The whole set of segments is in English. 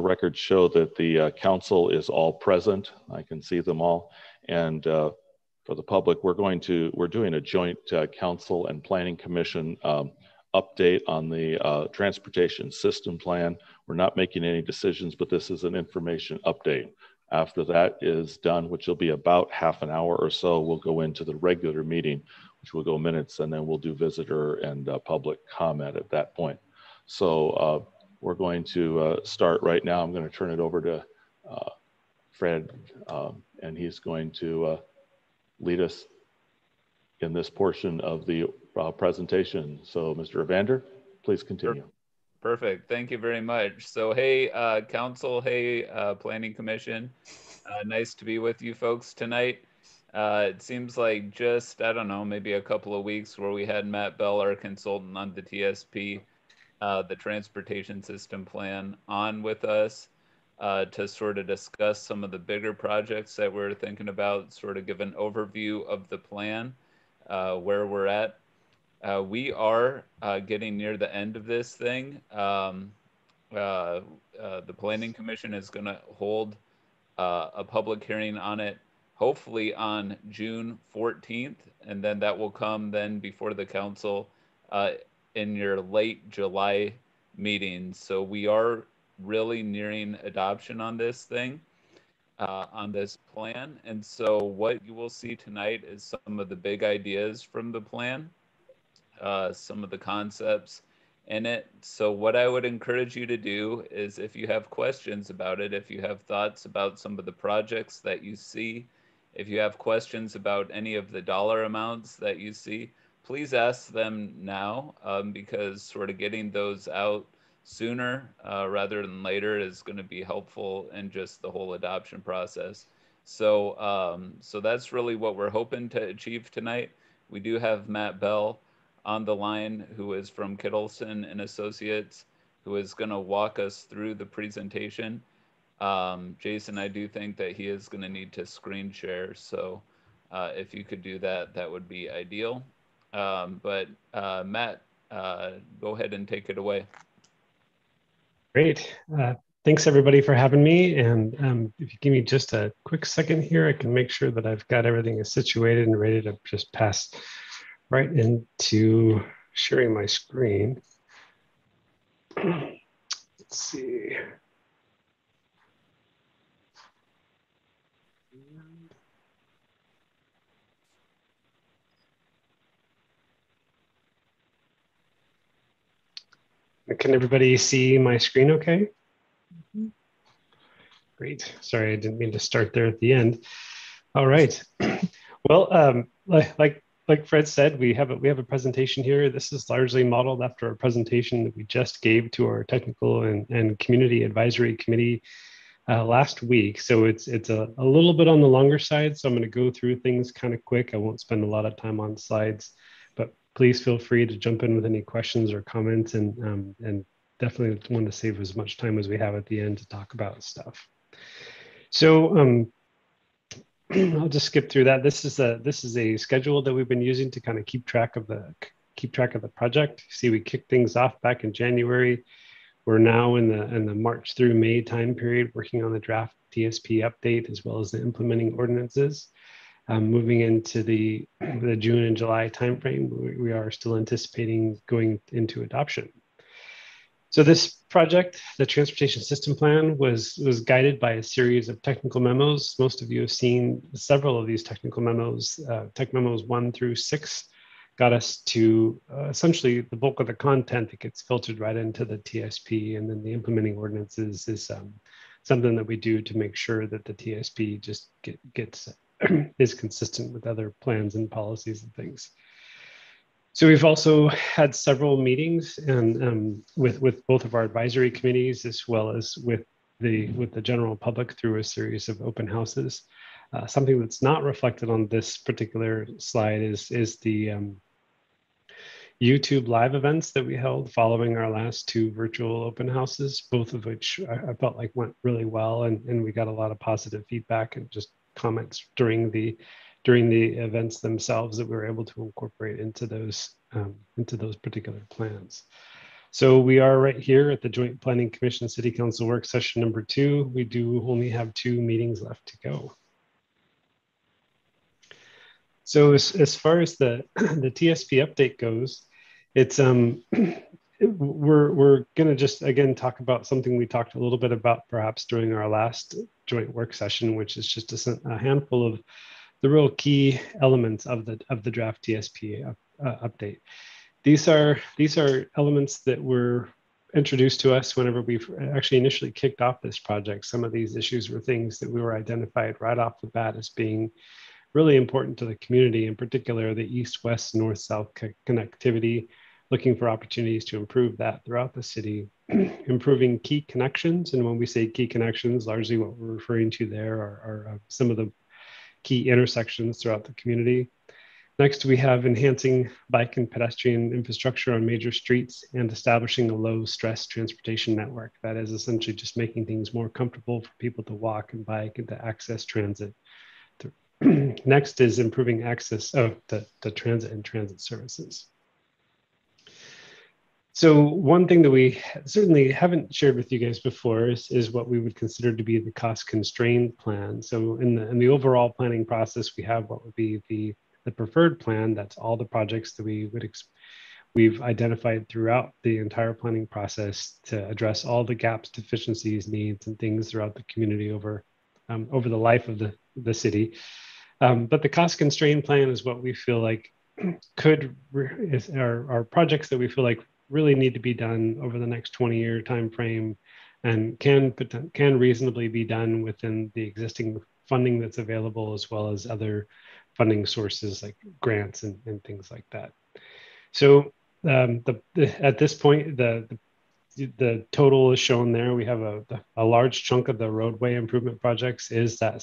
records show that the council is all present. I can see them all. And for the public, we're doing a joint council and planning commission update on the transportation system plan. We're not making any decisions, but this is an information update. After that is done, which will be about half an hour or so, we'll go into the regular meeting, which will go minutes, and then we'll do visitor and public comment at that point. So we're going to start right now. I'm going to turn it over to Fred, and he's going to lead us in this portion of the presentation. So Mr. Evander, please continue. Perfect. Thank you very much. So, hey, Council, hey, Planning Commission. Nice to be with you folks tonight. It seems like just, I don't know, maybe a couple of weeks where we had Matt Bell, our consultant on the TSP, the Transportation System Plan, on with us to sort of discuss some of the bigger projects that we're thinking about, sort of give an overview of the plan, where we're at. We are getting near the end of this thing. The Planning Commission is going to hold a public hearing on it, hopefully on June 14th, and then that will come then before the council in your late July meeting. So we are really nearing adoption on this thing, on this plan. And so what you will see tonight is some of the big ideas from the plan. Some of the concepts in it. So what I would encourage you to do is, if you have questions about it, if you have thoughts about some of the projects that you see, if you have questions about any of the dollar amounts that you see, please ask them now, because sort of getting those out sooner rather than later is going to be helpful in just the whole adoption process. So, so that's really what we're hoping to achieve tonight. We do have Matt Bell on the line, who is from Kittleson and Associates, who is going to walk us through the presentation. Jason, I do think that he is going to need to screen share, so if you could do that, that would be ideal. But Matt, go ahead and take it away. Great. Thanks everybody for having me. And if you give me just a quick second here, I can make sure that I've got everything situated and ready to just pass right into sharing my screen. Let's see. Can everybody see my screen okay? Mm-hmm. Great. Sorry, I didn't mean to start there at the end. All right. Well, like Fred said, we have a presentation here. This is largely modeled after a presentation that we just gave to our technical and community advisory committee last week. So it's a little bit on the longer side. So I'm going to go through things kind of quick. I won't spend a lot of time on slides, but please feel free to jump in with any questions or comments, and definitely want to save as much time as we have at the end to talk about stuff. So I'll just skip through that. This is a schedule that we've been using to kind of keep track of the project. See, we kicked things off back in January. We're now in the March through May time period, working on the draft TSP update as well as the implementing ordinances. Moving into the June and July timeframe, we are still anticipating going into adoption. So this project, the Transportation System Plan, was guided by a series of technical memos. Most of you have seen several of these technical memos. Tech memos 1 through 6 got us to essentially the bulk of the content that gets filtered right into the TSP, and then the implementing ordinances is something that we do to make sure that the TSP just gets is consistent with other plans and policies and things. So we've also had several meetings and with both of our advisory committees, as well as with the general public through a series of open houses. Something that's not reflected on this particular slide is the YouTube live events that we held following our last 2 virtual open houses, both of which I felt like went really well, and we got a lot of positive feedback and just comments during the events themselves that we were able to incorporate into those particular plans. So we are right here at the Joint Planning Commission City Council Work Session number 2. We do only have 2 meetings left to go. So as far as the TSP update goes, it's we're going to just again talk about something we talked a little bit about perhaps during our last joint work session, which is just a handful of the real key elements of the draft TSP update. These are elements that were introduced to us whenever we actually initially kicked off this project. Some of these issues were things that we were identified right off the bat as being really important to the community, in particular the east-west, north-south connectivity, looking for opportunities to improve that throughout the city, improving key connections. And when we say key connections, largely what we're referring to there are some of the key intersections throughout the community. Next, we have enhancing bike and pedestrian infrastructure on major streets and establishing a low stress transportation network. That is essentially just making things more comfortable for people to walk and bike and to access transit. Next is improving access to transit and transit services. So one thing that we certainly haven't shared with you guys before is what we would consider to be the cost constrained plan. So in the overall planning process, we have what would be the preferred plan. That's all the projects that we've identified throughout the entire planning process to address all the gaps, deficiencies, needs, and things throughout the community over the life of the city. But the cost constrained plan is what we feel like are projects that we feel like really need to be done over the next 20-year time frame and can reasonably be done within the existing funding that's available, as well as other funding sources like grants and things like that. So at this point, the total is shown there. We have a large chunk of the roadway improvement projects is that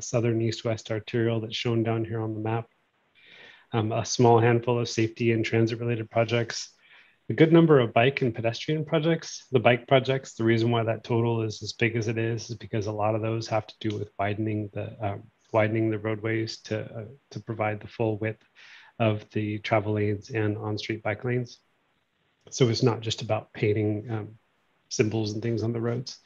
southern east-west arterial that's shown down here on the map. A small handful of safety and transit related projects, a good number of bike and pedestrian projects. The bike projects, the reason why that total is as big as it is because a lot of those have to do with widening the roadways to provide the full width of the travel lanes and on-street bike lanes. So it's not just about painting symbols and things on the roads.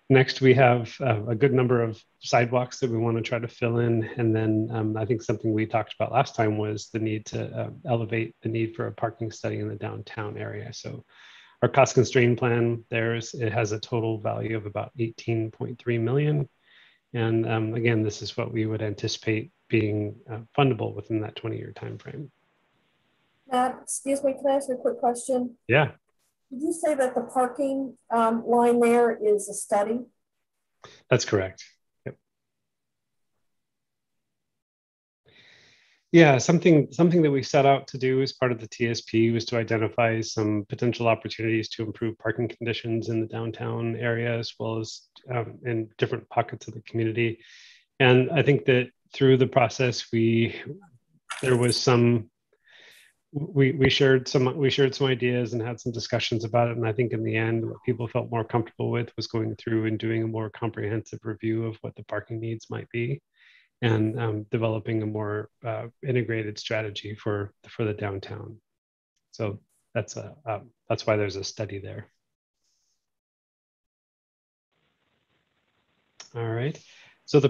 Next, we have a good number of sidewalks that we want to try to fill in. And then I think something we talked about last time was the need to elevate the need for a parking study in the downtown area. So our cost constrained plan it has a total value of about 18.3 million. And again, this is what we would anticipate being fundable within that 20-year time frame. Matt, excuse me, can I ask you a quick question? Yeah. Did you say that the parking line there is a study? That's correct. Yep. Yeah, something that we set out to do as part of the TSP was to identify some potential opportunities to improve parking conditions in the downtown area, as well as in different pockets of the community. And I think that through the process, there was some. We shared some ideas and had some discussions about it. And I think in the end, what people felt more comfortable with was going through and doing a more comprehensive review of what the parking needs might be, and developing a more integrated strategy for the downtown. So that's why there's a study there. All right. So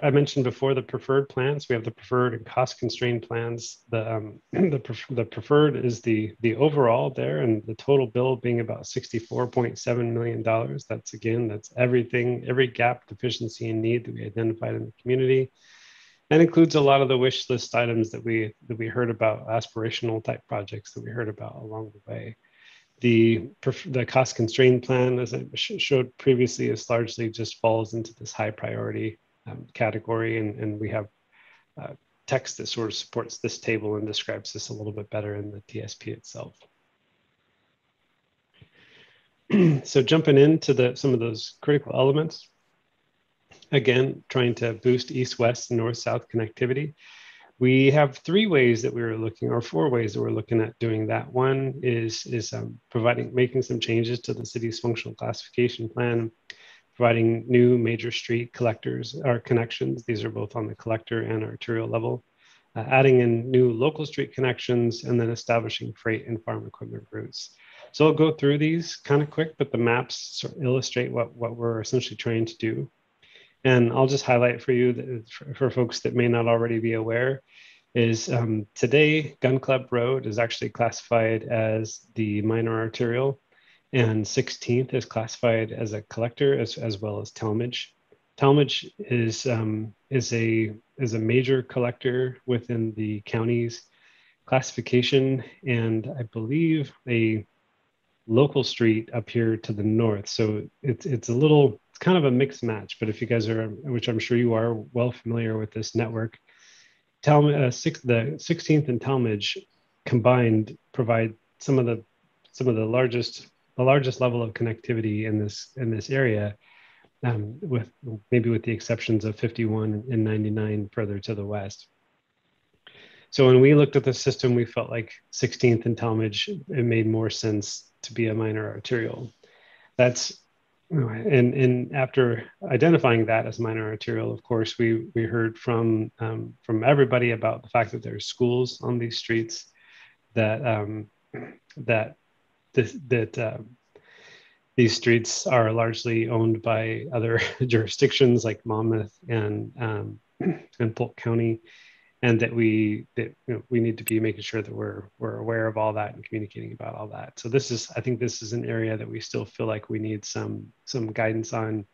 I mentioned before the preferred plans. We have the preferred and cost constrained plans. The preferred is the overall there, and the total bill being about $64.7 million. That's everything, every gap, deficiency, and need that we identified in the community, and includes a lot of the wish list items that we heard about, aspirational type projects that we heard about along the way. The cost constrained plan, as I showed previously, is largely just falls into this high priority category, and we have text that sort of supports this table and describes this a little bit better in the TSP itself. So jumping into some of those critical elements, again, trying to boost east-west and north-south connectivity. We have 3 ways that we were looking, or 4 ways that we're looking at doing that. One is making some changes to the city's functional classification plan, providing new major street collectors or connections. These are both on the collector and arterial level, adding in new local street connections, and then establishing freight and farm equipment routes. So I'll go through these kind of quick, but the maps sort of illustrate what we're essentially trying to do. And I'll just highlight for you, that for folks that may not already be aware, is today Gun Club Road is actually classified as the minor arterial, and 16th is classified as a collector, as well as Talmadge. Talmadge is a major collector within the county's classification, and I believe a local street up here to the north. So it's kind of a mixed match. But if you guys are, which I'm sure you are, well familiar with this network, the 16th and Talmadge combined provide some of the largest level of connectivity in this area, with the exceptions of 51 and 99 further to the west. So when we looked at the system, we felt like 16th and Talmadge, it made more sense to be a minor arterial. And after identifying that as minor arterial, of course, we heard from everybody about the fact that there's schools on these streets, that these streets are largely owned by other jurisdictions like Monmouth and Polk County, and that we need to be making sure that we're aware of all that and communicating about all that. So I think this is an area that we still feel like we need some guidance on,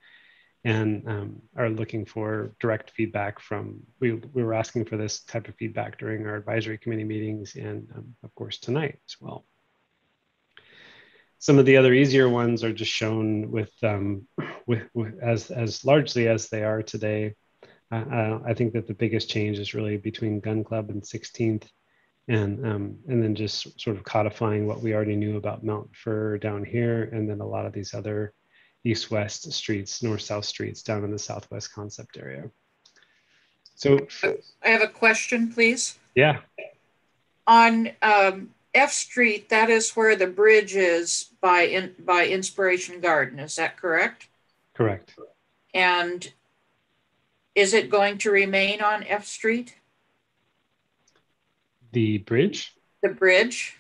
and are looking for direct feedback from. We were asking for this type of feedback during our advisory committee meetings, and of course tonight as well. Some of the other easier ones are just shown with as largely as they are today. I think that the biggest change is really between Gun Club and 16th, and then just sort of codifying what we already knew about Mount Fur down here, and then a lot of these other east-west streets, north-south streets down in the southwest concept area. So I have a question, please. Yeah. On F Street, that is where the bridge is by Inspiration Garden. Is that correct? Correct. And is it going to remain on F Street? The bridge? The bridge.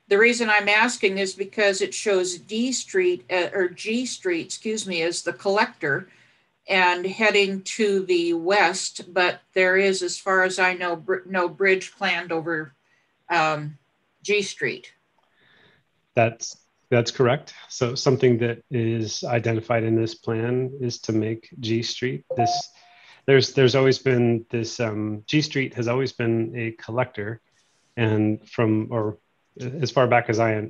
The reason I'm asking is because it shows D Street, or G Street, excuse me, as the collector and heading to the west, but there is, as far as I know, no bridge planned over G Street. That's correct. So something that is identified in this plan is to make G Street this. There's always been this, G Street has always been a collector, and as far back as I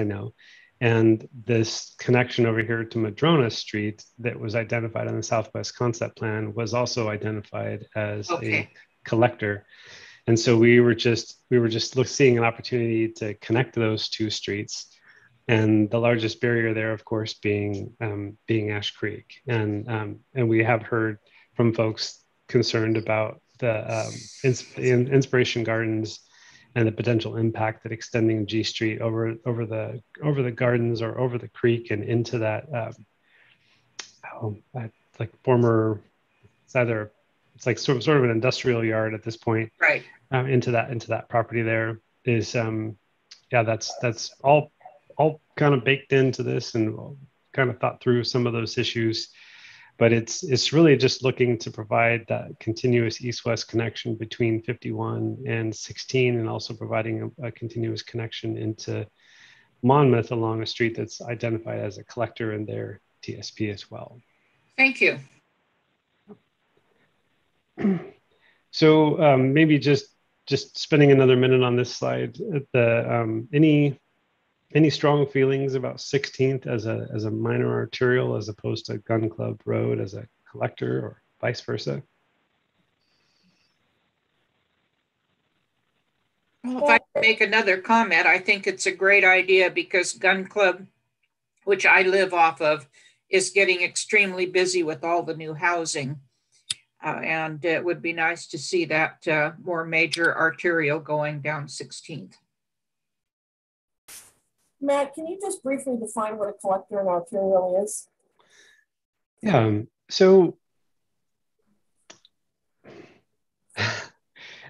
know, and this connection over here to Madrona Street that was identified on the Southwest Concept Plan was also identified as a collector. And so we were just seeing an opportunity to connect those two streets, and the largest barrier there, of course, being Ash Creek, and we have heard from folks concerned about the Inspiration Gardens and the potential impact that extending G Street over the gardens or over the creek and into that like former, it's like sort of an industrial yard at this point, right? Into that property there is that's all kind of baked into this, and kind of thought through some of those issues. But it's really just looking to provide that continuous east-west connection between 51 and 16, and also providing a continuous connection into Monmouth along a street that's identified as a collector in their TSP as well. Thank you. So maybe just spending another minute on this slide. Any strong feelings about 16th as a minor arterial as opposed to Gun Club Road as a collector, or vice versa? Well, if I can make another comment, I think it's a great idea because Gun Club, which I live off of, is getting extremely busy with all the new housing. And it would be nice to see that more major arterial going down 16th. Matt, can you just briefly define what a collector and arterial is? Yeah, so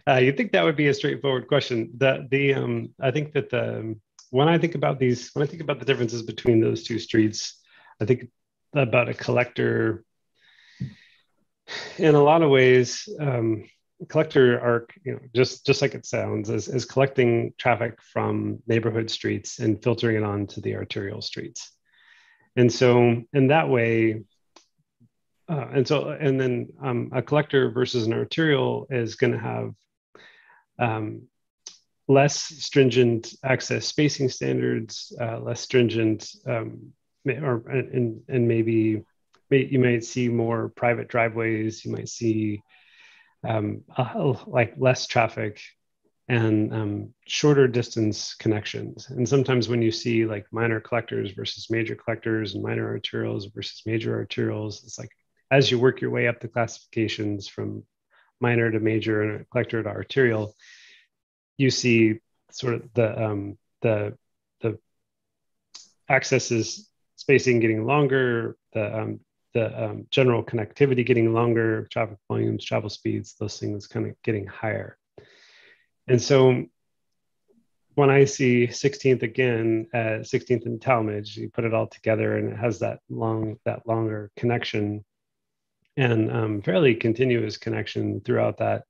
you'd think that would be a straightforward question. I think that when I think about the differences between those two streets, I think about a collector in a lot of ways. Collector arc, just like it sounds, is collecting traffic from neighborhood streets and filtering it onto the arterial streets. And so in that way, and then a collector versus an arterial is going to have less stringent access spacing standards, less stringent, and maybe you might see more private driveways. You might see like less traffic and shorter distance connections. And sometimes when you see like minor collectors versus major collectors and minor arterials versus major arterials, it's like as you work your way up the classifications from minor to major and collector to arterial, you see sort of the accesses spacing getting longer, the general connectivity getting longer, traffic volumes, travel speeds, those things kind of getting higher. And so when I see 16th again, 16th and Talmadge, you put it all together and it has that longer connection and fairly continuous connection throughout that.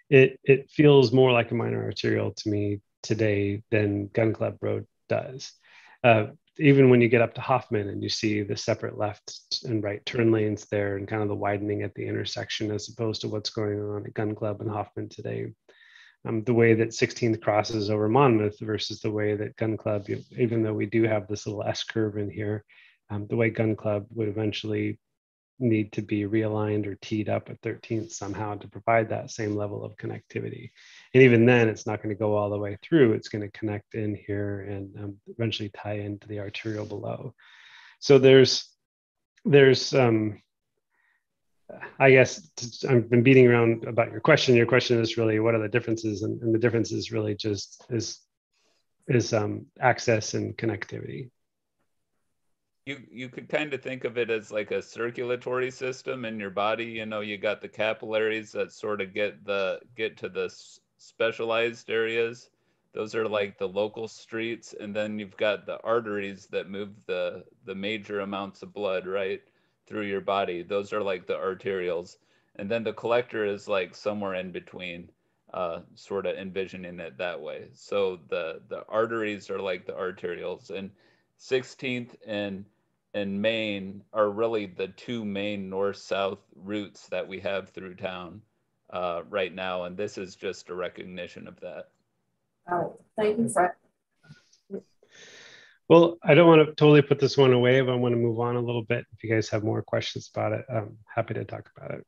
It feels more like a minor arterial to me today than Gun Club Road does. Even when you get up to Hoffman and you see the separate left and right turn lanes there and kind of the widening at the intersection as opposed to what's going on at Gun Club and Hoffman today. The way that 16th crosses over Monmouth versus the way that Gun Club, even though we do have this little S curve in here, the way Gun Club would eventually need to be realigned or teed up at 13th somehow to provide that same level of connectivity. And even then, it's not going to go all the way through. It's going to connect in here and eventually tie into the arterial below. So there's I guess I've been beating around about your question. Your question is really, what are the differences? And the difference is really just is access and connectivity. You could kind of think of it as like a circulatory system in your body. You got the capillaries that sort of get to the specialized areas. Those are like the local streets, and then you've got the arteries that move the major amounts of blood right through your body. Those are like the arterials, and then the collector is like somewhere in between, sort of envisioning it that way. So the arteries are like the arterials, and 16th and Main are really the two main north-south routes that we have through town right now, and this is just a recognition of that. All right, thank you, Fred. Well, I don't want to totally put this one away, but I want to move on a little bit. If you guys have more questions about it, I'm happy to talk about it.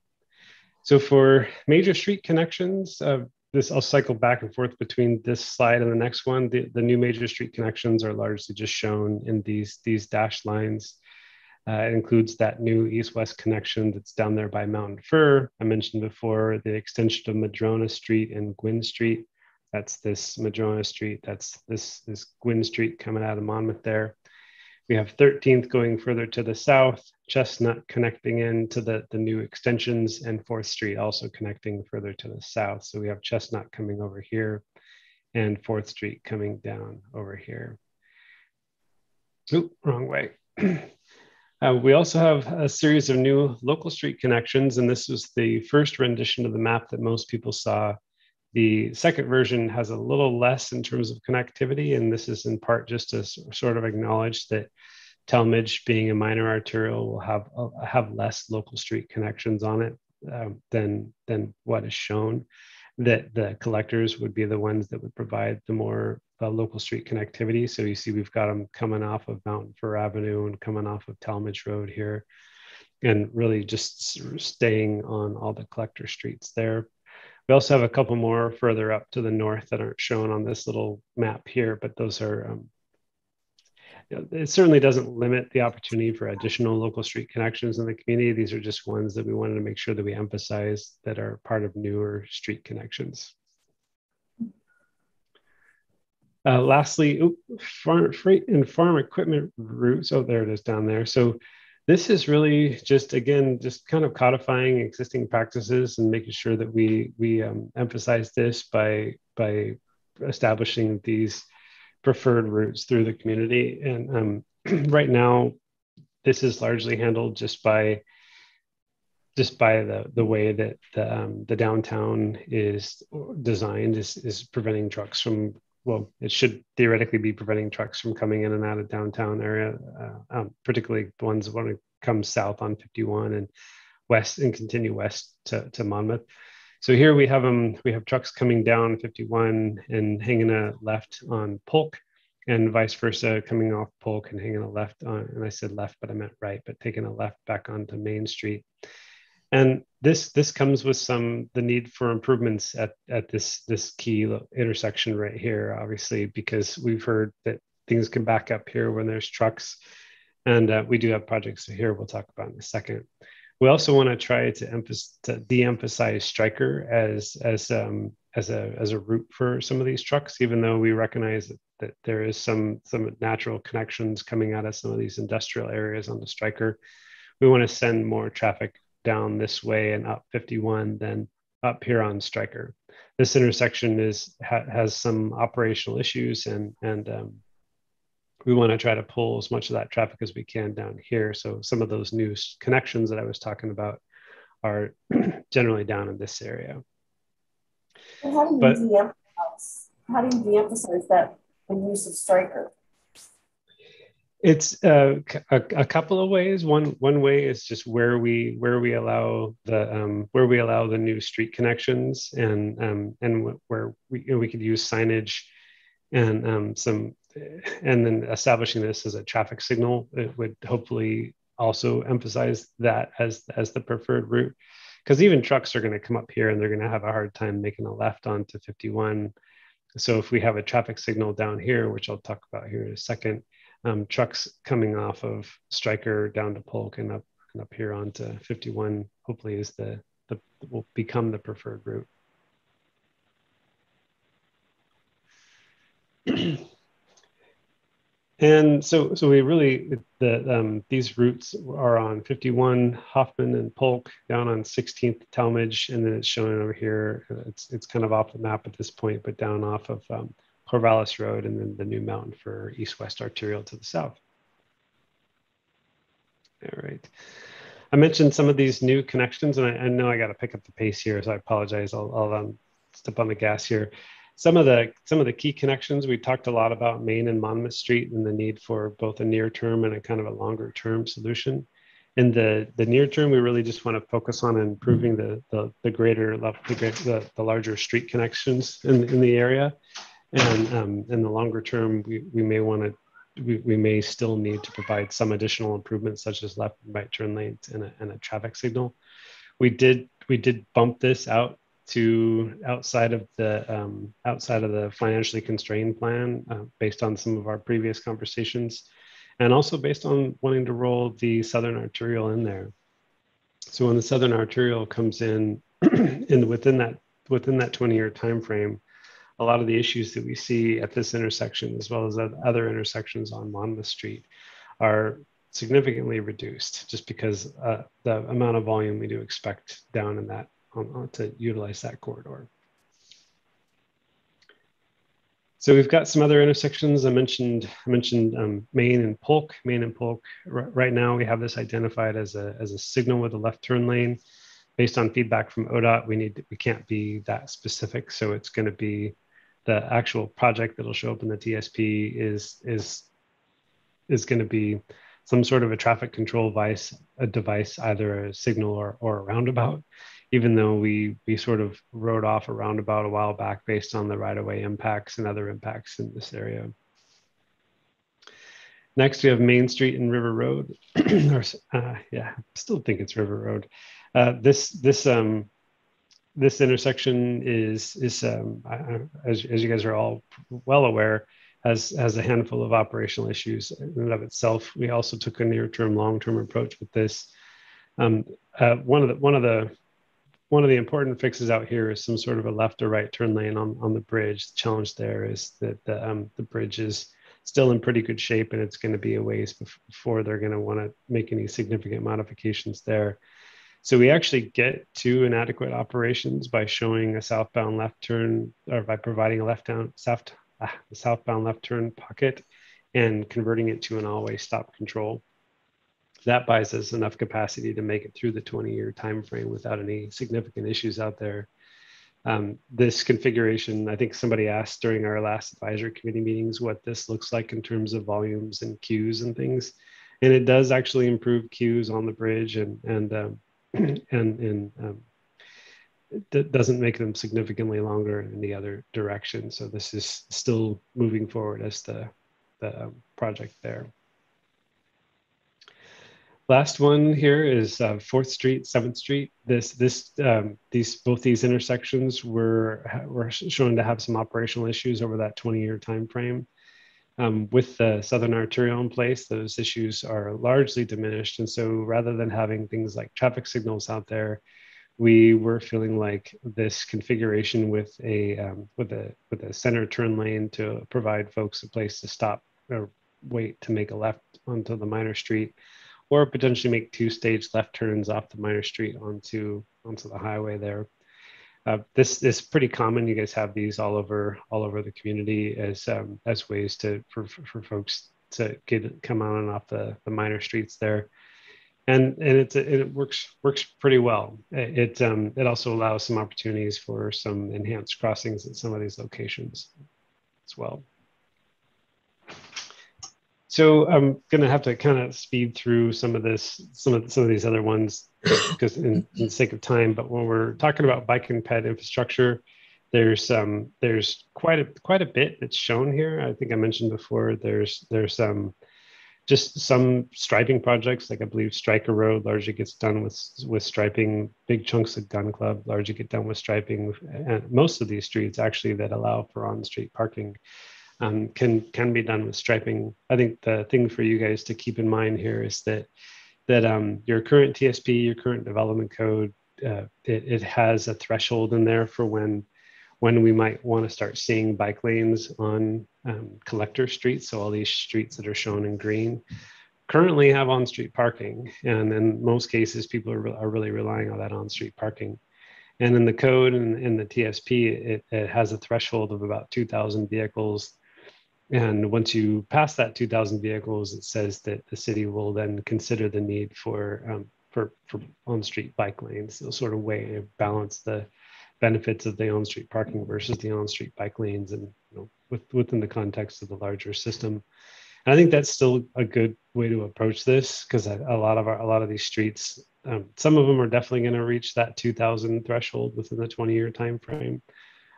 So for major street connections, I'll cycle back and forth between this slide and the next one. The new major street connections are largely just shown in these dashed lines. It includes that new east-west connection that's down there by Mountain Fir. I mentioned before the extension of Madrona Street and Gwynn Street. That's this Madrona Street. That's this Gwynn Street coming out of Monmouth there. We have 13th going further to the south, Chestnut connecting into the new extensions, and 4th Street also connecting further to the south. So we have Chestnut coming over here and 4th Street coming down over here. Oop, wrong way. We also have a series of new local street connections, and this was the first rendition of the map that most people saw. The second version has a little less in terms of connectivity, and this is in part just to sort of acknowledge that Talmadge, being a minor arterial, will have less local street connections on it than what is shown. That the collectors would be the ones that would provide the more local street connectivity. So you see we've got them coming off of Mountain Fir Avenue and coming off of Talmadge Road here, and really just staying on all the collector streets there. We also have a couple more further up to the north that aren't shown on this little map here, but those are, it certainly doesn't limit the opportunity for additional local street connections in the community. These are just ones that we wanted to make sure that we emphasize that are part of newer street connections. Lastly, freight and farm equipment routes. Oh, there it is down there. So this is really just, again, just kind of codifying existing practices and making sure that we emphasize this by establishing these preferred routes through the community. And right now, this is largely handled just by the way that the downtown is designed is preventing trucks from, well, it should theoretically be preventing trucks from coming in and out of downtown area, particularly the ones that want to come south on 51 and west and continue west to Monmouth. So here we have trucks coming down 51 and hanging a left on Polk, and vice versa, coming off Polk and hanging a left on, and I said left, but I meant right, but taking a left back onto Main Street. And this comes with the need for improvements at this key intersection right here, obviously, because we've heard that things can back up here when there's trucks, and we do have projects here we'll talk about in a second. We also want to try to de-emphasize Stryker as a route for some of these trucks, even though we recognize that there is some natural connections coming out of some of these industrial areas on the Stryker. We want to send more traffic down this way and up 51 than up here on Stryker. This intersection has some operational issues, and we want to try to pull as much of that traffic as we can down here. So some of those new connections that I was talking about are generally down in this area. And how do you de-emphasize that the use of Stryker? It's a couple of ways. One way is just where we allow the new street connections, and where we could use signage and then establishing this as a traffic signal. It would hopefully also emphasize that as the preferred route, because even trucks are going to come up here and they're going to have a hard time making a left onto 51. So if we have a traffic signal down here, which I'll talk about here in a second, trucks coming off of Stryker down to Polk and up here onto 51 hopefully will become the preferred route. And so we really, these routes are on 51 Hoffman and Polk, down on 16th Talmadge, and then it's showing over here. It's kind of off the map at this point, but down off of Corvallis Road, and then the new mountain for east-west arterial to the south. All right. I mentioned some of these new connections, and I know I got to pick up the pace here, so I apologize. I'll step on the gas here. Some of the key connections, we talked a lot about Main and Monmouth Street and the need for both a near term and a kind of a longer term solution. In the near term, we really just want to focus on improving the larger street connections in the area. And in the longer term, we may still need to provide some additional improvements, such as left and right turn lanes and a traffic signal. We did bump this out to outside of the financially constrained plan, based on some of our previous conversations, and also based on wanting to roll the Southern Arterial in there. So when the Southern Arterial comes in, within that 20-year time frame, a lot of the issues that we see at this intersection, as well as at other intersections on Monmouth Street, are significantly reduced, just because the amount of volume we do expect down in that to utilize that corridor. So we've got some other intersections. I mentioned Main and Polk. Main and Polk. Right now we have this identified as a signal with a left turn lane. Based on feedback from ODOT, we can't be that specific. So it's going to be the actual project that'll show up in the TSP is going to be some sort of a traffic control device, either a signal or a roundabout, even though we sort of wrote off a roundabout a while back based on the right-of-way impacts and other impacts in this area. Next, we have Main Street and River Road. I still think it's River Road. This intersection is as you guys are all well aware, has a handful of operational issues in and of itself. We also took a near-term, long-term approach with this. One of the important fixes out here is some sort of a left or right turn lane on the bridge. The challenge there is that the bridge is still in pretty good shape, and it's going to be a ways before they're going to want to make any significant modifications there. So we actually get to inadequate operations by showing a southbound left turn, or by providing a the southbound left turn pocket and converting it to an all-way stop control. That buys us enough capacity to make it through the 20-year time frame without any significant issues out there. This configuration, I think somebody asked during our last advisory committee meetings what this looks like in terms of volumes and queues and things. And it does actually improve queues on the bridge and it doesn't make them significantly longer in the other direction. So this is still moving forward as the project there. Last one here is 4th Street, 7th Street. Both these intersections were shown to have some operational issues over that 20-year time frame. With the Southern Arterial in place, those issues are largely diminished. And so rather than having things like traffic signals out there, we were feeling like this configuration with a center turn lane to provide folks a place to stop or wait to make a left onto the minor street, or potentially make 2-stage left turns off the minor street onto the highway there. This is pretty common. You guys have these all over the community as ways for folks to come on and off the minor streets there, and it works pretty well. It also allows some opportunities for some enhanced crossings at some of these locations as well. So I'm going to have to kind of speed through some of these other ones because in the sake of time. But when we're talking about bike and ped infrastructure, there's quite a bit that's shown here. I think I mentioned before. There's just some striping projects, like I believe Stryker Road largely gets done with striping. Big chunks of Gun Club largely get done with striping, and most of these streets actually that allow for on-street parking can be done with striping. I think the thing for you guys to keep in mind here is that your current TSP, your current development code, it has a threshold in there for when we might want to start seeing bike lanes on collector streets. So all these streets that are shown in green currently have on-street parking, and in most cases, people are really relying on that on-street parking. And in the code and in the TSP, it has a threshold of about 2,000 vehicles. And once you pass that 2,000 vehicles, it says that the city will then consider the need for on-street bike lanes. They'll sort of weigh and balance the benefits of the on-street parking versus the on-street bike lanes, and within the context of the larger system. And I think that's still a good way to approach this, because a lot of these streets, some of them are definitely going to reach that 2,000 threshold within the 20-year time frame.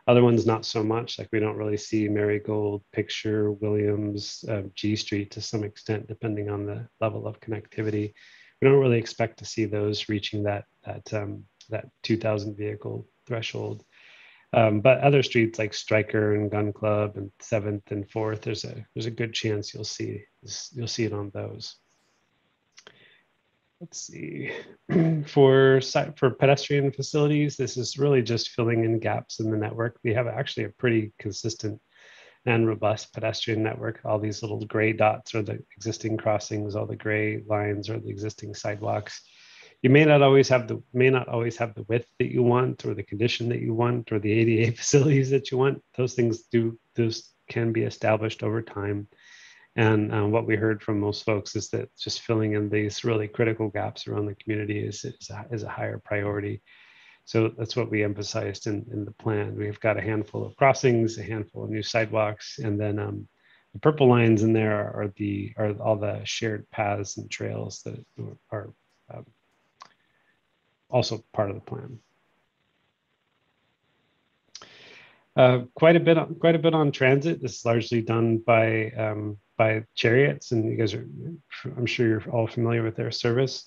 Other ones, not so much. Like we don't really see Marigold, Picture, Williams, G Street to some extent, depending on the level of connectivity. We don't really expect to see those reaching that 2,000 vehicle threshold. But other streets like Stryker and Gun Club and 7th and 4th, there's a good chance you'll see it on those. Let's see, for pedestrian facilities, this is really just filling in gaps in the network. We have actually a pretty consistent and robust pedestrian network. All these little gray dots are the existing crossings, all the gray lines are the existing sidewalks. You may not always have the width that you want, or the condition that you want, or the ADA facilities that you want. Those can be established over time. And what we heard from most folks is that just filling in these really critical gaps around the community is a higher priority. So that's what we emphasized in the plan. We've got a handful of crossings, a handful of new sidewalks, and then the purple lines in there are all the shared paths and trails that are also part of the plan. Quite a bit on transit. This is largely done by Chariots, and you guys I'm sure you're all familiar with their service.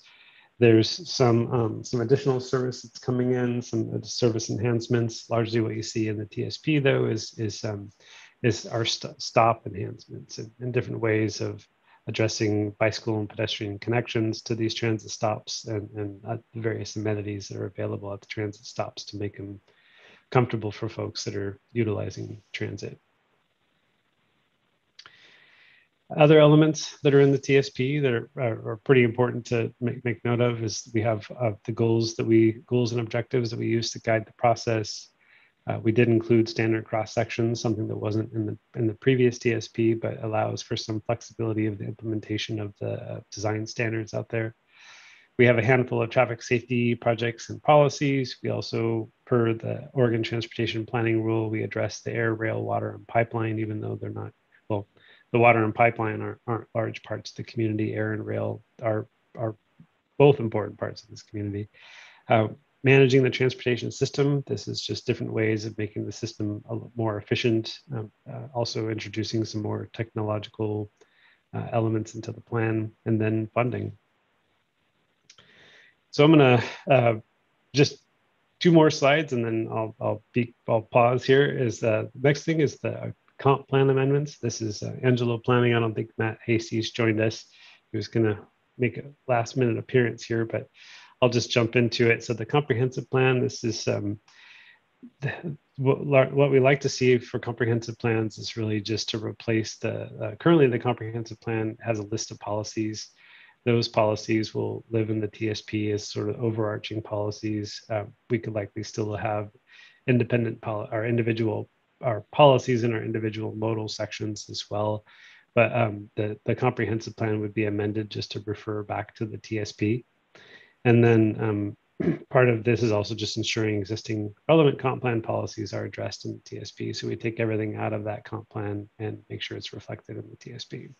There's some additional service that's coming in, some service enhancements. Largely what you see in the TSP though is our stop enhancements and different ways of addressing bicycle and pedestrian connections to these transit stops and the various amenities that are available at the transit stops to make them comfortable for folks that are utilizing transit. Other elements that are in the TSP that are pretty important to make note of is we have the goals and objectives that we use to guide the process. We did include standard cross sections, something that wasn't in the previous TSP, but allows for some flexibility of the implementation of the design standards out there. We have a handful of traffic safety projects and policies. We also, per the Oregon Transportation Planning Rule, we address the air, rail, water, and pipeline, even though they're not, well, the water and pipeline aren't large parts of the community. Air and rail are both important parts of this community. Managing the transportation system. This is just different ways of making the system a little more efficient. Also introducing some more technological elements into the plan, and then funding. So I'm gonna just 2 more slides, and then I'll pause here. Is the next thing is the comp plan amendments. This is Angelo planning. I don't think Matt Hasties joined us. He was gonna make a last minute appearance here, but I'll just jump into it. So the comprehensive plan, this is what we like to see for comprehensive plans is really just to replace currently the comprehensive plan has a list of policies. Those policies will live in the TSP as sort of overarching policies. We could likely still have independent our policies in our individual modal sections as well. But the comprehensive plan would be amended just to refer back to the TSP. And then part of this is also just ensuring existing relevant comp plan policies are addressed in the TSP. So we take everything out of that comp plan and make sure it's reflected in the TSP.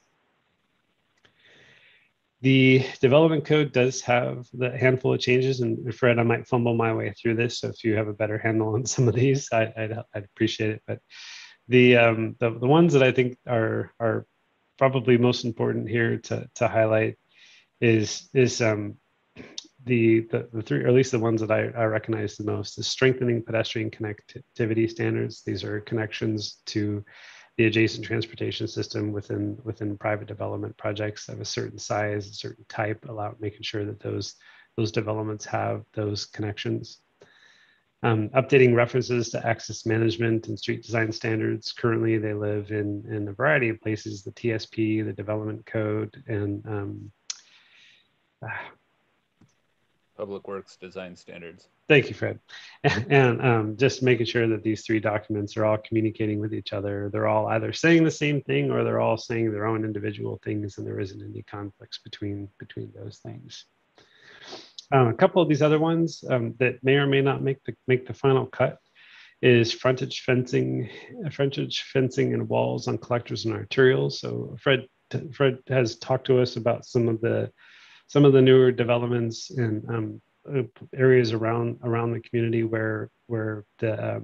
The development code does have the handful of changes, and Fred, I might fumble my way through this. So if you have a better handle on some of these, I'd appreciate it. But the ones that I think are probably most important here to highlight is the 3, or at least the ones that I recognize the most, is strengthening pedestrian connectivity standards. These are connections to the adjacent transportation system within private development projects of a certain size, a certain type, making sure that those developments have those connections. Updating references to access management and street design standards. Currently, they live in a variety of places: the TSP, the development code, and Public Works Design Standards. Thank you, Fred. And just making sure that these 3 documents are all communicating with each other. They're all either saying the same thing, or they're all saying their own individual things, and there isn't any conflicts between those things. A couple of these other ones that may or may not make the final cut is frontage fencing and walls on collectors and arterials. So Fred has talked to us about some of the newer developments in areas around the community where the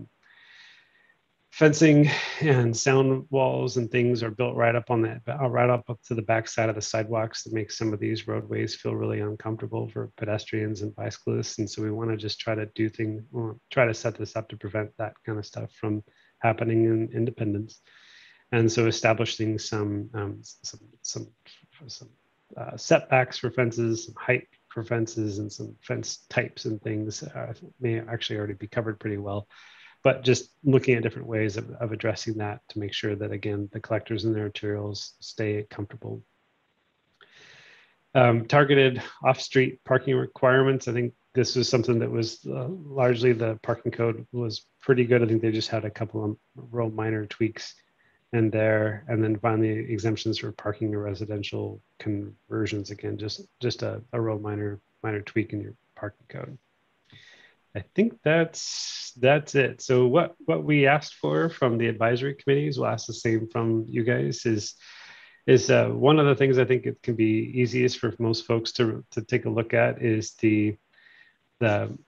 fencing and sound walls and things are built right up to the back side of the sidewalks, that makes some of these roadways feel really uncomfortable for pedestrians and bicyclists. And so we want to just try to set this up to prevent that kind of stuff from happening in Independence. And so establishing some setbacks for fences, some height for fences, and some fence types and things may actually already be covered pretty well. But just looking at different ways of addressing that to make sure that, again, the collectors and their arterials stay comfortable. Targeted off-street parking requirements. I think this was something that was largely the parking code was pretty good. I think they just had a couple of real minor tweaks in there. And then finally, exemptions for parking or residential conversions. Again, just a real minor tweak in your parking code. I think that's it. So what we asked for from the advisory committees, we'll ask the same from you guys, is one of the things I think it can be easiest for most folks to take a look at is the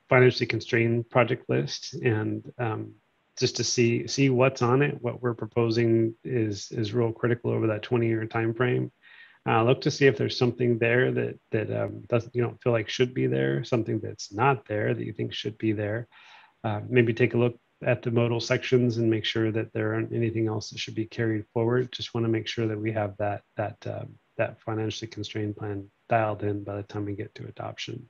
financially constrained project list, and just to see what's on it. What we're proposing is real critical over that 20-year time frame. Look to see if there's something there that doesn't, you don't feel like should be there, something that's not there that you think should be there. Maybe take a look at the modal sections and make sure that there aren't anything else that should be carried forward. Just want to make sure that we have that financially constrained plan dialed in by the time we get to adoption.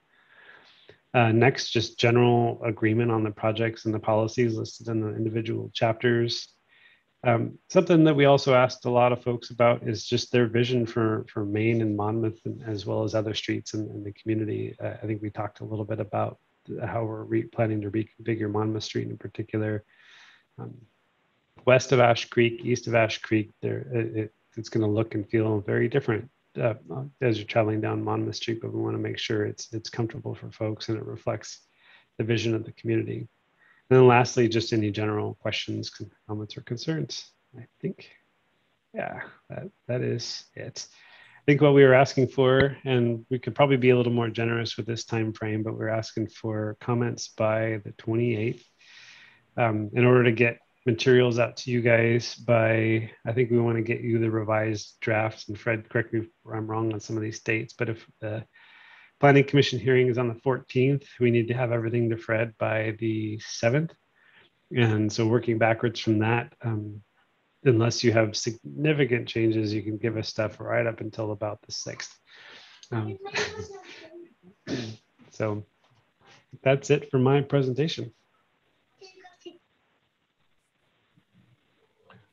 Next, just general agreement on the projects and the policies listed in the individual chapters. Something that we also asked a lot of folks about is just their vision for Main and Monmouth, and as well as other streets in the community. I think we talked a little bit about how we're planning to reconfigure Monmouth Street in particular. west of Ash Creek, east of Ash Creek, it's going to look and feel very different as you're traveling down Monmouth Street, but we want to make sure it's comfortable for folks and it reflects the vision of the community. And then lastly, just any general questions, comments, or concerns. I think, yeah, that is it. I think what we were asking for, and we could probably be a little more generous with this time frame, but we're asking for comments by the 28th in order to get materials out to you guys by, I think we want to get you the revised drafts. And Fred, correct me if I'm wrong on some of these dates, but if the Planning Commission hearing is on the 14th, we need to have everything to Fred by the 7th. And so working backwards from that, unless you have significant changes, you can give us stuff right up until about the 6th. So that's it for my presentation.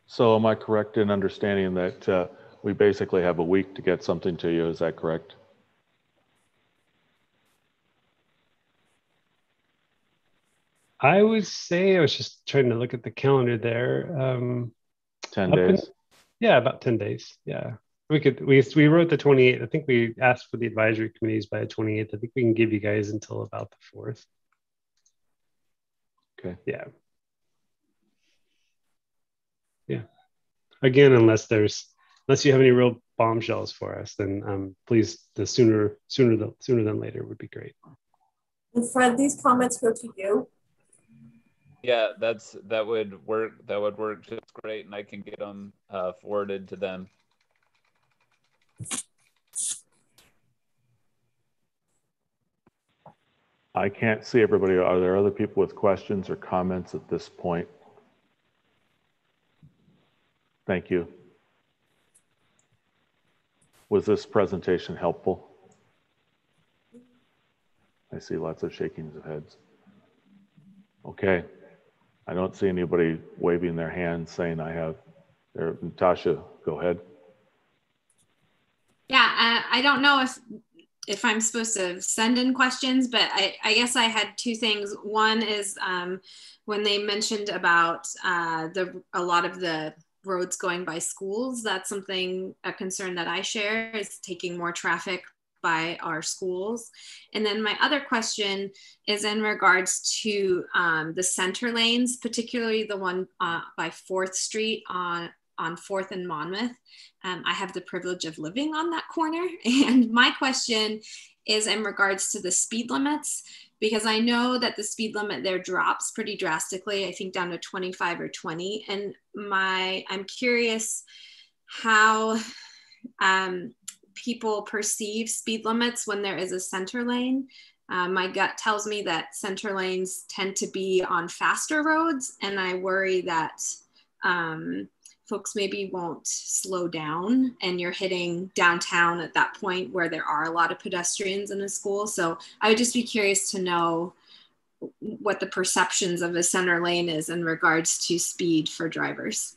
So am I correct in understanding that we basically have a week to get something to you? Is that correct? I would say, I was just trying to look at the calendar there. 10 days? Yeah, about 10 days. Yeah. We wrote the 28th. I think we asked for the advisory committees by the 28th. I think we can give you guys until about the 4th. Okay. Yeah. Yeah. Again, unless you have any real bombshells for us, then please, the sooner than later would be great. And Fred, these comments go to you. Yeah, that would work. That would work just great, and I can get them forwarded to them. I can't see everybody. Are there other people with questions or comments at this point? Thank you. Was this presentation helpful? I see lots of shakings of heads. Okay. I don't see anybody waving their hand saying I have. There, Natasha, go ahead. Yeah, I don't know if I'm supposed to send in questions, but I guess I had two things. One is when they mentioned about a lot of the roads going by schools, that's a concern that I share, is taking more traffic by our schools. And then my other question is in regards to the center lanes, particularly the one by 4th Street on 4th and Monmouth. I have the privilege of living on that corner. And my question is in regards to the speed limits, because I know that the speed limit there drops pretty drastically, I think down to 25 or 20. And I'm curious how people perceive speed limits when there is a center lane. My gut tells me that center lanes tend to be on faster roads, and I worry that folks maybe won't slow down and you're hitting downtown at that point where there are a lot of pedestrians in a school. So I would just be curious to know what the perceptions of a center lane is in regards to speed for drivers.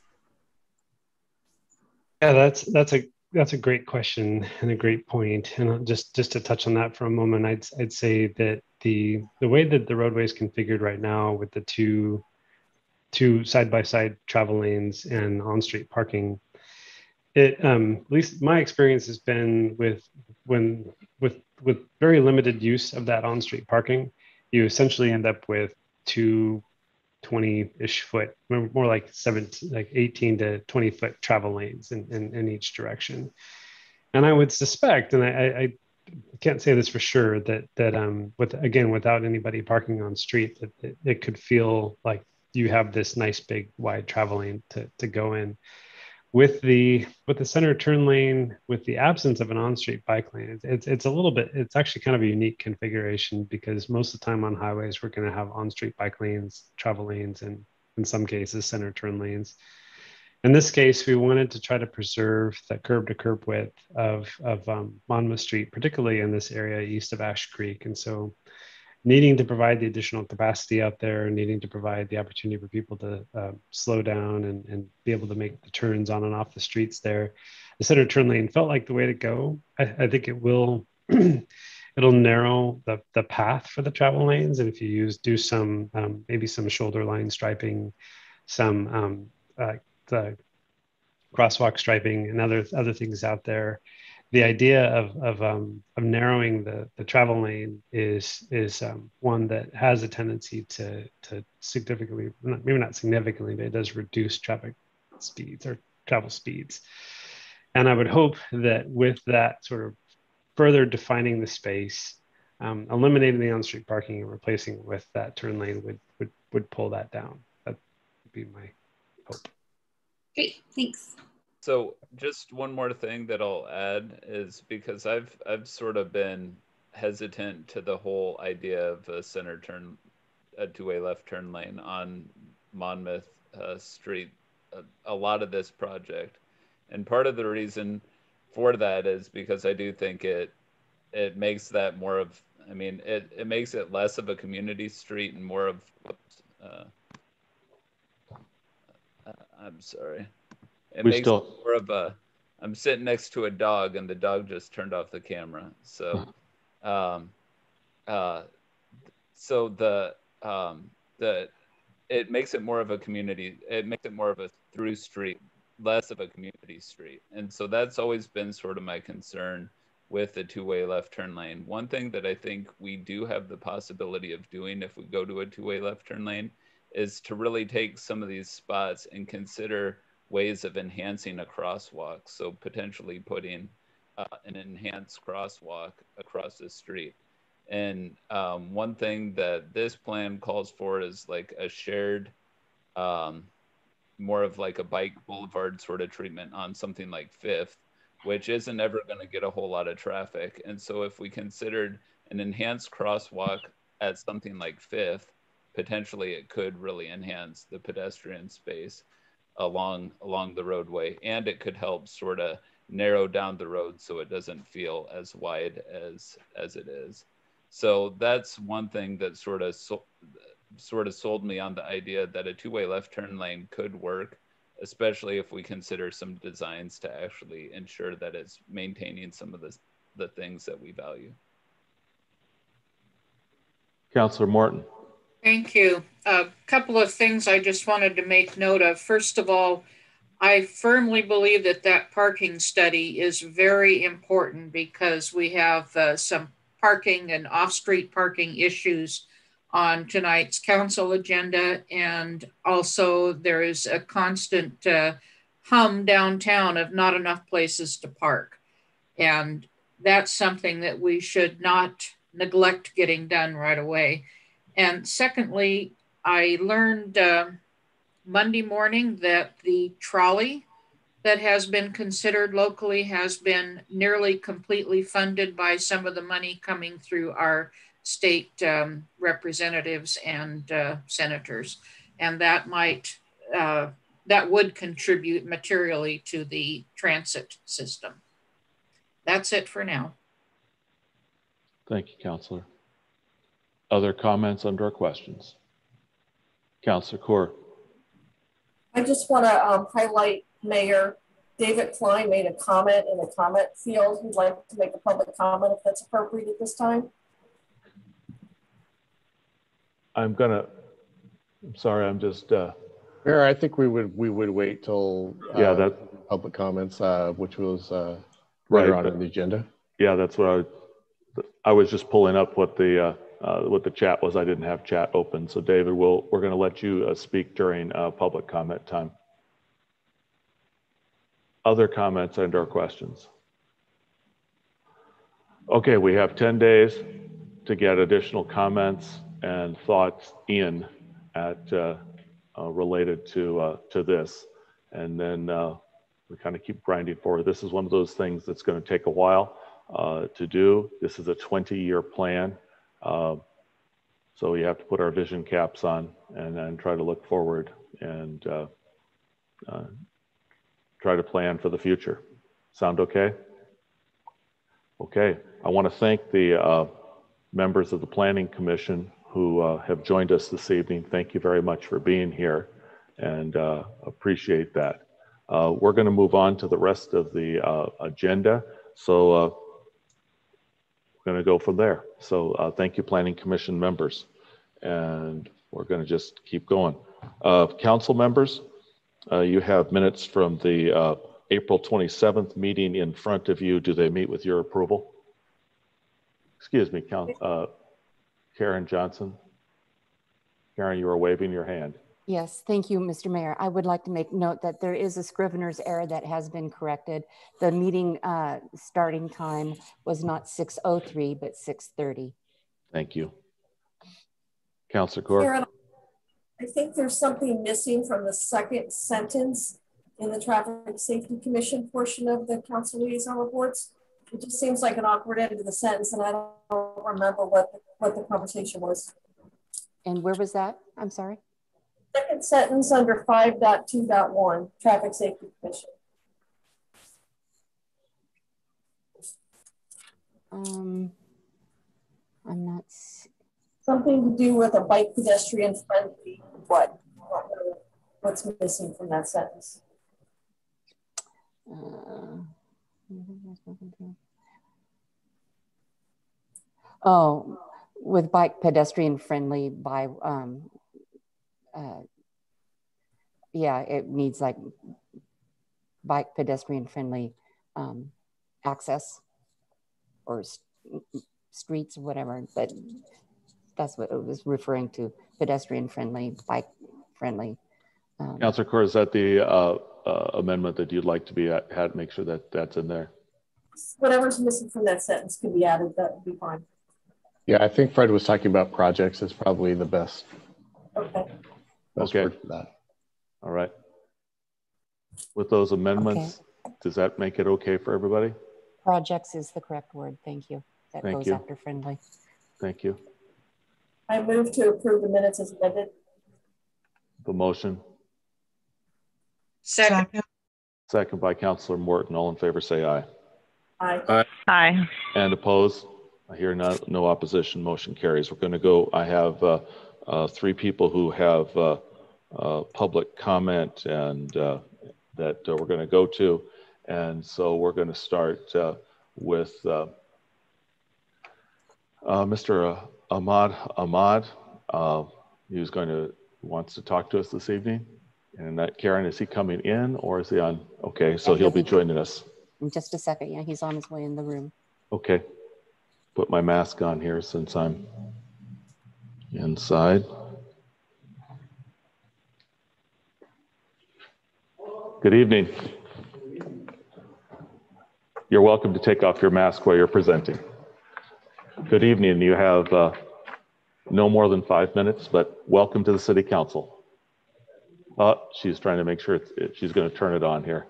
Yeah, that's a great question and a great point. And just to touch on that for a moment, I'd say that the way that the roadway is configured right now with the two side-by-side travel lanes and on-street parking, at least my experience has been with very limited use of that on-street parking, you essentially end up with two 20-ish foot, more like 18 to 20 foot travel lanes in each direction. And I would suspect, and I can't say this for sure, that without anybody parking on street, that it could feel like you have this nice big wide travel lane to go in. With the center turn lane, with the absence of an on-street bike lane, it's actually kind of a unique configuration, because most of the time on highways, we're going to have on-street bike lanes, travel lanes, and in some cases, center turn lanes. In this case, we wanted to try to preserve the curb to curb width of Monmouth Street, particularly in this area east of Ash Creek. And so needing to provide the additional capacity out there, needing to provide the opportunity for people to slow down and be able to make the turns on and off the streets there, the center turn lane felt like the way to go. I think it will, it'll narrow the path for the travel lanes. And if you do some, maybe some shoulder line striping, some the crosswalk striping and other things out there. The idea of narrowing the travel lane is one that has a tendency to significantly, maybe not significantly, but it does reduce traffic speeds or travel speeds. And I would hope that with that sort of further defining the space, eliminating the on-street parking and replacing it with that turn lane would pull that down. That would be my hope. Great, thanks. So just one more thing that I'll add is because I've sort of been hesitant to the whole idea of a center turn, a two-way left turn lane on Monmouth Street, a lot of this project. And part of the reason for that is because I do think it makes that more of, I mean, it makes it less of a community street and more of, I'm sorry. It makes it more of a, I'm sitting next to a dog and the dog just turned off the camera. So, it makes it more of a community, it makes it more of a through street, less of a community street. And so that's always been sort of my concern with the two-way left turn lane. One thing that I think we do have the possibility of doing if we go to a two-way left turn lane is to really take some of these spots and consider ways of enhancing a crosswalk. So potentially putting an enhanced crosswalk across the street. And one thing that this plan calls for is like a shared, more of like a bike boulevard sort of treatment on something like Fifth, which isn't ever going to get a whole lot of traffic. And so if we considered an enhanced crosswalk at something like Fifth, potentially it could really enhance the pedestrian space along the roadway, and it could help sort of narrow down the road so it doesn't feel as wide as it is. So that's one thing that sort of sold me on the idea that a two-way left turn lane could work, especially if we consider some designs to actually ensure that it's maintaining some of the things that we value. Councilor Morton. Thank you. A couple of things I just wanted to make note of. First of all, I firmly believe that parking study is very important because we have some parking and off-street parking issues on tonight's council agenda. And also there is a constant hum downtown of not enough places to park. And that's something that we should not neglect getting done right away. And secondly, I learned Monday morning that the trolley that has been considered locally has been nearly completely funded by some of the money coming through our state representatives and senators. And that would contribute materially to the transit system. That's it for now. Thank you, Councilor. Other comments or questions? Councilor Kaur. I just want to highlight Mayor David Klein made a comment in the comment field. He'd like to make a public comment if that's appropriate at this time. I'm sorry, I'm just. Mayor, I think we would wait till that public comments, which was later on in the agenda. Yeah, that's what I was just pulling up what the chat was. I didn't have chat open. So David, we're going to let you speak during public comment time. Other comments and or questions? Okay, we have 10 days to get additional comments and thoughts in related to this. And then we kind of keep grinding forward. This is one of those things that's going to take a while to do. This is a 20-year plan. So you have to put our vision caps on and then try to look forward and try to plan for the future. Sound okay? Okay. I want to thank the members of the Planning Commission who have joined us this evening. Thank you very much for being here and appreciate that. We're going to move on to the rest of the agenda. So we're going to go from there. So thank you, Planning Commission members. And we're going to just keep going. Council members, you have minutes from the April 27th meeting in front of you. Do they meet with your approval? Excuse me, Karen Johnson. Karen, you were waving your hand. Yes, thank you, Mr. Mayor. I would like to make note that there is a scrivener's error that has been corrected. The meeting starting time was not 6:03, but 6:30. Thank you. Councilor Gore. Karen, I think there's something missing from the second sentence in the Traffic Safety Commission portion of the council liaison reports. It just seems like an awkward end to the sentence, and I don't remember what the conversation was. And where was that? I'm sorry. Second sentence under 5.2.1, Traffic Safety Commission. I'm not. Something to do with a bike pedestrian friendly. What's missing from that sentence? Oh, with bike pedestrian friendly by yeah, it needs like bike pedestrian friendly access or streets or whatever, but that's what it was referring to, pedestrian friendly, bike friendly. Councilor Core, is that the amendment that you'd like to be had? Make sure that that's in there. Whatever's missing from that sentence can be added. That would be fine. Yeah, I think Fred was talking about projects is probably the best. Okay. Best word for that. All right. With those amendments, does that make it okay for everybody? Projects is the correct word. Thank you. That goes after friendly. Thank you. I move to approve the minutes as amended. The motion. Second. Second by Councilor Morton. All in favor, say aye. Aye. Aye. Aye. And opposed? I hear no opposition. Motion carries. We're going to go. I have 3 people who have public comment and that we're going to go to. And so we're going to start with Mr. Ahmad. He wants to talk to us this evening. And that, Karen, is he coming in or is he on? Okay, so he'll be joining us. In just a second. Yeah, he's on his way in the room. Okay. Put my mask on here since I'm inside. Good evening. You're welcome to take off your mask while you're presenting. Good evening. You have no more than 5 minutes, but welcome to the City Council. She's trying to make sure she's going to turn it on here.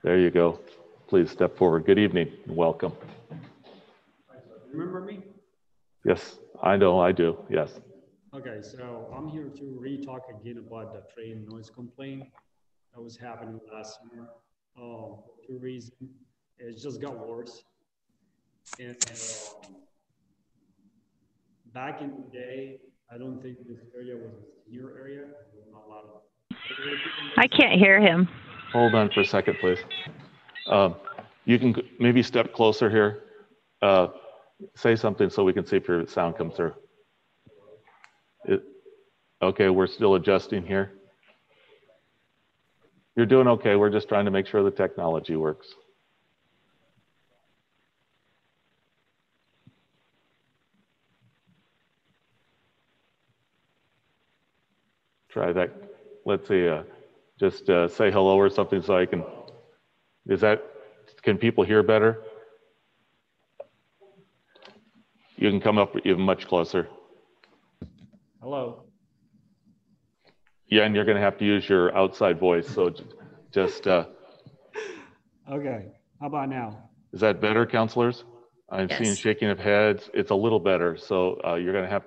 There you go. Please step forward. Good evening and welcome. Remember me? Yes, I know, I do, yes. Okay, so I'm here to re-talk again about the train noise complaint that was happening last summer. For 2 reasons. It just got worse. And back in the day, I don't think this area was a senior area. There was not a lot of I can't hear him. Hold on for a second, please. You can maybe step closer here. Say something so we can see if your sound comes through. Okay, we're still adjusting here. You're doing okay. We're just trying to make sure the technology works. Try that. Let's see. Just say hello or something so I can. Can people hear better? You can come up even much closer. Hello. Yeah, and you're going to have to use your outside voice. So just. Okay. How about now? Is that better, councilors? I'm seeing shaking of heads. It's a little better. So you're going to have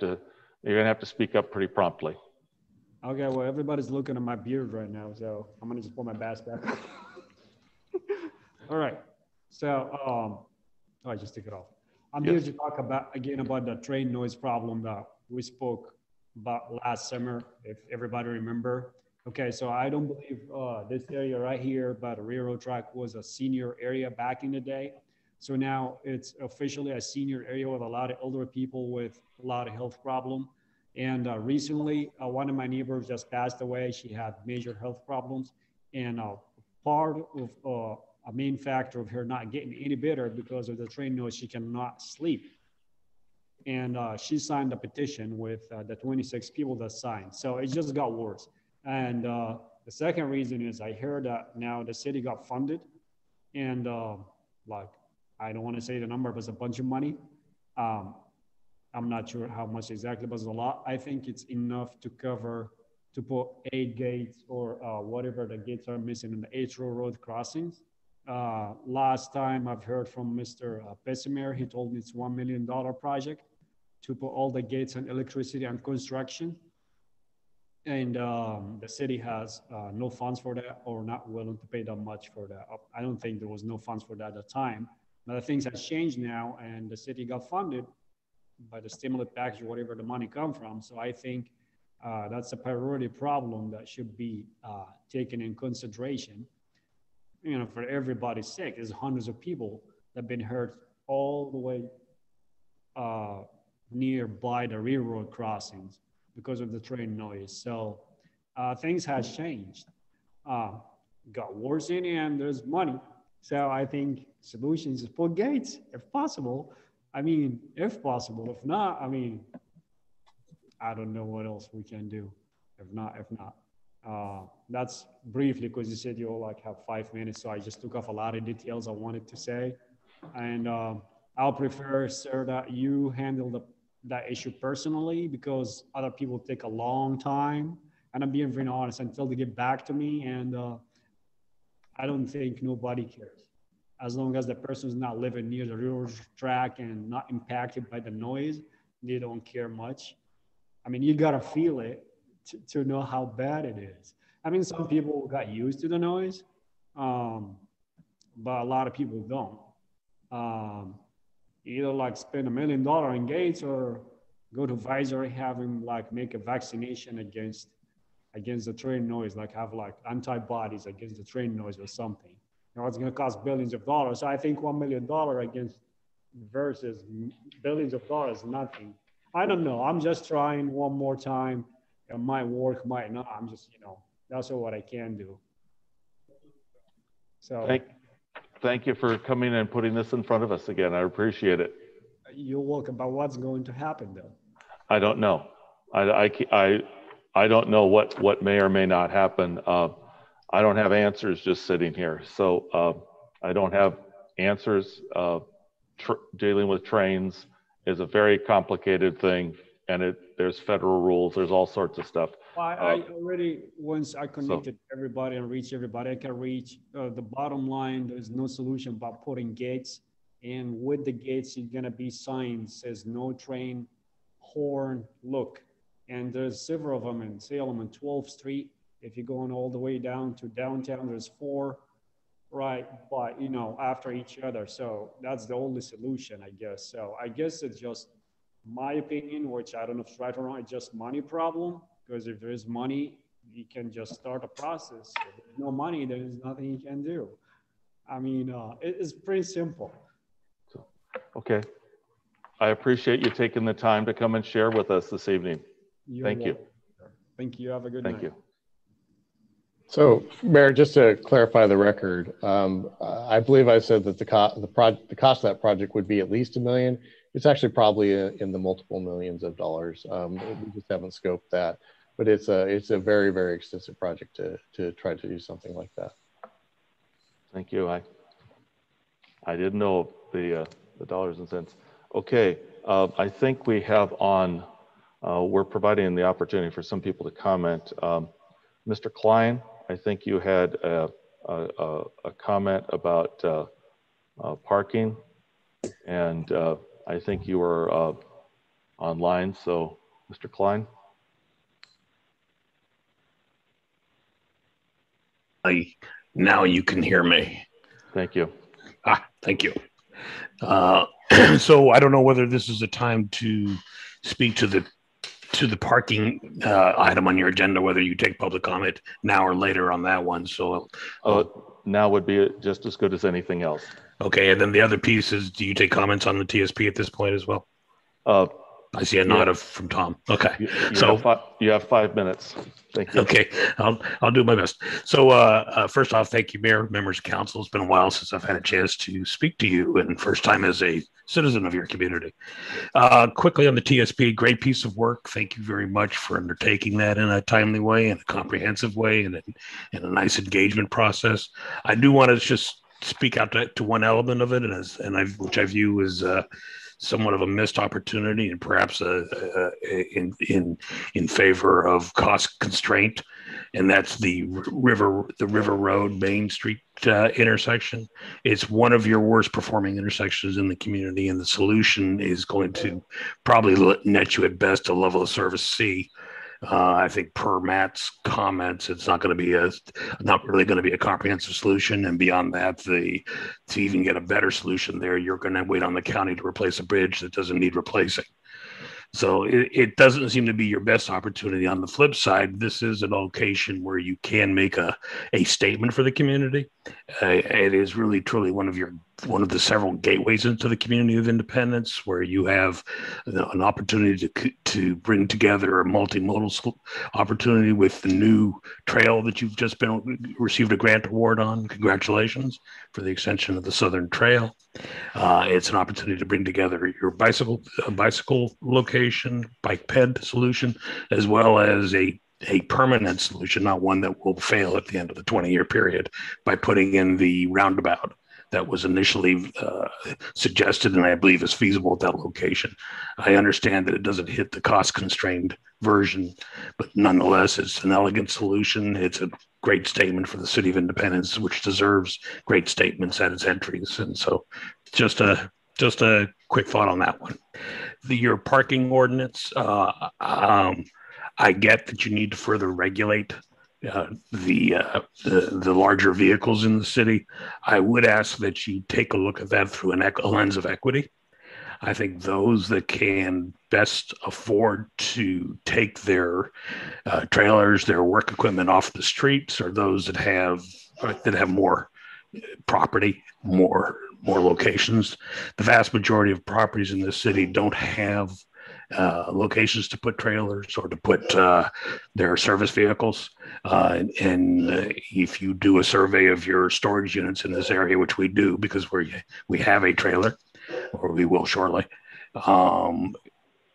to speak up pretty promptly. Okay. Well, everybody's looking at my beard right now, so I'm going to just pull my mask back. All right. So I just took it off. I'm here to talk about the train noise problem that we spoke about last summer, if everybody remember. Okay, so I don't believe this area right here by the railroad track was a senior area back in the day. So now it's officially a senior area with a lot of older people with a lot of health problem. And recently, one of my neighbors just passed away. She had major health problems. And part of a main factor of her not getting any better because of the train noise, she cannot sleep. And she signed a petition with the 26 people that signed. So it just got worse. And the second reason is I heard that now the city got funded. And like, I don't want to say the number, but it's a bunch of money. I'm not sure how much exactly, but it's a lot. I think it's enough to cover, to put 8 gates or whatever the gates are missing in the 8 road crossings. Last time I've heard from Mr. Pesimer, he told me it's $1 million project to put all the gates and electricity and construction. And the city has no funds for that or not willing to pay that much for that. I don't think there was no funds for that at the time. But things have changed now and the city got funded by the stimulus package, whatever the money come from. So I think that's a priority problem that should be taken in consideration. You know, for everybody's sake, there's hundreds of people that have been hurt all the way nearby the railroad crossings because of the train noise. So things has changed. Got worse in and there's money. So I think solutions is put gates if possible. I mean, if possible. If not, I mean, I don't know what else we can do. If not. That's briefly because you said you'll like have 5 minutes. So I just took off a lot of details I wanted to say. And I'll prefer, sir, that you handle that issue personally because other people take a long time. And I'm being very honest until they get back to me. And I don't think nobody cares. As long as the person's not living near the railroad track and not impacted by the noise, they don't care much. I mean, you gotta feel it to know how bad it is. I mean, some people got used to the noise, but a lot of people don't. Either like spend $1 million in gates or go to Visor, having like make a vaccination against the train noise, like have like antibodies against the train noise or something. You know, it's going to cost billions of dollars. So I think $1 million against versus billions of dollars, nothing. I don't know. I'm just trying one more time. It might work, might not. I'm just, you know, that's what I can do. So thank you for coming and putting this in front of us again. I appreciate it. You're welcome. But what's going to happen though? I don't know. I don't know what may or may not happen. I don't have answers just sitting here. So I don't have answers. Dealing with trains is a very complicated thing, and there's federal rules. There's all sorts of stuff. Well, I already, once I connected everybody and reach everybody, I can reach the bottom line. There's no solution about putting gates. And with the gates, you're going to be signs says no train, horn, look. And there's several of them in Salem and 12th Street. If you're going all the way down to downtown, there's 4, right? But, you know, after each other. So that's the only solution, I guess. So I guess it's just my opinion, which I don't know if it's right or wrong, it's just money problem. Because if there is money, you can just start a process. If there's no money, there is nothing you can do. I mean, it's pretty simple. Okay. I appreciate you taking the time to come and share with us this evening. Thank you. Thank you. Have a good night. Thank you. So, Mayor, just to clarify the record, I believe I said that the cost of that project would be at least $1 million. It's actually probably in the multiple millions of dollars. We just haven't scoped that, but it's a very, very extensive project to try to do something like that. Thank you. I didn't know the dollars and cents. Okay, I think we have on. We're providing the opportunity for some people to comment. Mr. Klein, I think you had a comment about parking, and I think you were online. So, Mr. Klein. Now you can hear me. Thank you. Thank you. So I don't know whether this is a time to speak to the to the parking item on your agenda, whether you take public comment now or later on that one. So now would be just as good as anything else. Okay, and then the other piece is, do you take comments on the TSP at this point as well? I see a nod from Tom. Okay, you have 5 minutes. Thank you. Okay, I'll do my best. So first off, thank you, Mayor, members of council. It's been a while since I've had a chance to speak to you, and first time as a citizen of your community. Quickly on the TSP, great piece of work. Thank you very much for undertaking that in a timely way, in a comprehensive way, and in a nice engagement process. I do want to just speak out to one element of it, which I view as somewhat of a missed opportunity, and perhaps in favor of cost constraint, and that's the River Road Main Street intersection. It's one of your worst performing intersections in the community, and the solution is going to probably net you at best a level of service C. I think per Matt's comments, it's not really going to be a comprehensive solution. And beyond that, to even get a better solution there, you're going to wait on the county to replace a bridge that doesn't need replacing. So it doesn't seem to be your best opportunity. On the flip side, this is a location where you can make a statement for the community. It is really truly one of the several gateways into the community of Independence, where you have an opportunity to bring together a multimodal opportunity with the new trail that you've just received a grant award on. Congratulations for the extension of the Southern Trail. It's an opportunity to bring together your bicycle location, bike ped solution, as well as a permanent solution, not one that will fail at the end of the 20-year period, by putting in the roundabout that was initially suggested and I believe is feasible at that location. I understand that it doesn't hit the cost-constrained version, but nonetheless, it's an elegant solution. It's a great statement for the city of Independence, which deserves great statements at its entries. And so just a quick thought on that one. Your parking ordinance, I get that you need to further regulate the larger vehicles in the city. I would ask that you take a look at that through a lens of equity. I think those that can best afford to take their trailers, their work equipment off the streets, are those that have more property, more locations. The vast majority of properties in this city don't have locations to put trailers or to put their service vehicles. And if you do a survey of your storage units in this area, which we do because we have a trailer, or we will shortly,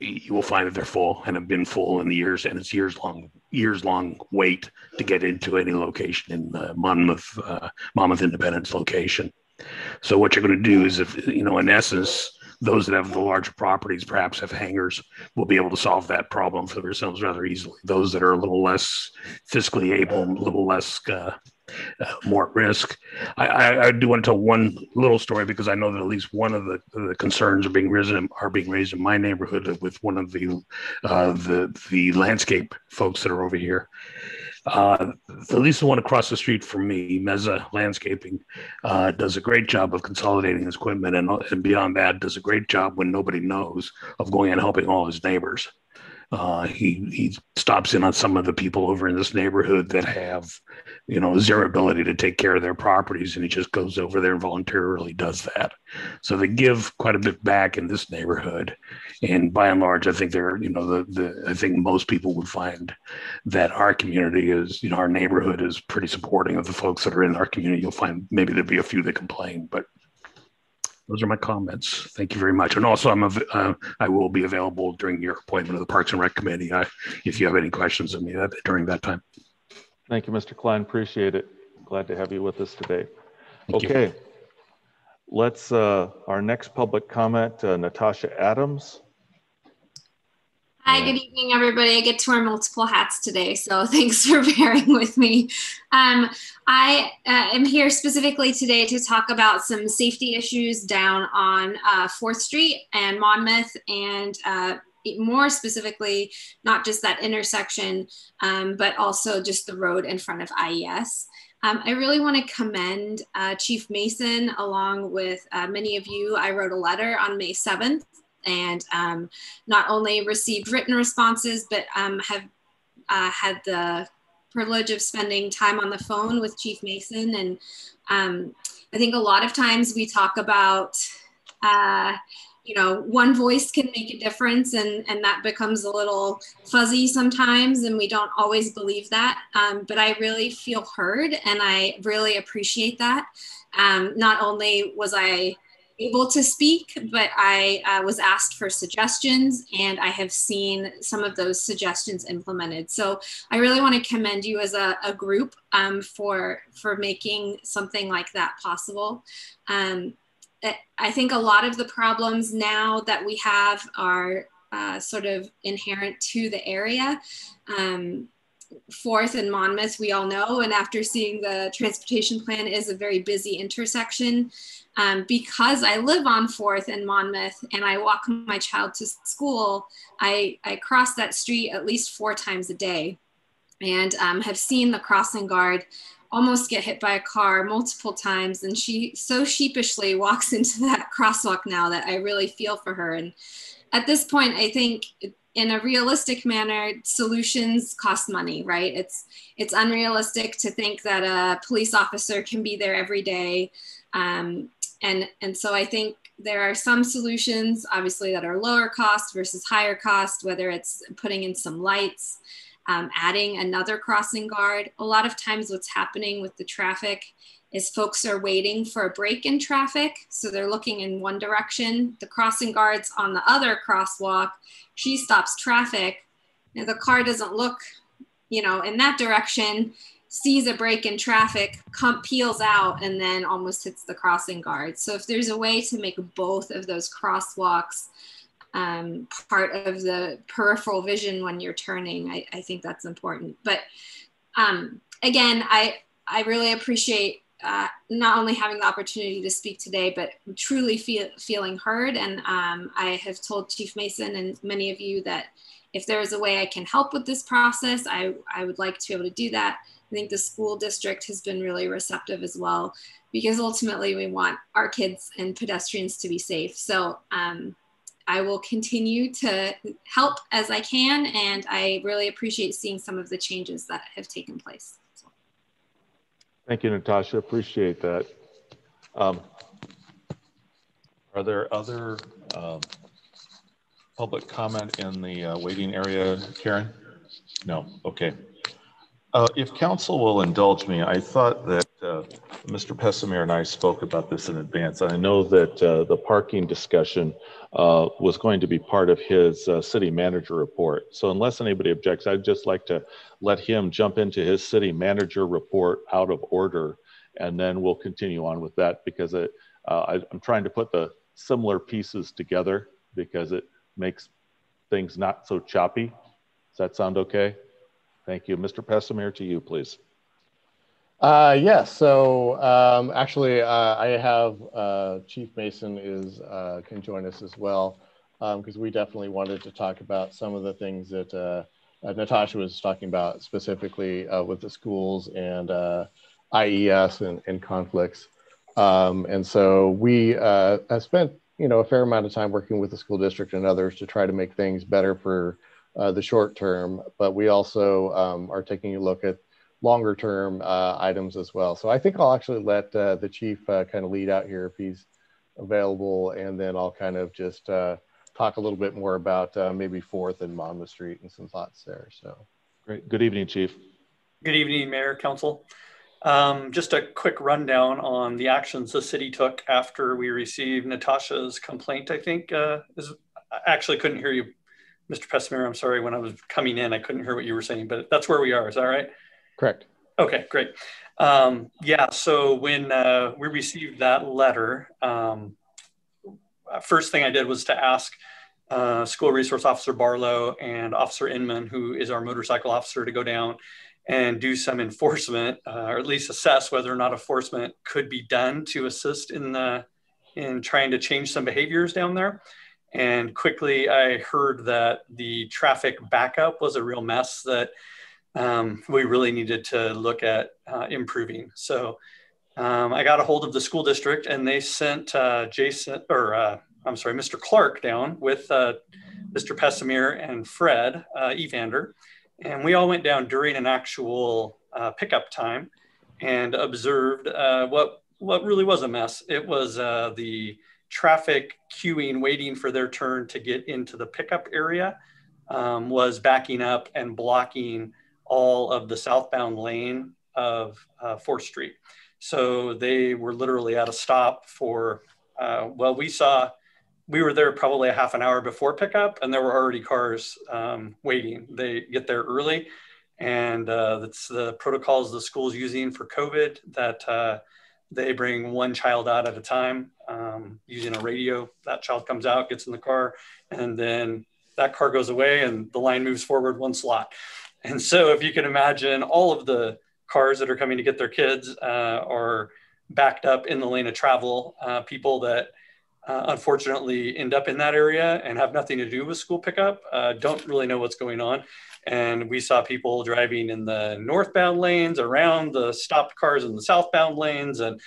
you will find that they're full and have been full in the years, and it's years long wait to get into any location in the Monmouth Independence location. So what you're going to do is, if in essence, those that have the larger properties perhaps have hangars, will be able to solve that problem for themselves rather easily. Those that are a little less fiscally able, a little less more at risk. I do want to tell one little story, because I know that at least one of the concerns are being raised in my neighborhood with one of the landscape folks that are over here. At least the one across the street from me, Meza Landscaping, does a great job of consolidating his equipment, and beyond that, does a great job when nobody knows of going and helping all his neighbors. He stops in on some of the people over in this neighborhood that have, zero ability to take care of their properties, and he just goes over there and voluntarily does that. So they give quite a bit back in this neighborhood, and by and large, I think I think most people would find that our community is, our neighborhood is pretty supporting of the folks that are in our community. You'll find maybe there'll be a few that complain, but those are my comments. Thank you very much. And also, I will be available during your appointment of the Parks and Rec Committee if you have any questions of me during that time. Thank you, Mr. Klein. Appreciate it. Glad to have you with us today. Thank you. Okay. Let's, our next public comment, Natasha Adams. Hi, good evening, everybody. I get to wear multiple hats today, so thanks for bearing with me. I am here specifically today to talk about some safety issues down on 4th Street and Monmouth, and more specifically, not just that intersection, but also just the road in front of IES. I really want to commend Chief Mason, along with many of you. I wrote a letter on May 7th and not only received written responses, but have had the privilege of spending time on the phone with Chief Mason. And I think a lot of times we talk about, you know, one voice can make a difference, and that becomes a little fuzzy sometimes, and we don't always believe that. But I really feel heard, and I really appreciate that. Not only was I able to speak, but I was asked for suggestions, and I have seen some of those suggestions implemented. So I really want to commend you as a group for making something like that possible. I think a lot of the problems now that we have are sort of inherent to the area. 4th and Monmouth, we all know, and after seeing the transportation plan, is a very busy intersection. Because I live on 4th and Monmouth and I walk my child to school, I cross that street at least 4 times a day, and have seen the crossing guard almost get hit by a car multiple times. And she so sheepishly walks into that crosswalk now that I really feel for her. And at this point, I think in a realistic manner, solutions cost money, right? It's unrealistic to think that a police officer can be there every day. And so I think there are some solutions, obviously, that are lower cost versus higher cost, whether it's putting in some lights, adding another crossing guard. A lot of times what's happening with the traffic is folks are waiting for a break in traffic. So they're looking in one direction. The crossing guard's on the other crosswalk. She stops traffic. And the car doesn't look, you know, in that direction, sees a break in traffic, peels out, and then almost hits the crossing guard. So if there's a way to make both of those crosswalks part of the peripheral vision when you're turning, I think that's important. But again, I really appreciate not only having the opportunity to speak today, but truly feeling heard. And I have told Chief Mason and many of you that if there is a way I can help with this process, I would like to be able to do that. I think the school district has been really receptive as well, because ultimately we want our kids and pedestrians to be safe. So I will continue to help as I can, and I really appreciate seeing some of the changes that have taken place. So. Thank you, Natasha. Appreciate that. Are there other public comment in the waiting area, Karen? No, okay. If council will indulge me, I thought that Mr. Pessimir and I spoke about this in advance. I know that the parking discussion was going to be part of his city manager report. So unless anybody objects, I'd just like to let him jump into his city manager report out of order, and then we'll continue on with that, because I'm trying to put the similar pieces together because it makes things not so choppy. Does that sound okay? Thank you. Mr. Pessimir, to you, please. Yes, so actually I have Chief Mason can join us as well, because we definitely wanted to talk about some of the things that Natasha was talking about, specifically with the schools and IES and conflicts. And so we have spent a fair amount of time working with the school district and others to try to make things better for the short term, but we also are taking a look at longer term items as well. So I think I'll actually let the chief kind of lead out here if he's available, and then I'll kind of just talk a little bit more about maybe 4th and Monmouth Street and some thoughts there. So great. Good evening, Chief. Good evening, Mayor, Council. Just a quick rundown on the actions the city took after we received Natasha's complaint. I think I actually couldn't hear you, Mr. Pessimir. I'm sorry, when I was coming in, I couldn't hear what you were saying, but that's where we are. Is that right? Correct. Okay, great. Yeah, so when we received that letter, first thing I did was to ask School Resource Officer Barlow and Officer Inman, who is our motorcycle officer, to go down and do some enforcement, or at least assess whether or not enforcement could be done to assist in trying to change some behaviors down there. And quickly I heard that the traffic backup was a real mess that we really needed to look at improving. So I got a hold of the school district, and they sent Mr. Clark down with Mr. Pessimir and Fred Evander. And we all went down during an actual pickup time and observed what really was a mess. It was the traffic queuing, waiting for their turn to get into the pickup area, was backing up and blocking all of the southbound lane of 4th Street. So they were literally at a stop for, we were there probably a half an hour before pickup, and there were already cars waiting. They get there early, and that's the protocols the school's using for COVID, that they bring one child out at a time using a radio. That child comes out, gets in the car, and then that car goes away and the line moves forward one slot. And so if you can imagine, all of the cars that are coming to get their kids are backed up in the lane of travel. People that unfortunately end up in that area and have nothing to do with school pickup don't really know what's going on. And we saw people driving in the northbound lanes around the stopped cars in the southbound lanes. And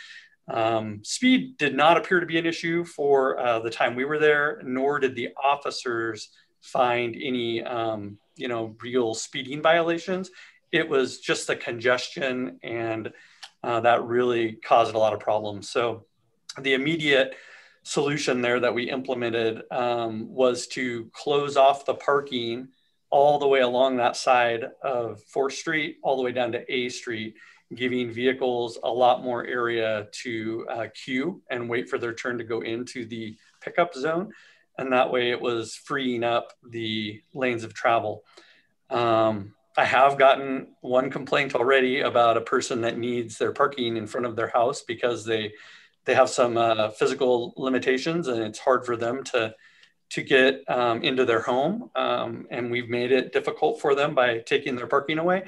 speed did not appear to be an issue for the time we were there, nor did the officers find any real speeding violations. It was just the congestion, and that really caused a lot of problems. So the immediate solution there that we implemented was to close off the parking all the way along that side of 4th Street, all the way down to A Street, giving vehicles a lot more area to queue and wait for their turn to go into the pickup zone. And that way it was freeing up the lanes of travel. I have gotten one complaint already about a person that needs their parking in front of their house because they have some physical limitations, and it's hard for them to get into their home. And we've made it difficult for them by taking their parking away.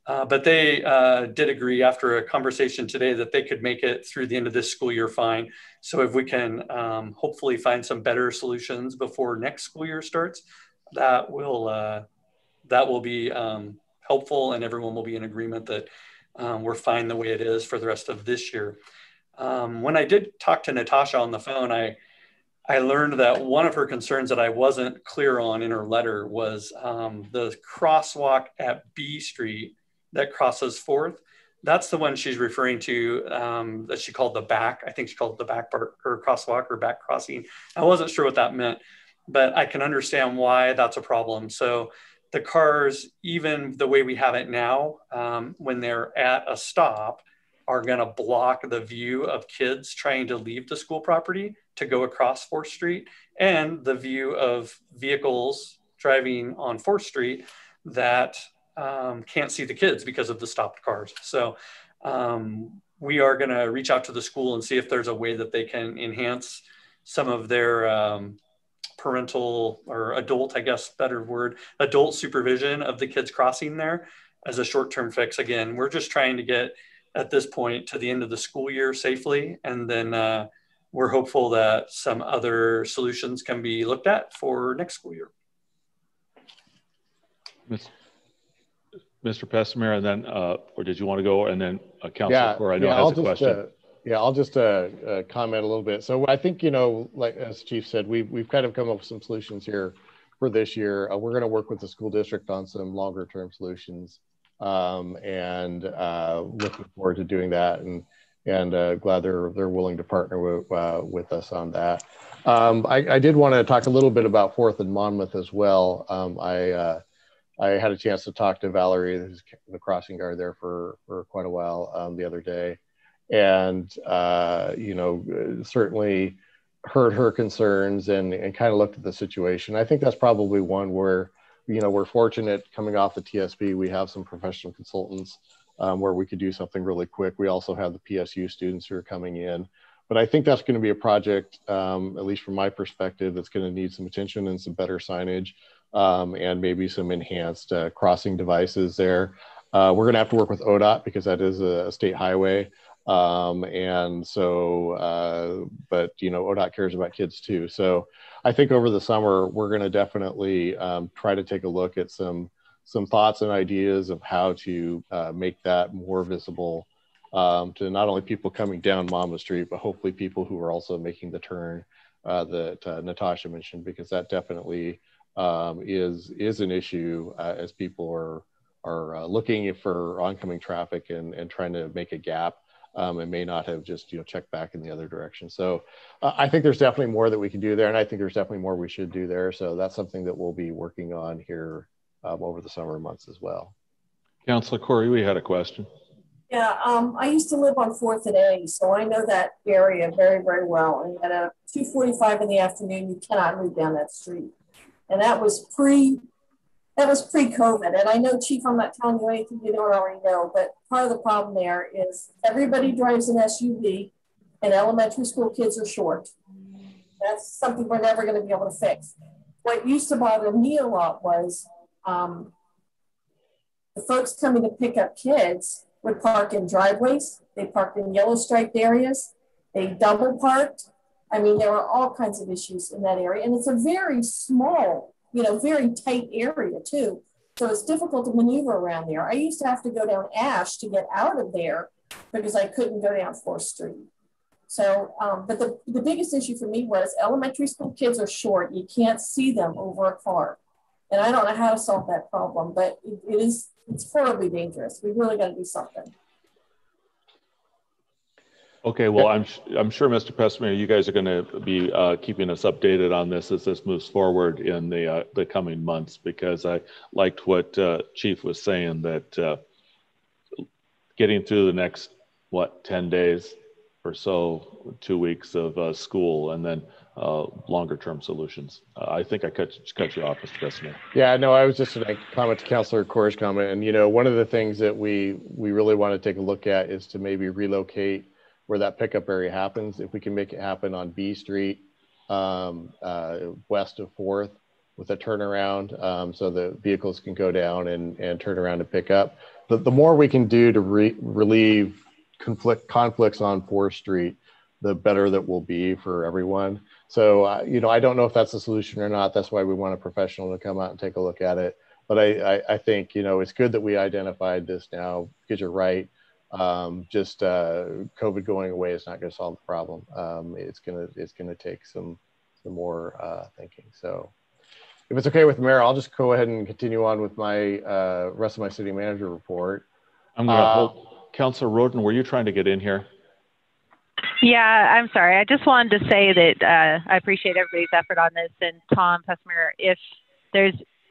But they did agree after a conversation today that they could make it through the end of this school year fine. So if we can hopefully find some better solutions before next school year starts, that will be helpful, and everyone will be in agreement that we're fine the way it is for the rest of this year. When I did talk to Natasha on the phone, I learned that one of her concerns that I wasn't clear on in her letter was the crosswalk at B Street that crosses 4th. That's the one she's referring to that she called the back. I think she called it the back part, or crosswalk, or back crossing. I wasn't sure what that meant, but I can understand why that's a problem. So the cars, even the way we have it now, when they're at a stop, are going to block the view of kids trying to leave the school property to go across 4th Street, and the view of vehicles driving on 4th Street that can't see the kids because of the stopped cars. So we are going to reach out to the school and see if there's a way that they can enhance some of their parental, or adult, I guess, better word, adult supervision of the kids crossing there as a short-term fix. Again, we're just trying to get at this point to the end of the school year safely. And then we're hopeful that some other solutions can be looked at for next school year. Mr. Pessimir, and then, or did you want to go, and then Councilor Core, I know has a question. I'll just comment a little bit. So I think, like as Chief said, we've kind of come up with some solutions here for this year. We're going to work with the school district on some longer term solutions, and looking forward to doing that, and glad they're willing to partner with us on that. I did want to talk a little bit about 4th and Monmouth as well. I had a chance to talk to Valerie, who's the crossing guard there for quite a while the other day, and certainly heard her concerns and kind of looked at the situation. I think that's probably one where we're fortunate coming off the TSB. We have some professional consultants where we could do something really quick. We also have the PSU students who are coming in, but I think that's going to be a project, at least from my perspective, that's going to need some attention and some better signage. And maybe some enhanced crossing devices there. We're going to have to work with ODOT because that is a state highway. And so, but ODOT cares about kids too. So I think over the summer, we're going to definitely try to take a look at some thoughts and ideas of how to make that more visible to not only people coming down Mama Street, but hopefully people who are also making the turn that Natasha mentioned, because that definitely is an issue as people are looking for oncoming traffic and trying to make a gap. And may not have just checked back in the other direction. So I think there's definitely more that we can do there, and I think there's definitely more we should do there. So that's something that we'll be working on here over the summer months as well. Councilor Corey, we had a question. Yeah, I used to live on 4th and A, so I know that area very, very well. And at 2:45 in the afternoon, you cannot move down that street. And that was pre-COVID. And I know, Chief, I'm not telling you anything you don't already know, but part of the problem there is everybody drives an SUV and elementary school kids are short. That's something we're never going to be able to fix. What used to bother me a lot was the folks coming to pick up kids would park in driveways. They parked in yellow striped areas. They double parked. I mean, there were all kinds of issues in that area. And it's a very small, very tight area too. So it's difficult to maneuver around there. I used to have to go down Ash to get out of there because I couldn't go down 4th Street. So, but the biggest issue for me was elementary school kids are short. You can't see them over a car. And I don't know how to solve that problem, but it's horribly dangerous. We really got to do something. Okay, well, I'm sure, Mr. Pesmer, you guys are going to be keeping us updated on this as this moves forward in the coming months, because I liked what Chief was saying, that getting through the next, 10 days or so, 2 weeks of school, and then longer term solutions. I think I cut you off, Mr. Pesmer. Yeah, no, I was just going to comment to Councilor Corey's comment. And, one of the things that we really want to take a look at is to maybe relocate where that pickup area happens. If we can make it happen on B Street, west of 4th, with a turnaround, so the vehicles can go down and turn around and pick up. The more we can do to relieve conflicts on 4th Street, the better that will be for everyone. So, I don't know if that's the solution or not. That's why we want a professional to come out and take a look at it. But I think, it's good that we identified this now, because you're right. Just COVID going away is not going to solve the problem. It's gonna take some more thinking. So, if it's okay with the mayor, I'll just go ahead and continue on with my rest of my city manager report. I'm going to hold. Councilor Roden, were you trying to get in here? Yeah, I'm sorry. I just wanted to say that I appreciate everybody's effort on this. And Tom Pesmer,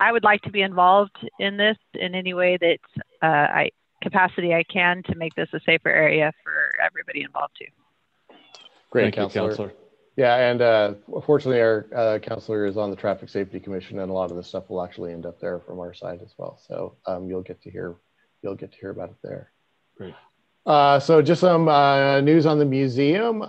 I would like to be involved in this in any way that capacity I can to make this a safer area for everybody involved too. Great, Councilor. Yeah, and fortunately our councilor is on the Traffic Safety Commission, and a lot of this stuff will actually end up there from our side as well. So you'll get to hear about it there. Great. So just some news on the museum.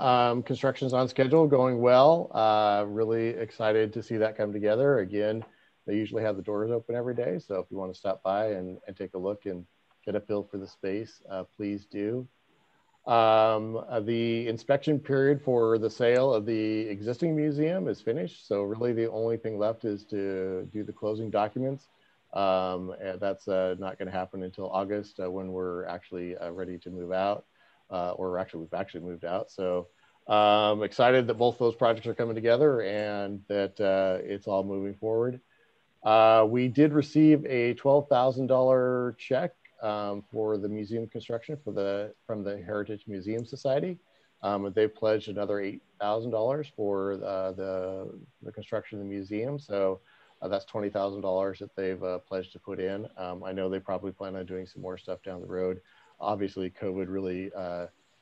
Construction's on schedule, going well. Really excited to see that come together. Again, they usually have the doors open every day. So if you want to stop by and take a look and get a feel for the space, please do. The inspection period for the sale of the existing museum is finished. So really the only thing left is to do the closing documents. And that's not going to happen until August when we're actually ready to move out, or actually we've actually moved out. So excited that both those projects are coming together and that it's all moving forward. We did receive a $12,000 check for the museum construction from the Heritage Museum Society. They pledged another $8,000 for the construction of the museum. So that's $20,000 that they've pledged to put in. I know they probably plan on doing some more stuff down the road. Obviously, COVID really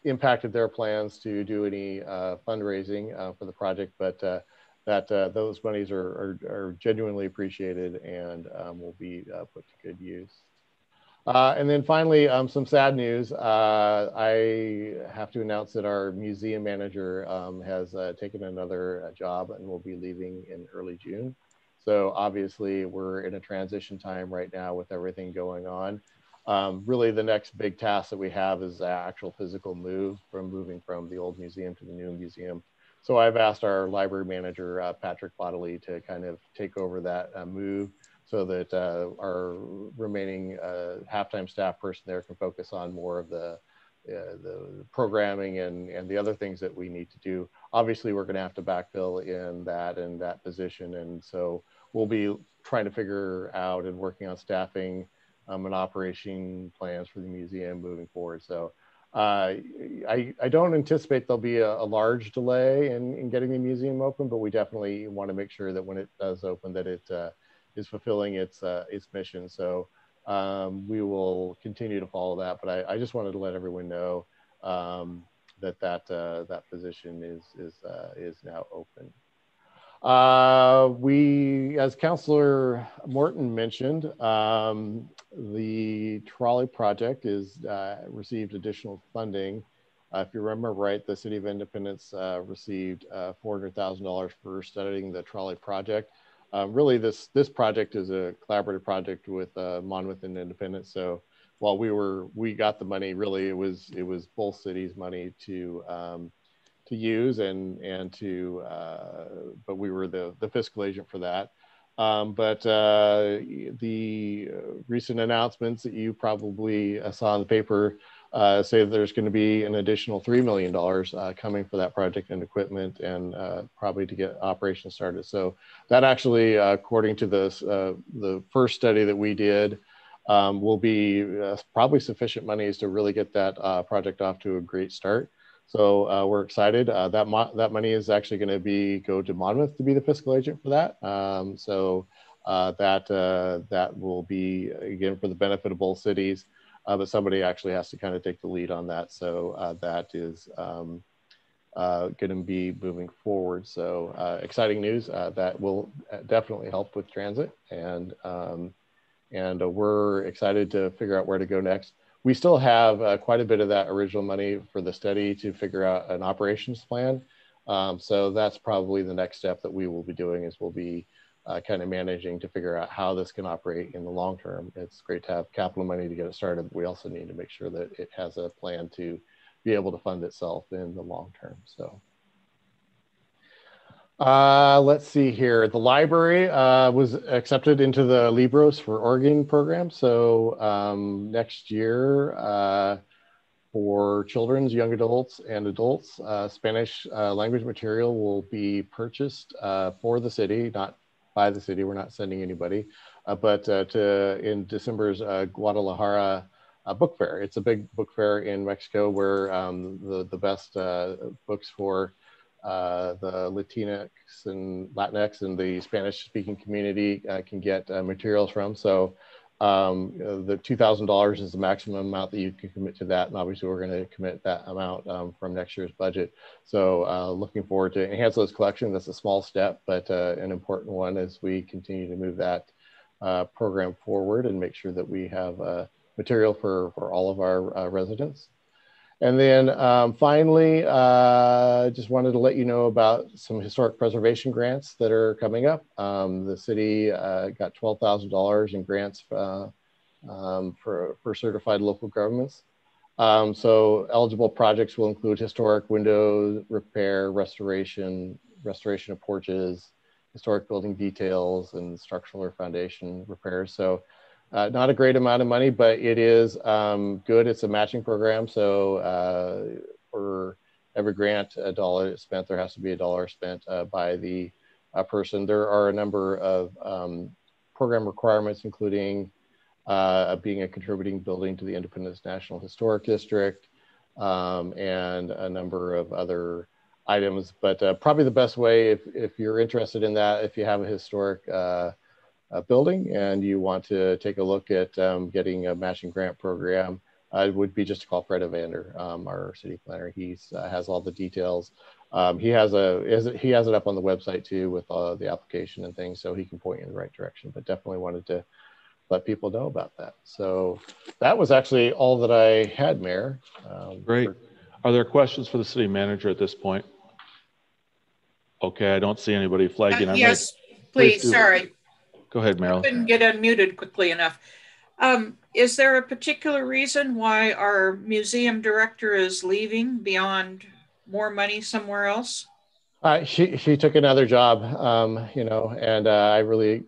impacted their plans to do any fundraising for the project, but those monies are genuinely appreciated and will be put to good use. And then finally, some sad news. I have to announce that our museum manager has taken another job and will be leaving in early June. So obviously we're in a transition time right now with everything going on. Really the next big task that we have is the actual physical moving from the old museum to the new museum. So I've asked our library manager, Patrick Bodley, to kind of take over that move so that our remaining half-time staff person there can focus on more of the the programming and the other things that we need to do. Obviously, we're going to have to backfill in that position, and so we'll be trying to figure out and working on staffing and operation plans for the museum moving forward. So I don't anticipate there'll be a large delay in getting the museum open, but we definitely want to make sure that when it does open, that it is fulfilling its mission. So we will continue to follow that, but I just wanted to let everyone know that position is now open. We, as Councillor Morton mentioned, the trolley project is received additional funding. If you remember right, the City of Independence received $400,000 for studying the trolley project. Really, this project is a collaborative project with Monmouth and Independence. So while we got the money, really it was both cities' money to use but we were the fiscal agent for that. But the recent announcements that you probably saw in the paper say that there's going to be an additional $3 million coming for that project and equipment, and probably to get operations started. So that actually, according to the first study that we did, will be probably sufficient monies to really get that project off to a great start. So we're excited. That money is actually going to go to Monmouth to be the fiscal agent for that. That will be, again, for the benefit of both cities, but somebody actually has to kind of take the lead on that. So that is going to be moving forward. So exciting news that will definitely help with transit, and we're excited to figure out where to go next. We still have quite a bit of that original money for the study to figure out an operations plan. So that's probably the next step that we will be doing, is we'll be kind of managing to figure out how this can operate in the long term. It's great to have capital money to get it started, but we also need to make sure that it has a plan to be able to fund itself in the long term. So let's see here. The library was accepted into the Libros for Oregon program. So next year, for children's, young adults, and adults, Spanish language material will be purchased for the city, not by the city. We're not sending anybody, but in December's Guadalajara book fair. It's a big book fair in Mexico where the best books for the Latinx and the Spanish-speaking community can get materials from. So the $2,000 is the maximum amount that you can commit to that, and obviously we're going to commit that amount from next year's budget. So looking forward to enhance those collections. That's a small step, but an important one as we continue to move that program forward and make sure that we have material for all of our residents. And then finally, just wanted to let you know about some historic preservation grants that are coming up. The city got $12,000 in grants for certified local governments. So eligible projects will include historic window repair, restoration of porches, historic building details, and structural or foundation repairs. So not a great amount of money, but it is good. It's a matching program. So for every grant, a dollar spent, there has to be a dollar spent by the person. There are a number of program requirements, including being a contributing building to the Independence National Historic District, and a number of other items. But probably the best way, if you're interested in that, if you have a historic building and you want to take a look at getting a matching grant program, it would be just to call Fred Evander, our city planner. He has all the details. He has it up on the website too, with the application and things, so he can point you in the right direction. But definitely wanted to let people know about that. So that was actually all that I had, Mayor. Great. Are there questions for the city manager at this point? Okay, I don't see anybody flagging. Yes, please. Sorry. Go ahead, Marilyn. I couldn't get unmuted quickly enough. Is there a particular reason why our museum director is leaving beyond more money somewhere else? She took another job, and I really,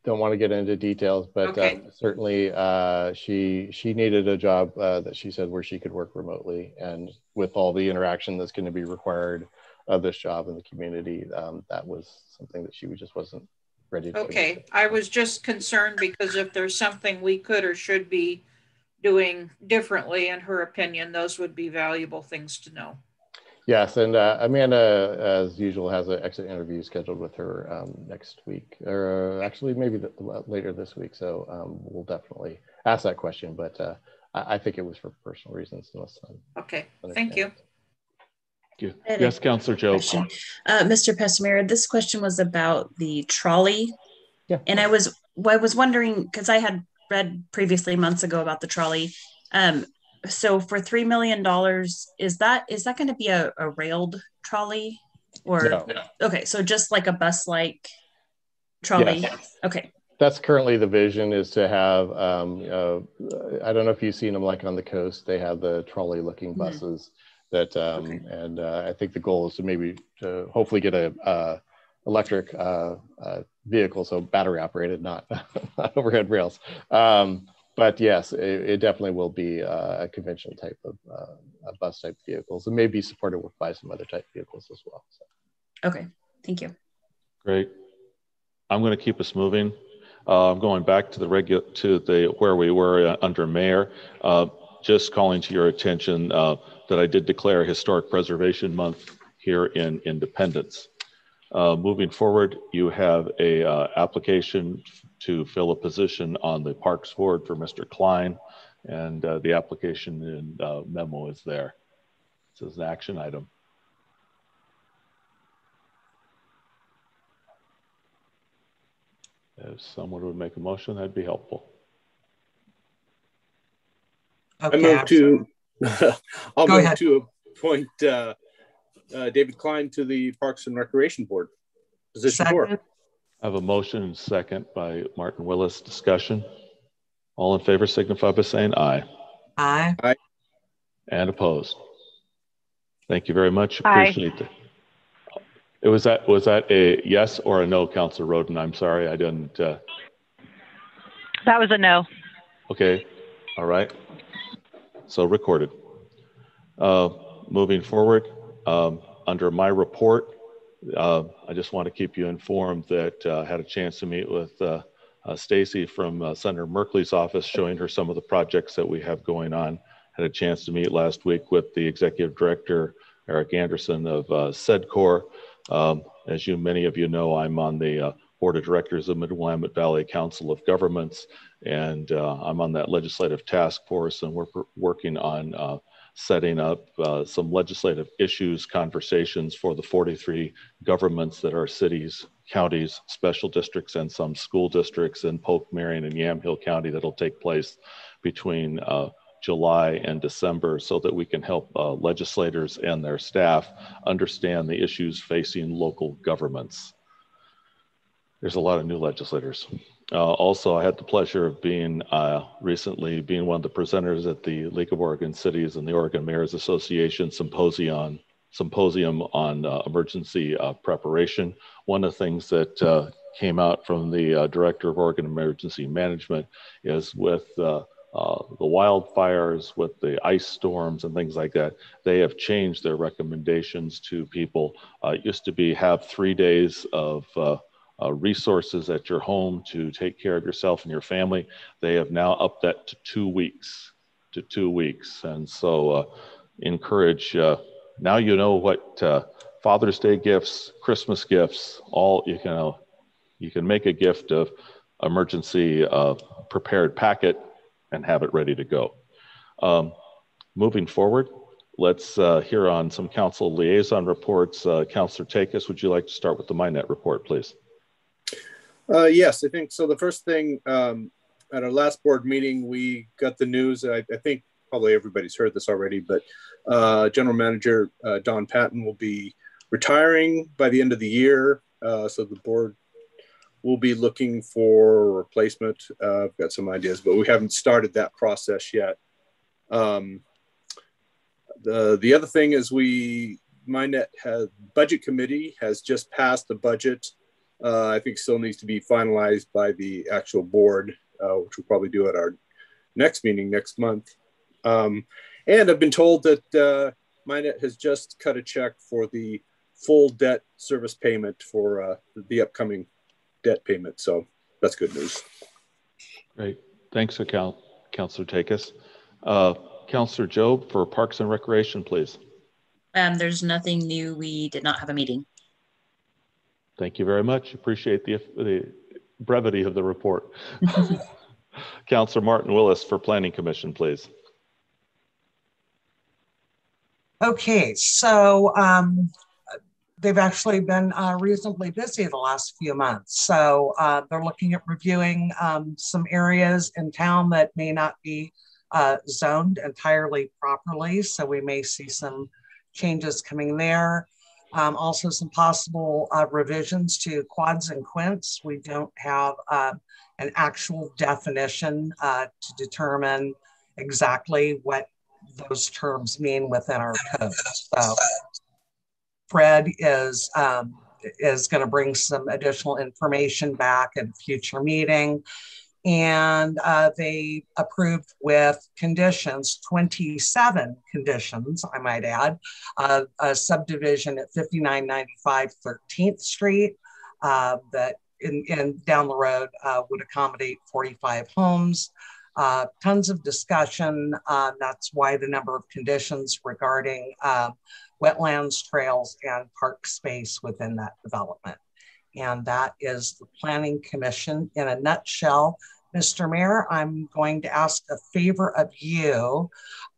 don't want to get into details, but Okay. certainly she needed a job that she said where she could work remotely, and with all the interaction that's going to be required of this job in the community, that was something that she just wasn't ready to. Okay, I was just concerned because if there's something we could or should be doing differently, in her opinion, those would be valuable things to know. Yes, and Amanda, as usual, has an exit interview scheduled with her next week, or actually maybe later this week. So we'll definitely ask that question, but I think it was for personal reasons. Okay, thank you. Thank you. Yes, Councillor Joe. Mr. Pestamere, this question was about the trolley. Yeah. And I was wondering, because I had read previously months ago about the trolley. So for $3 million, is that going to be a railed trolley? Or no. Okay, so just like a bus-like trolley? Yes. Okay. That's currently the vision, is to have, I don't know if you've seen them like on the coast, they have the trolley looking buses that, and I think the goal is to maybe to hopefully get a electric vehicle, so battery operated, not overhead rails. But yes, it definitely will be a conventional type of a bus type vehicles, and maybe supported by some other type vehicles as well. So. Okay, thank you. Great. I'm going to keep us moving. I'm going back to where we were under mayor. Just calling to your attention that I did declare Historic Preservation Month here in Independence. Moving forward, you have a application to fill a position on the Parks Board for Mr. Klein, and the application and memo is there. This is an action item. If someone would make a motion, that'd be helpful. Okay, I move to, I'll move to appoint David Klein to the Parks and Recreation Board, position 4. I have a motion and second by Martin Willis. Discussion. All in favor signify by saying aye. Aye. Aye. And opposed. Thank you very much. Appreciate it. Was that a yes or a no, Councilor Roden? I'm sorry, I didn't. That was a no. Okay. All right. So recorded. Moving forward, under my report, I just want to keep you informed that I had a chance to meet with Stacy from Senator Merkley's office, showing her some of the projects that we have going on. Had a chance to meet last week with the Executive Director, Eric Anderson of SEDCOR. As many of you know, I'm on the Board of Directors of Mid-Willamette Valley Council of Governments, and I'm on that legislative task force, and we're working on setting up some legislative issues, conversations for the 43 governments that are cities, counties, special districts, and some school districts in Polk, Marion, and Yamhill County that'll take place between July and December, so that we can help legislators and their staff understand the issues facing local governments. There's a lot of new legislators. Also, I had the pleasure of being recently one of the presenters at the League of Oregon Cities and the Oregon Mayors Association symposium on emergency preparation. One of the things that came out from the Director of Oregon Emergency Management is with the wildfires, with the ice storms and things like that, they have changed their recommendations to people. It used to be have 3 days of resources at your home to take care of yourself and your family. They have now upped that to 2 weeks. And so encourage, now you know what Father's Day gifts, Christmas gifts, all you can make a gift of emergency prepared packet and have it ready to go. Moving forward, let's hear on some council liaison reports. Councilor Takis, would you like to start with the MyNet report, please? Yes, I think so. The first thing, at our last board meeting, we got the news, I think probably everybody's heard this already, but General Manager Don Patton will be retiring by the end of the year. So the board will be looking for a replacement. I've got some ideas, but we haven't started that process yet. The other thing is MyNet budget committee has just passed the budget I think still needs to be finalized by the actual board, which we'll probably do at our next meeting next month. And I've been told that Minnet has just cut a check for the full debt service payment for the upcoming debt payment. So that's good news. Great. Thanks, Councilor Takis. Councilor Job for Parks and Recreation, please. There's nothing new. We did not have a meeting. Thank you very much. Appreciate the brevity of the report. Councilor Martin Willis for Planning Commission, please. Okay, so they've actually been reasonably busy the last few months. So they're looking at reviewing some areas in town that may not be zoned entirely properly. So we may see some changes coming there. Also some possible revisions to quads and quints. We don't have an actual definition to determine exactly what those terms mean within our code. So Fred is going to bring some additional information back at a future meeting. And they approved with conditions, 27 conditions, I might add, a subdivision at 5995 13th Street that down the road would accommodate 45 homes. Tons of discussion. That's why the number of conditions regarding wetlands, trails, and park space within that development. And that is the Planning Commission in a nutshell. Mr. Mayor, I'm going to ask a favor of you,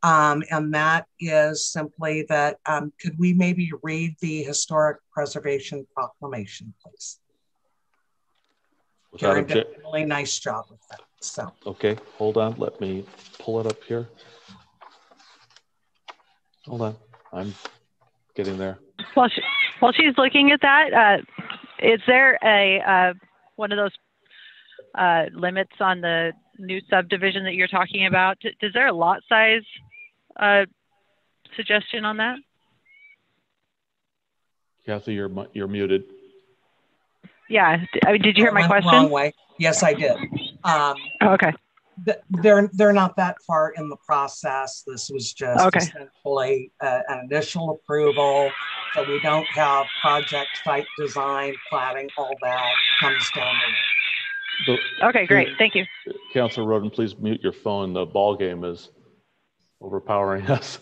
and that is simply that could we maybe read the Historic Preservation Proclamation, please? Karen did a really nice job with that. So. Okay, hold on. Let me pull it up here. Hold on, I'm getting there. While she's looking at that, is there a one of those limits on the new subdivision that you're talking about? Is there a lot size suggestion on that? Kathy, you're muted. Yeah, did you hear my question? Wrong way. Yes, I did. Okay. They're not that far in the process. This was just essentially an initial approval. So we don't have project site design, planning, all that comes down the line. Okay, great. Thank you. Councilor Roden, please mute your phone. The ball game is overpowering us.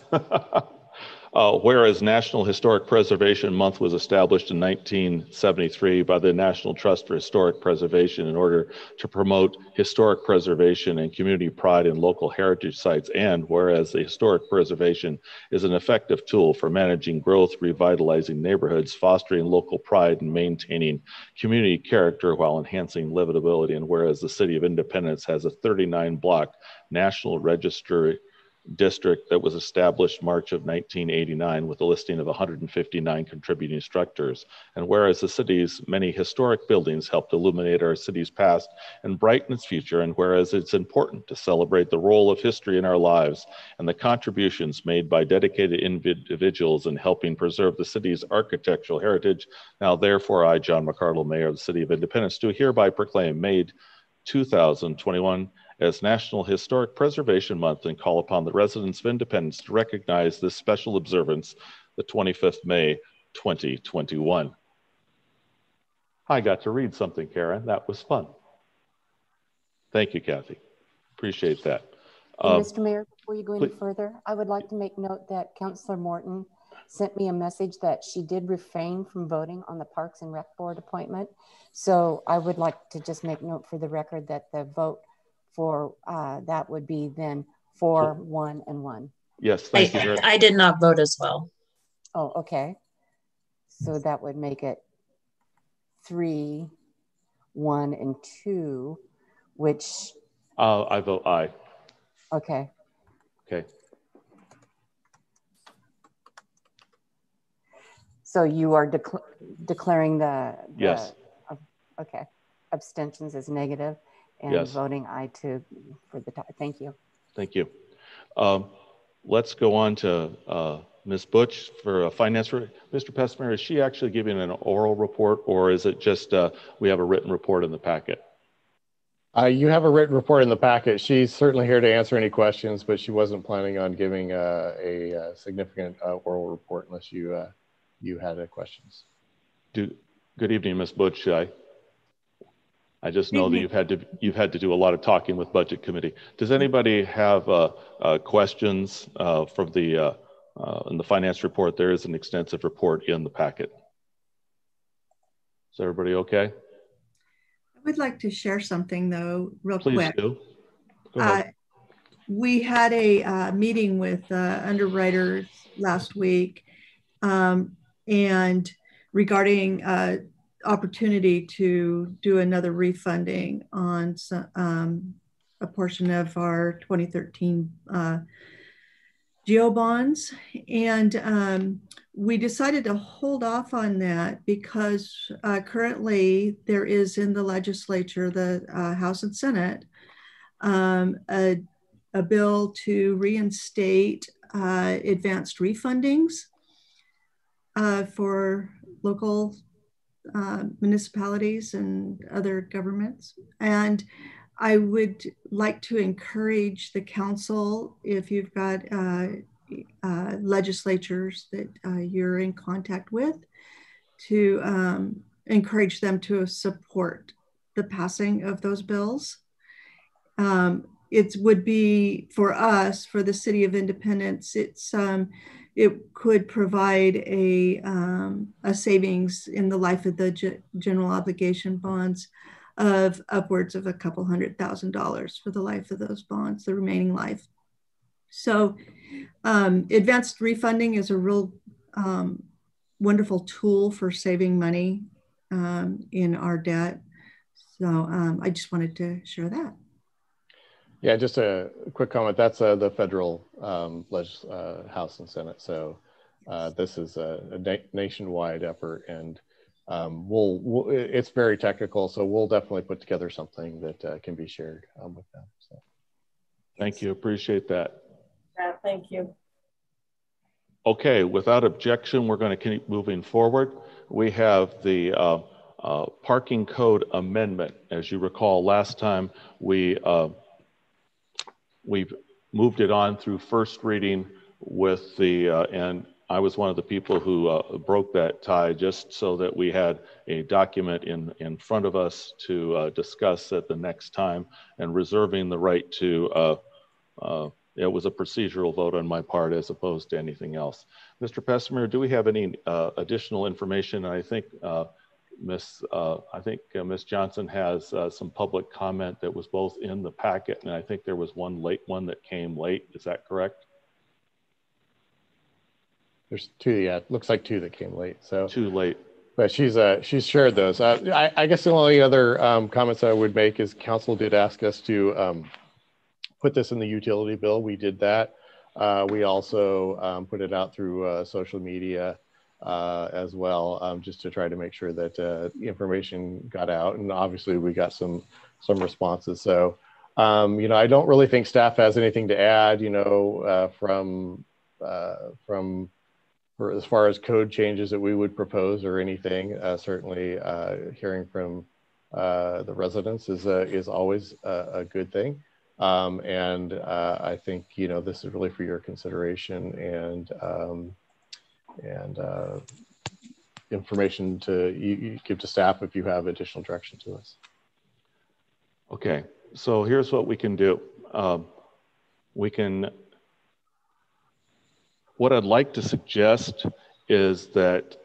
Whereas National Historic Preservation Month was established in 1973 by the National Trust for Historic Preservation in order to promote historic preservation and community pride in local heritage sites, and whereas the historic preservation is an effective tool for managing growth, revitalizing neighborhoods, fostering local pride, and maintaining community character while enhancing livability, and whereas the City of Independence has a 39-block National Register district that was established March of 1989 with a listing of 159 contributing structures. And whereas the city's many historic buildings helped illuminate our city's past and brighten its future, and whereas it's important to celebrate the role of history in our lives and the contributions made by dedicated individuals in helping preserve the city's architectural heritage, now therefore I, John McCardle, Mayor of the City of Independence, do hereby proclaim May 2021 as National Historic Preservation Month and call upon the residents of Independence to recognize this special observance, the 25th May, 2021. I got to read something, Karen. That was fun. Thank you, Kathy. Appreciate that. Mr. Mayor, before you go any further, I would like to make note that Councilor Morton sent me a message that she did refrain from voting on the Parks and Rec Board appointment. So I would like to just make note for the record that the vote for that would be then 4, 1, and 1. Yes, thank you. I did not vote as well. Oh, okay. So that would make it 3, 1, and 2, which... I vote aye. Okay. Okay. So you are declaring the yes. Okay. Abstentions as negative. And yes. Voting aye for the, thank you. Thank you. Let's go on to Ms. Butch for finance. Mr. Pesmer, is she actually giving an oral report, or is it just we have a written report in the packet? You have a written report in the packet. She's certainly here to answer any questions, but she wasn't planning on giving a significant oral report unless you had questions. Good evening, Ms. Butch. I just know that you've had to do a lot of talking with Budget Committee. Does anybody have questions from the in the finance report? There is an extensive report in the packet. Is everybody okay? I would like to share something though, real Please quick. do. Go ahead. We had a meeting with underwriters last week, and regarding opportunity to do another refunding on a portion of our 2013 GEO bonds. And we decided to hold off on that because currently there is in the legislature, the House and Senate, a bill to reinstate advanced refundings for local municipalities and other governments. And I would like to encourage the council, if you've got legislatures that you're in contact with, to encourage them to support the passing of those bills. It would be for us, for the City of Independence, it could provide a savings in the life of the general obligation bonds of upwards of a couple $100,000 for the life of those bonds, the remaining life. So advanced refunding is a real wonderful tool for saving money in our debt. So I just wanted to share that. Yeah, just a quick comment. That's the federal House and Senate. So this is a nationwide effort, and it's very technical. So we'll definitely put together something that can be shared with them. So. Thank you. Appreciate that. Yeah, thank you. Okay, without objection, we're going to keep moving forward. We have the parking code amendment. As you recall, last time we've moved it on through first reading with the, and I was one of the people who broke that tie just so that we had a document in front of us to discuss at the next time, and reserving the right to, it was a procedural vote on my part as opposed to anything else. Mr. Pesmer, do we have any additional information? I think Ms. Johnson has some public comment that was both in the packet, and I think there was one that came late. Is that correct? There's two. Yeah, it looks like two that came late. So too late. But she's shared those. I guess the only other comments I would make is council did ask us to put this in the utility bill. We did that. We also put it out through social media as well, just to try to make sure that information got out. And obviously we got some responses. So, I don't really think staff has anything to add, for as far as code changes that we would propose or anything. Certainly hearing from the residents is always a good thing. And I think, this is really for your consideration and information you give to staff if you have additional direction to us. Okay, so here's what we can do. What I'd like to suggest is that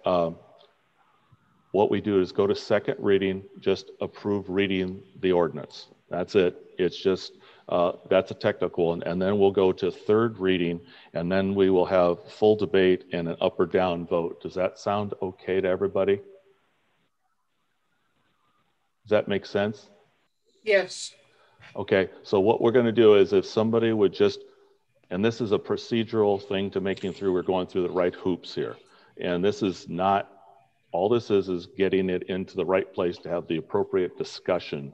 what we do is go to second reading, just approve reading the ordinance. That's it. It's just, that's a technical, and then we'll go to third reading, and then we will have full debate and an up or down vote. Does that sound okay to everybody? Does that make sense? Yes. Okay, so what we're going to do is if somebody would just, and this is a procedural thing to making through, we're going through the right hoops here. And this is not, all this is getting it into the right place to have the appropriate discussion.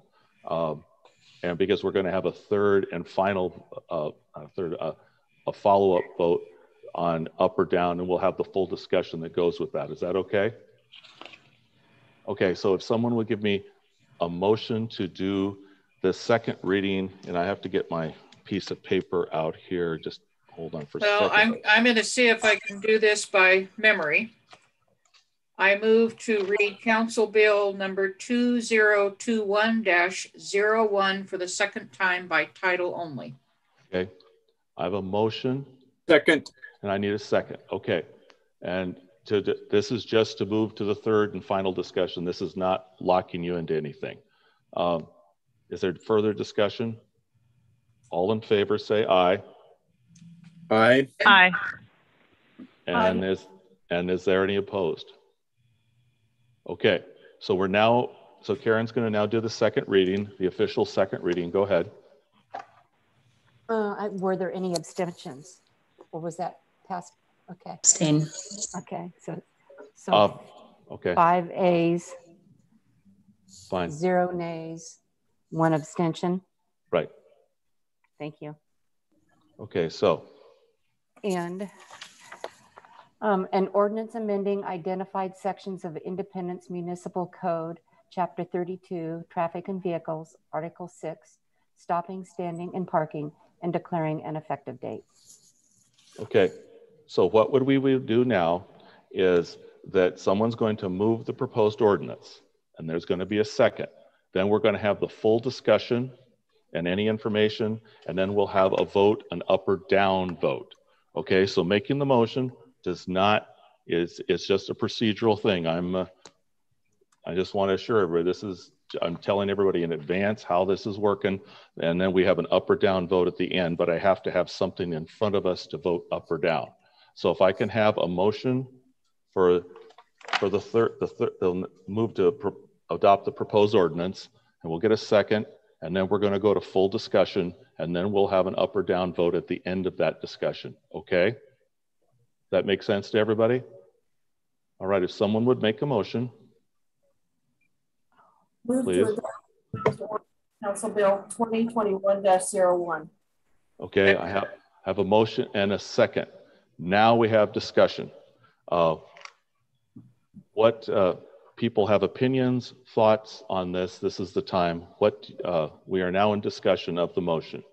And because we're going to have a third and final, a follow-up vote on up or down, and we'll have the full discussion that goes with that. Is that okay? Okay, so if someone would give me a motion to do the second reading, and I have to get my piece of paper out here. Just hold on for a second. Well, I'm going to see if I can do this by memory. I move to read Council Bill number 2021-01 for the second time by title only. Okay, I have a motion. Second. And I need a second. Okay, and this is just to move to the third and final discussion. This is not locking you into anything. Is there further discussion? All in favor say aye. Aye. Aye. And is there any opposed? Okay, so Karen's going to now do the second reading, the official second reading. Go ahead. Were there any abstentions, or was that passed? Okay. Abstain. Okay, so okay. 5 ayes, Fine. 0 nays, 1 abstention. Right. Thank you. Okay, so. And an ordinance amending identified sections of Independence Municipal Code, Chapter 32, Traffic and Vehicles, Article 6, Stopping, Standing, and Parking, and declaring an effective date. Okay, so what would we do now is that someone's going to move the proposed ordinance, and there's going to be a second. Then we're going to have the full discussion and any information, and then we'll have a vote, an up or down vote. Okay, so making the motion does not, it's just a procedural thing. I just want to assure everybody, I'm telling everybody in advance how this is working, and then we have an up or down vote at the end, but I have to have something in front of us to vote up or down. So if I can have a motion for the move to adopt the proposed ordinance, and we'll get a second, and then we're going to go to full discussion, and then we'll have an up or down vote at the end of that discussion. Okay? That makes sense to everybody? All right, if someone would make a motion. Move please. to adopt Council Bill 2021-01. Okay, I have a motion and a second. Now we have discussion. What people have opinions, thoughts on this? This is the time. We are now in discussion of the motion.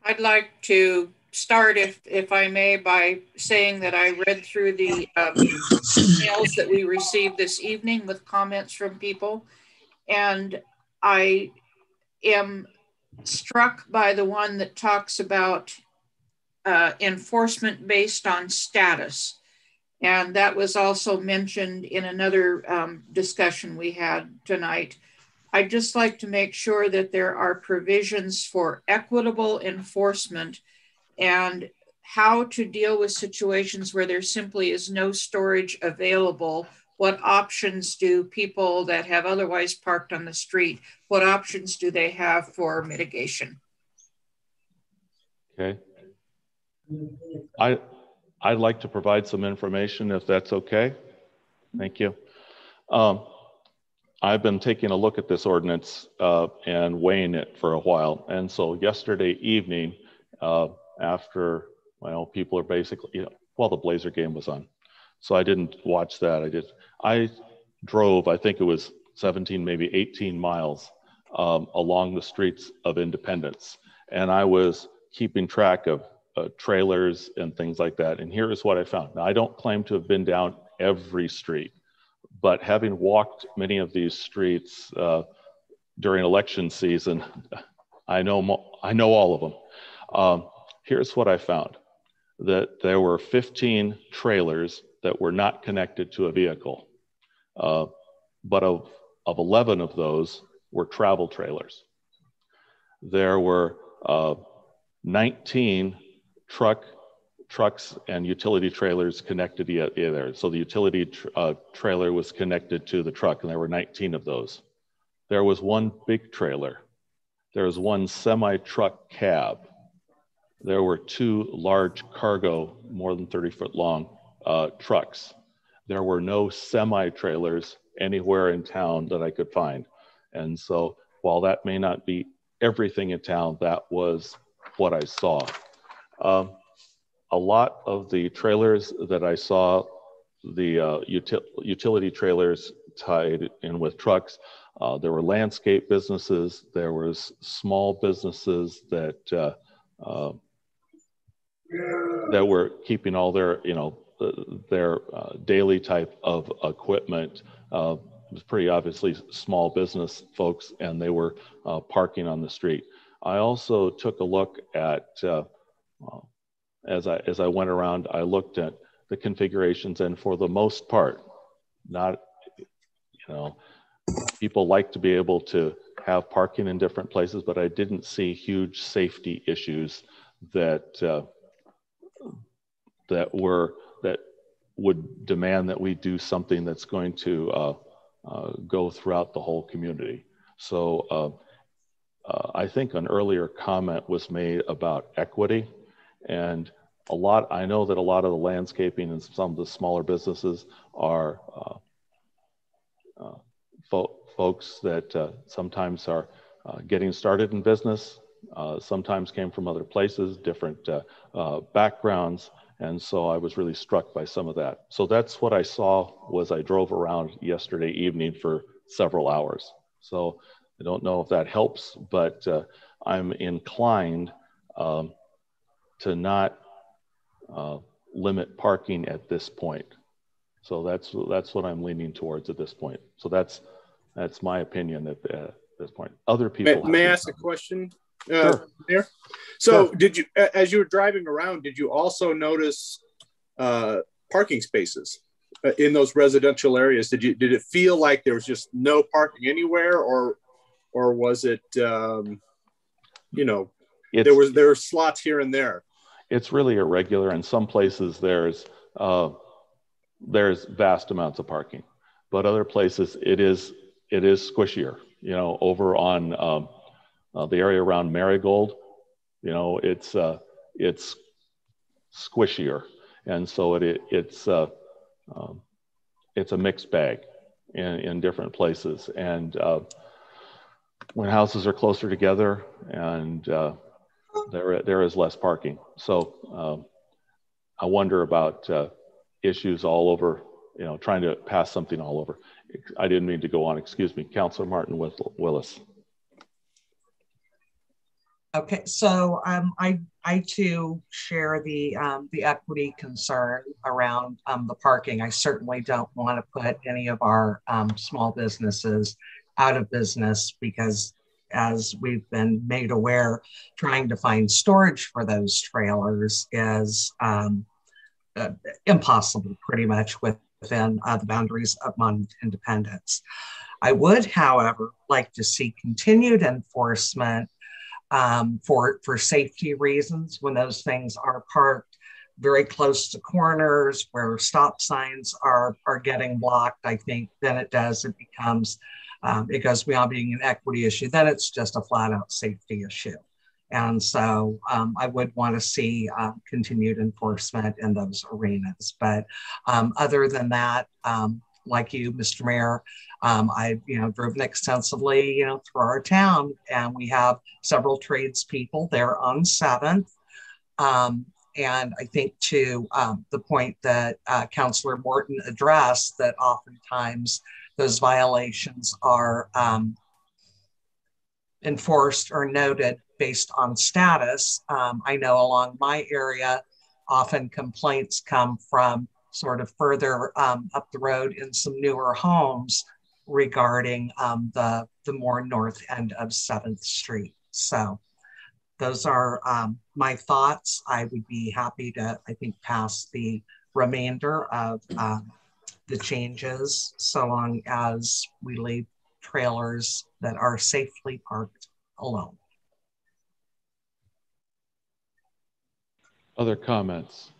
I'd like to start, if I may, by saying that I read through the emails that we received this evening with comments from people, and I am struck by the one that talks about enforcement based on status. And that was also mentioned in another discussion we had tonight. I'd just like to make sure that there are provisions for equitable enforcement and how to deal with situations where there simply is no storage available. What options do people that have otherwise parked on the street, what options do they have for mitigation? Okay. I'd like to provide some information if that's okay. Thank you. I've been taking a look at this ordinance and weighing it for a while. And so yesterday evening, after, well, people are basically, while the Blazer game was on. So I didn't watch that. I drove, I think it was 17, maybe 18 miles along the streets of Independence. And I was keeping track of trailers and things like that. And here is what I found. Now, I don't claim to have been down every street, but having walked many of these streets during election season, I know all of them. Here's what I found, that there were 15 trailers that were not connected to a vehicle, but of 11 of those were travel trailers. There were 19 trucks and utility trailers connected there. So the utility trailer was connected to the truck, and there were 19 of those. There was one big trailer. There was one semi-truck cab. There were 2 large cargo, more than 30-foot long trucks. There were no semi-trailers anywhere in town that I could find. And so while that may not be everything in town, that was what I saw. A lot of the trailers that I saw, the utility trailers tied in with trucks, there were landscape businesses, there was small businesses that that were keeping all their, their daily type of equipment. It was pretty obviously small business folks, and they were parking on the street. I also took a look at, as I went around, I looked at the configurations, and for the most part, not, people like to be able to have parking in different places, but I didn't see huge safety issues that that would demand that we do something that's going to go throughout the whole community. So I think an earlier comment was made about equity, and I know that a lot of the landscaping and some of the smaller businesses are folks that sometimes are getting started in business, sometimes came from other places, different backgrounds. And so I was really struck by some of that. So that's what I saw was I drove around yesterday evening for several hours. So I don't know if that helps, but I'm inclined to not limit parking at this point. So that's what I'm leaning towards at this point. So that's my opinion at this point. Other people may I ask a question? Sure. Mayor? So Sure. did you, as you were driving around, did you also notice parking spaces in those residential areas? Did it feel like there was just no parking anywhere, or was it, there were slots here and there? It's really irregular. In some places there's vast amounts of parking, but other places it is squishier. Over on the area around Marigold, it's squishier, and so it's a mixed bag in different places. And when houses are closer together, and there is less parking. So I wonder about issues all over, trying to pass something all over. I didn't mean to go on. Excuse me, Councilor Martin Willis. Okay, so I too share the equity concern around the parking. I certainly don't want to put any of our small businesses out of business, because as we've been made aware, trying to find storage for those trailers is impossible pretty much within the boundaries of Monmouth Independence. I would, however, like to see continued enforcement for safety reasons when those things are parked very close to corners where stop signs are getting blocked. I think then it becomes, it goes beyond being an equity issue. Then it's just a flat out safety issue. And so I would want to see continued enforcement in those arenas. But other than that, like you, Mr. Mayor, I've driven extensively through our town, and we have several tradespeople there on 7th. And I think to the point that Councilor Morton addressed, that oftentimes those violations are enforced or noted based on status. I know along my area, often complaints come from sort of further up the road in some newer homes regarding the more north end of 7th Street. So those are my thoughts. I would be happy to, I think, pass the remainder of the changes, so long as we leave trailers that are safely parked alone. Other comments?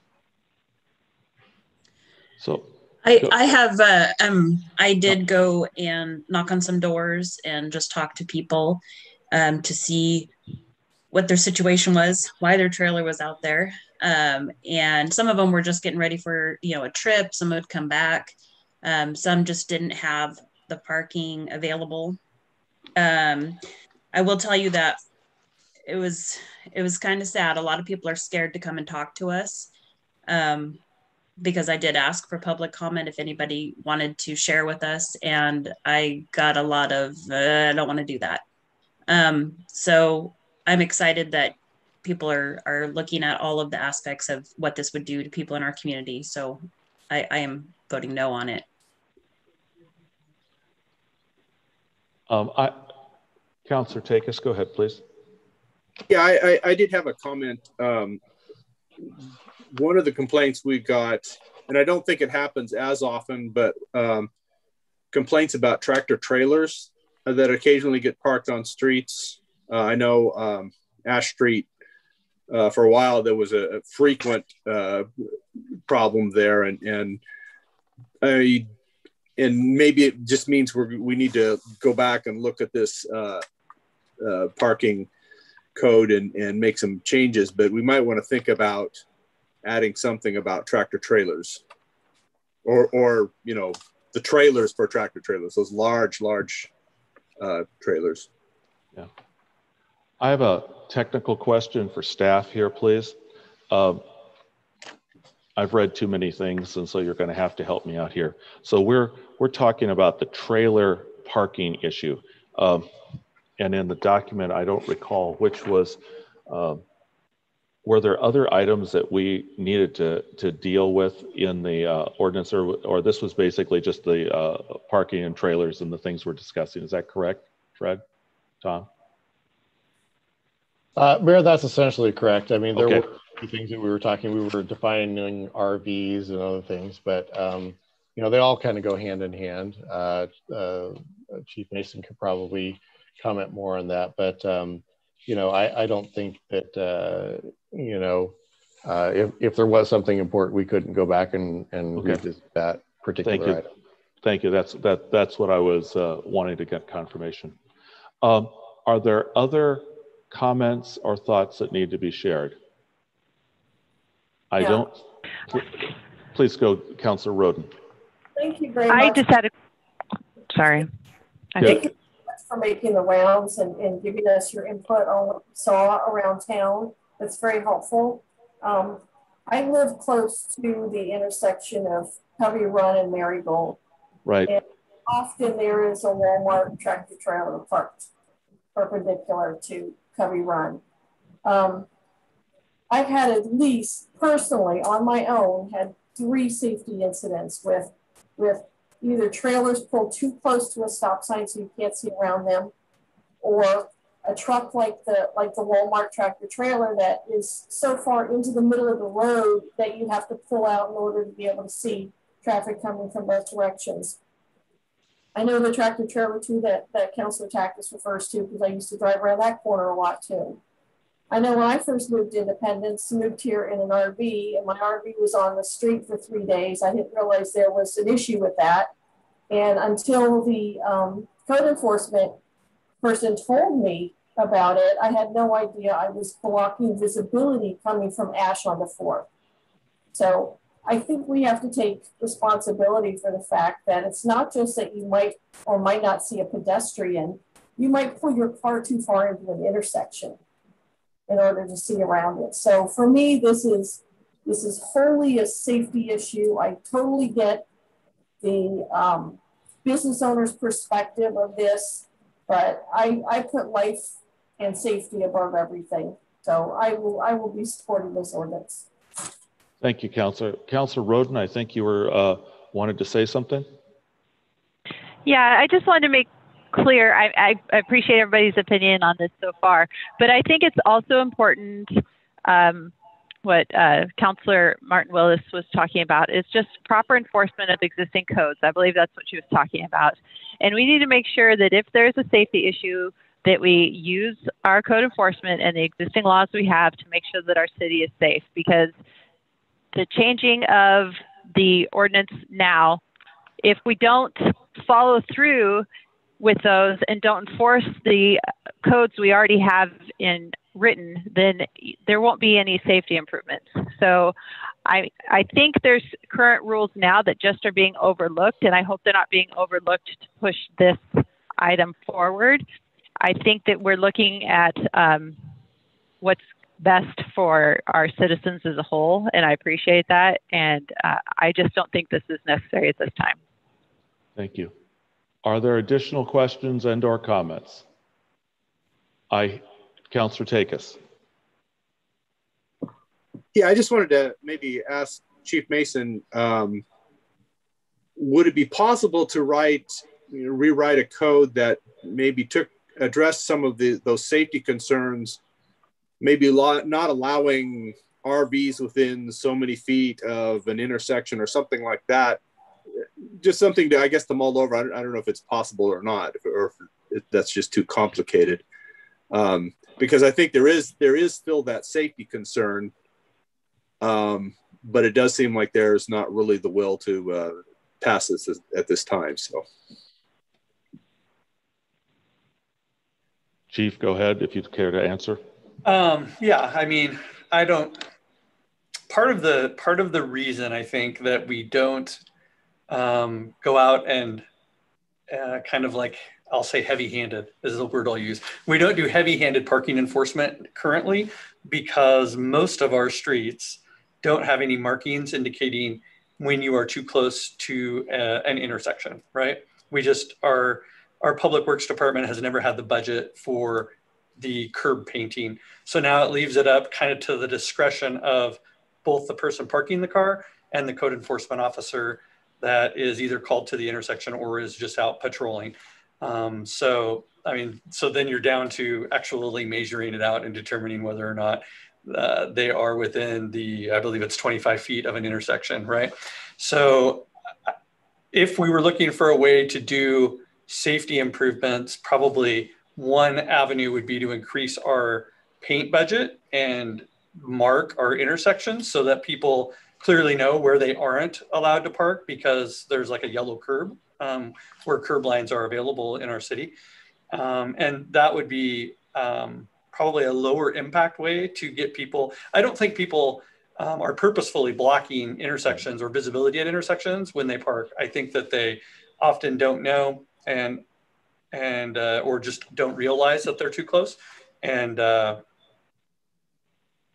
So I have I did go and knock on some doors and just talk to people to see what their situation was, why their trailer was out there. And some of them were just getting ready for, a trip. Some would come back. Some just didn't have the parking available. I will tell you that it was kind of sad. A lot of people are scared to come and talk to us. Because I did ask for public comment if anybody wanted to share with us, and I got a lot of, I don't want to do that. So I'm excited that people are looking at all of the aspects of what this would do to people in our community. So I am voting no on it. Councillor Takis, go ahead, please. Yeah, I did have a comment. One of the complaints we got, and I don't think it happens as often, but complaints about tractor trailers that occasionally get parked on streets. I know Ash Street, for a while, there was a frequent problem there, and maybe it just means we need to go back and look at this parking code and make some changes, but we might want to think about adding something about tractor trailers or you know, the trailers for tractor trailers, those large trailers. Yeah. I have a technical question for staff here, please. I've read too many things, and so you're going to have to help me out here. So we're talking about the trailer parking issue. And in the document, I don't recall which was, were there other items that we needed to deal with in the ordinance, or this was basically just the parking and trailers and the things we're discussing? Is that correct, Fred, Tom? Mayor, that's essentially correct. I mean, there Okay. were a few things that we were defining RVs and other things, but you know, they all kind of go hand in hand. Chief Mason could probably comment more on that, but you know, I don't think that you know, if there was something important, we couldn't go back and revisit that particular item. Thank you. That's what I was wanting to get confirmation. Are there other comments or thoughts that need to be shared? I don't. Please go, Councillor Roden. Thank you very much. I just had a, sorry. Thank you for making the rounds and giving us your input on what you saw around town. That's very helpful. I live close to the intersection of Covey Run and Marigold. Right. And often there is a Walmart tractor trailer parked perpendicular to Covey Run. I've had at least personally on my own had 3 safety incidents with either trailers pulled too close to a stop sign so you can't see around them, or a truck like the Walmart tractor trailer that is so far into the middle of the road that you have to pull out in order to be able to see traffic coming from both directions. I know the tractor trailer too that Councilor Takis refers to, because I used to drive around that corner a lot too. I know when I first moved to Independence, moved here in an RV, and my RV was on the street for 3 days. I didn't realize there was an issue with that. And until the code enforcement person told me about it, I had no idea I was blocking visibility coming from Ash on the 4th. So I think we have to take responsibility for the fact that it's not just that you might or might not see a pedestrian, you might pull your car too far into an intersection in order to see around it. So for me, this is wholly a safety issue. I totally get the business owner's perspective of this, but I put life and safety above everything. So I will be supporting this ordinance. Thank you, Councillor. Councillor Roden, I think you were wanted to say something. Yeah, I just wanted to make clear, I appreciate everybody's opinion on this so far, but I think it's also important what Councillor Martin Willis was talking about is just proper enforcement of existing codes. I believe that's what she was talking about. And we need to make sure that if there's a safety issue, that we use our code enforcement and the existing laws we have to make sure that our city is safe, because the changing of the ordinance now, if we don't follow through with those and don't enforce the codes we already have in written, then there won't be any safety improvements. So I think there's current rules now that just are being overlooked, and I hope they're not being overlooked to push this item forward. I think that we're looking at what's best for our citizens as a whole, and I appreciate that. And I just don't think this is necessary at this time. Thank you. Are there additional questions and/or comments? Councilor Takis. Yeah, I just wanted to maybe ask Chief Mason, would it be possible to rewrite a code that maybe address some of those safety concerns, maybe not allowing RVs within so many feet of an intersection or something like that? Just something to, I guess, to mull over. I don't know if it's possible or not, or if that's just too complicated. Because I think there is still that safety concern, but it does seem like there's not really the will to pass this at this time. So, Chief, go ahead if you'd care to answer. Yeah, I mean, I don't. Part of the reason I think that we don't go out and kind of like, I'll say heavy-handed is the word I'll use. We don't do heavy-handed parking enforcement currently because most of our streets don't have any markings indicating when you are too close to an intersection, right? We just our Public Works Department has never had the budget for the curb painting. So now it leaves it up kind of to the discretion of both the person parking the car and the code enforcement officer that is either called to the intersection or is just out patrolling. So then you're down to actually measuring it out and determining whether or not they are within I believe it's 25 feet of an intersection, right? So if we were looking for a way to do safety improvements, probably one avenue would be to increase our paint budget and mark our intersections so that people clearly know where they aren't allowed to park because there's like a yellow curb where curb lines are available in our city. And that would be probably a lower impact way to get people. I don't think people are purposefully blocking intersections or visibility at intersections when they park. I think that they often don't know or just don't realize that they're too close. And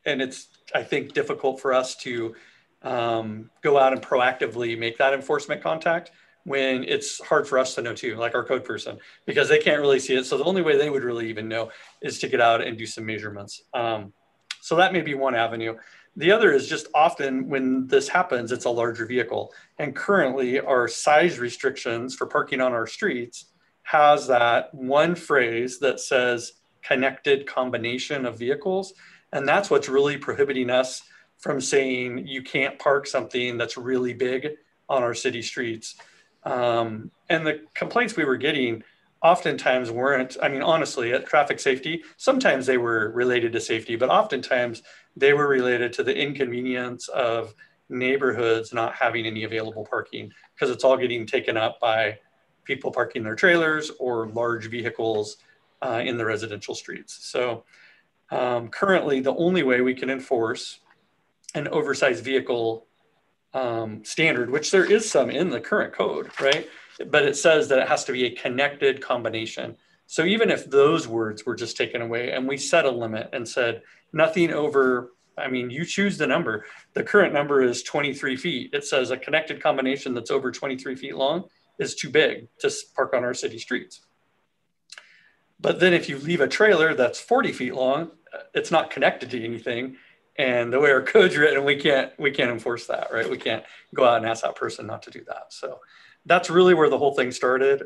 it's, I think, difficult for us to go out and proactively make that enforcement contact when it's hard for us to know too, like our code person, because they can't really see it. So the only way they would really even know is to get out and do some measurements. So that may be one avenue. The other is just often when this happens, it's a larger vehicle. And currently our size restrictions for parking on our streets has that one phrase that says connected combination of vehicles. And that's what's really prohibiting us from saying you can't park something that's really big on our city streets. And the complaints we were getting oftentimes weren't, I mean, honestly, at traffic safety, sometimes they were related to safety, but oftentimes they were related to the inconvenience of neighborhoods not having any available parking because it's all getting taken up by people parking their trailers or large vehicles in the residential streets. So currently the only way we can enforce an oversized vehicle standard, which there is some in the current code, right? But it says that it has to be a connected combination. So even if those words were just taken away and we set a limit and said nothing over, I mean, you choose the number. The current number is 23 feet. It says a connected combination that's over 23 feet long is too big to park on our city streets. But then if you leave a trailer that's 40 feet long, it's not connected to anything. And the way our code's written, we can't enforce that, right? We can't go out and ask that person not to do that. So that's really where the whole thing started.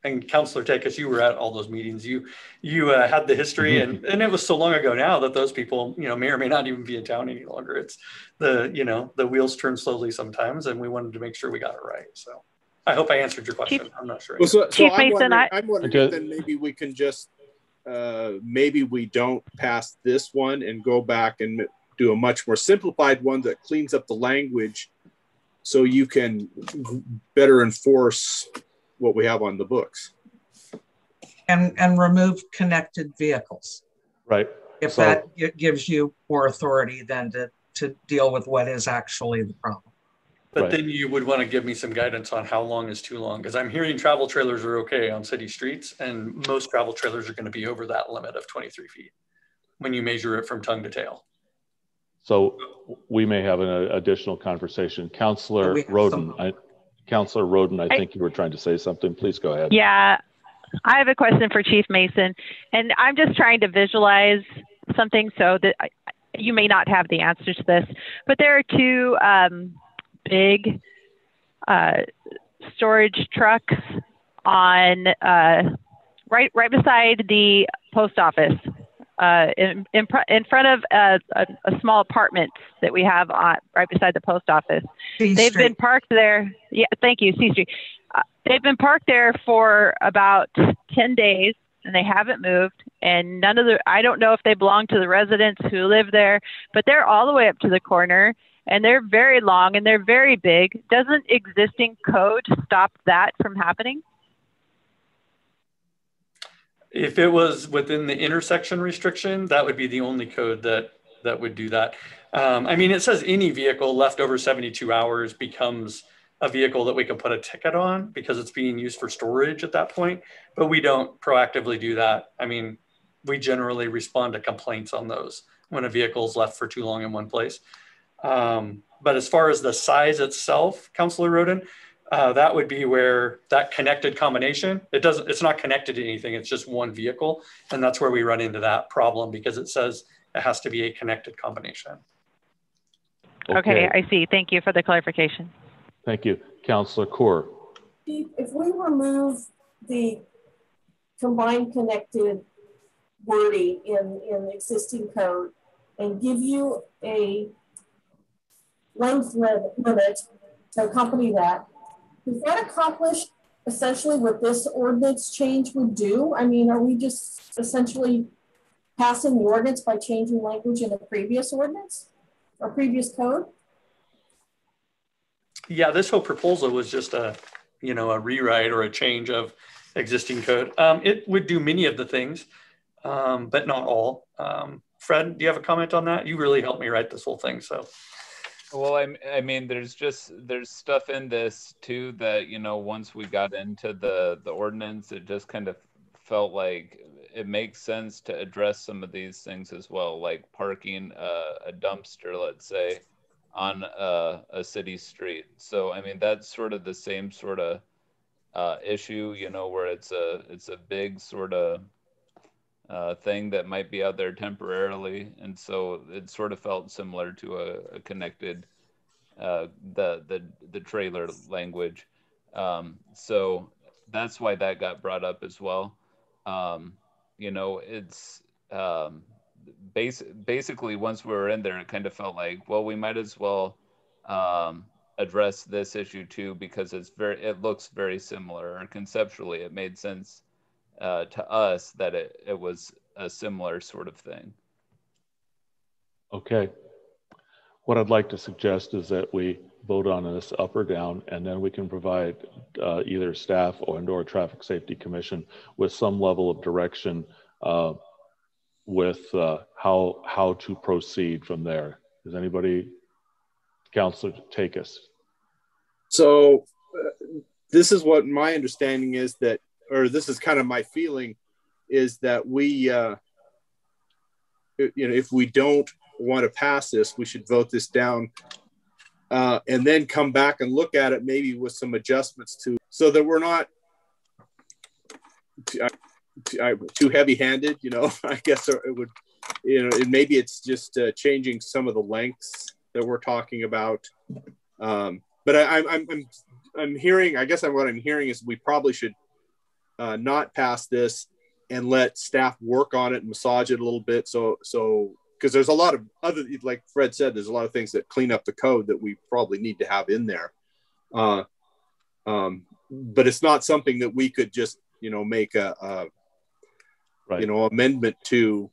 And Councilor Takis, you were at all those meetings. You had the history, and it was so long ago now that those people, may or may not even be in town any longer. It's the wheels turn slowly sometimes, and we wanted to make sure we got it right. So I hope I answered your question. I'm not sure. Well, so Chief I'm Mason, wondering if then maybe we can just maybe we don't pass this one and go back and do a much more simplified one that cleans up the language so you can better enforce what we have on the books. And remove connected vehicles. Right. If that gives you more authority than to deal with what is actually the problem. But then you would want to give me some guidance on how long is too long, because I'm hearing travel trailers are okay on city streets, and most travel trailers are going to be over that limit of 23 feet when you measure it from tongue to tail. So we may have an additional conversation. Councillor Roden, Councillor Roden, I think you were trying to say something. Please go ahead. Yeah, I have a question for Chief Mason, and I'm just trying to visualize something so that you may not have the answer to this, but there are two big storage trucks on right beside the post office, in front of a small apartment that we have right beside the post office. They've been parked there. Yeah, thank you, C Street. They've been parked there for about 10 days, and they haven't moved. And I don't know if they belong to the residents who live there, but they're all the way up to the corner, and they're very long and they're very big. Doesn't existing code stop that from happening? If it was within the intersection restriction, that would be the only code that would do that. I mean, it says any vehicle left over 72 hours becomes a vehicle that we can put a ticket on because it's being used for storage at that point, but we don't proactively do that. I mean, we generally respond to complaints on those when a vehicle is left for too long in one place. But as far as the size itself, Councillor Roden, that would be where that connected combination, it's not connected to anything, it's just one vehicle. And that's where we run into that problem because it says it has to be a connected combination. Okay, I see. Thank you for the clarification. Thank you. Councillor Kaur. If we remove the combined connected wording in the existing code and give you a length limit to accompany that, does that accomplish essentially what this ordinance change would do? I mean, are we just essentially passing the ordinance by changing language in a previous ordinance or previous code? Yeah, this whole proposal was just a rewrite or a change of existing code. It would do many of the things, but not all. Fred, do you have a comment on that? You really helped me write this whole thing, so. Well, I mean, there's stuff in this too that, once we got into the ordinance, it just kind of felt like it makes sense to address some of these things as well, like parking a dumpster, let's say, on a city street. So, I mean, that's sort of the same sort of issue, where it's a big sort of thing that might be out there temporarily, and so it sort of felt similar to a connected the trailer language. So that's why that got brought up as well. It's basically once we were in there, it kind of felt like, well, we might as well address this issue too, because it looks very similar, or conceptually it made sense to us that it was a similar sort of thing. Okay. What I'd like to suggest is that we vote on this up or down, and then we can provide either staff or Traffic Safety Commission with some level of direction with how to proceed from there. Does anybody, Councilor, take us? So this is what my understanding is, that, or this is kind of my feeling, is that we, if we don't want to pass this, we should vote this down and then come back and look at it maybe with some adjustments so that we're not too heavy-handed, I guess it would, maybe it's just changing some of the lengths that we're talking about. But I'm hearing, I guess what I'm hearing is we probably should not pass this and let staff work on it and massage it a little bit. So because there's a lot of other, like Fred said, there's a lot of things that clean up the code that we probably need to have in there. But it's not something that we could just, make a amendment to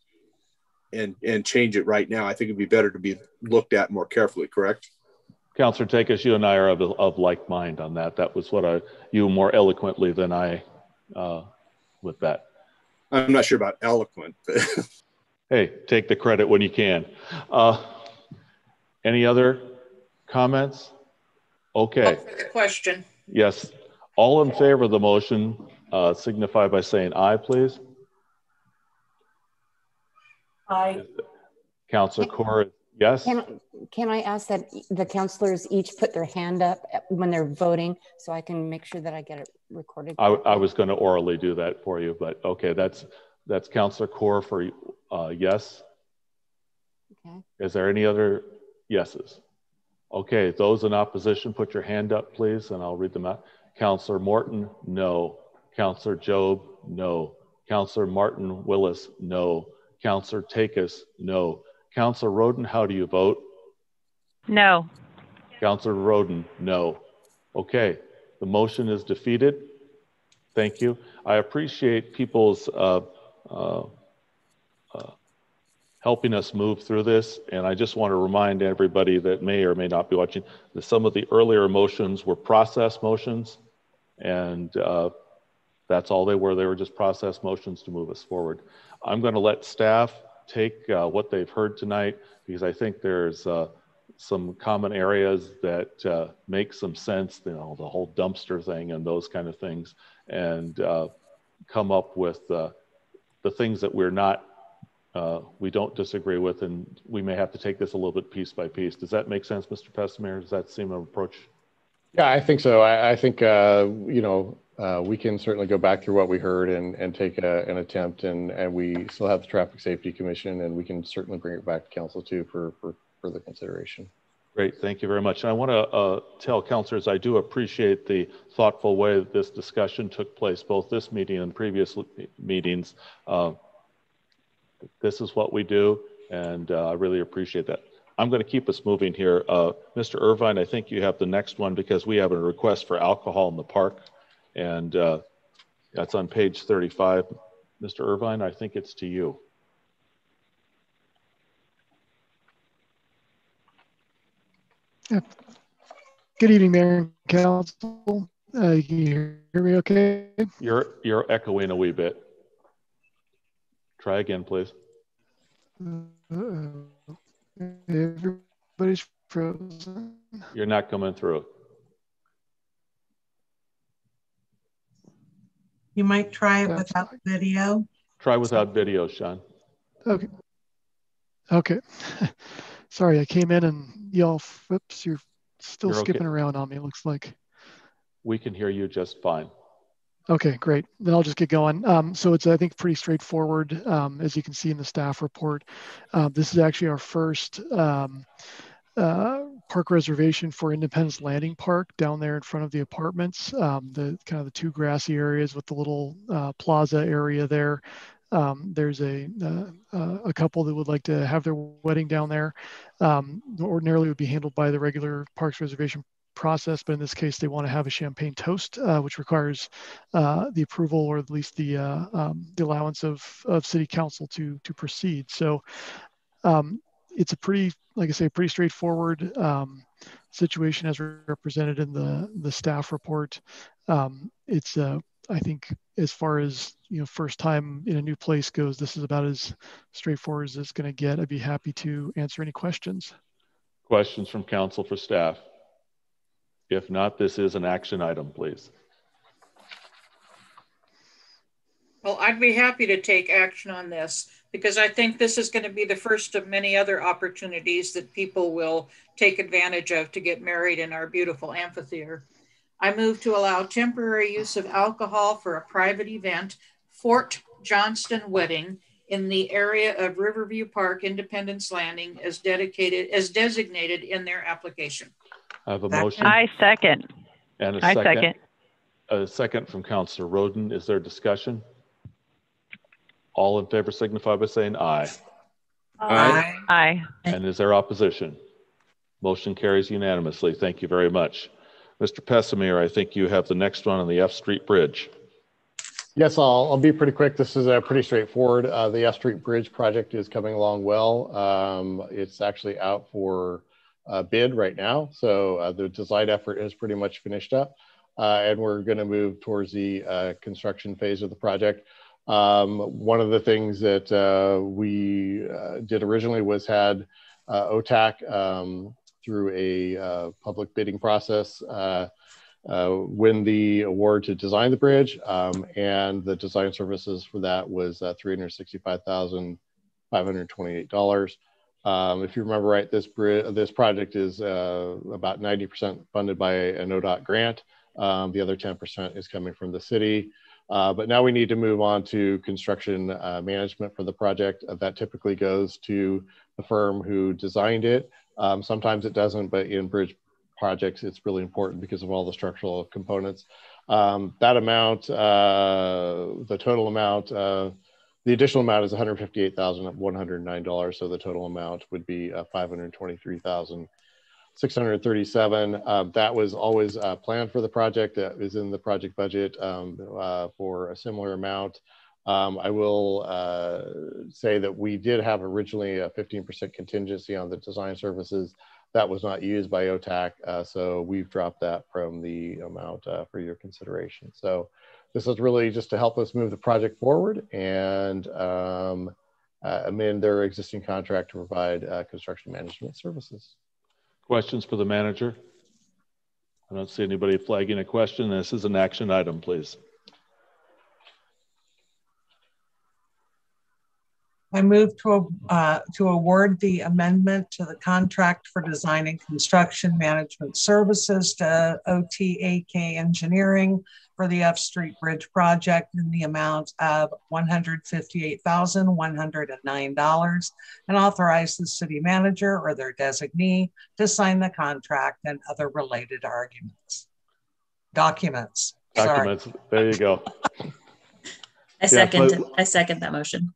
and change it right now. I think it'd be better to be looked at more carefully, correct? Councillor Takis, you and I are of like mind on that. That was what you more eloquently than I with that. I'm not sure about eloquent, but hey, take the credit when you can. Any other comments? Okay. The question. Yes. All in favor of the motion signify by saying aye, please. Aye. Councilor Kaur, yes? Can I ask that the councilors each put their hand up when they're voting so I can make sure that I get it recorded? I was going to orally do that for you, but okay, that's Councilor Kaur for yes. Okay. Is there any other yeses? Okay, those in opposition, put your hand up, please, and I'll read them out. Councilor Morton, no. Councilor Job, no. Councilor Martin Willis, no. Councilor Takis, no. Councilor Roden, how do you vote? No. Councilor Roden, no. Okay, the motion is defeated. Thank you. I appreciate people's helping us move through this. And I just want to remind everybody that may or may not be watching that some of the earlier motions were process motions. And that's all they were. They were just process motions to move us forward. I'm going to let staff take what they've heard tonight, because I think there's some common areas that make some sense, you know, the whole dumpster thing and those kind of things, and come up with the things that we don't disagree with, and we may have to take this a little bit piece by piece. Does that make sense, Mr. Pessimir? Does that seem an approach? Yeah, I think so. I think, you know, we can certainly go back through what we heard and take an attempt, and we still have the Traffic Safety Commission, and we can certainly bring it back to council too for further consideration. Great, thank you very much. And I want to tell councilors, I do appreciate the thoughtful way that this discussion took place, both this meeting and previous meetings. This is what we do, and I really appreciate that. I'm going to keep us moving here. Mr. Irvine, I think you have the next one, because we have a request for alcohol in the park, and that's on page 35. Mr. Irvine, I think it's to you. Good evening, Mayor and Council. Can you hear me okay? You're echoing a wee bit. Try again, please. Everybody's frozen. You're not coming through. You might try it without video. Try without video, Sean. Okay. Okay. Sorry, I came in and y'all, whoops, you're still skipping around on me, it looks like. We can hear you just fine. Okay, great. Then I'll just get going. So it's, I think, pretty straightforward, as you can see in the staff report. This is actually our first park reservation for Independence Landing Park down there in front of the apartments. The kind of the two grassy areas with the little plaza area there. There's a couple that would like to have their wedding down there. Ordinarily it would be handled by the regular parks reservation process, but in this case they want to have a champagne toast, which requires the approval, or at least the allowance of city council to proceed. So it's a pretty, like I say, pretty straightforward situation as represented in the staff report. It's I think as far as, you know, first time in a new place goes, this is about as straightforward as it's going to get. I'd be happy to answer any questions. Questions from council for staff? If not, this is an action item, please. Well, I'd be happy to take action on this, because I think this is going to be the first of many other opportunities that people will take advantage of to get married in our beautiful amphitheater. I move to allow temporary use of alcohol for a private event, Fort Johnston Wedding, in the area of Riverview Park, Independence Landing, as designated in their application. I have a motion. I second. And I second. A second from Councilor Roden. Is there discussion? All in favor signify by saying aye. Aye. Aye. And is there opposition? Motion carries unanimously. Thank you very much. Mr. Pessimir, I think you have the next one on the F Street Bridge. Yes, I'll be pretty quick. This is pretty straightforward. The F Street Bridge project is coming along well. It's actually out for bid right now. So the design effort is pretty much finished up, and we're going to move towards the construction phase of the project. One of the things that we did originally was had OTAC through a public bidding process, win the award to design the bridge, and the design services for that was $365,528. If you remember right, this project is about 90% funded by an ODOT grant. The other 10% is coming from the city. But now we need to move on to construction management for the project. That typically goes to the firm who designed it. Sometimes it doesn't, but in bridge projects, it's really important because of all the structural components. That amount, the total amount, the additional amount is $158,109. So the total amount would be $523,637. That was always planned for the project. That is in the project budget for a similar amount. I will say that we did have originally a 15% contingency on the design services. That was not used by OTAC, so we've dropped that from the amount for your consideration. So this is really just to help us move the project forward and amend their existing contract to provide construction management services. Questions for the manager? I don't see anybody flagging a question. This is an action item, please. I move to award the amendment to the contract for design and construction management services to OTAK Engineering for the F Street Bridge project in the amount of $158,109 and authorize the city manager or their designee to sign the contract and other related documents. Sorry. There you go. I second that motion.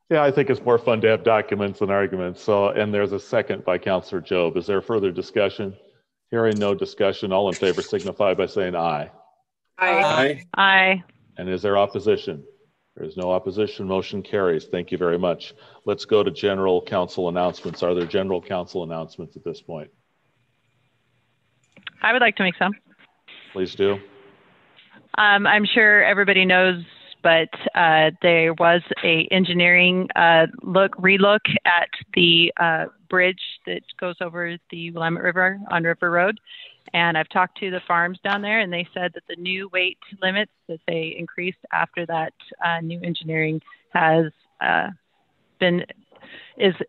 Yeah, I think it's more fun to have documents than arguments. So, and there's a second by Councilor Jobe. Is there further discussion? Hearing no discussion, all in favor signify by saying aye. Aye. Aye. And is there opposition? There is no opposition. Motion carries. Thank you very much. Let's go to general council announcements. Are there general council announcements at this point? I would like to make some. Please do. I'm sure everybody knows, but there was a engineering relook at the bridge that goes over the Willamette River on River Road. And I've talked to the farms down there, and they said that the new weight limits that they increased after that new engineering is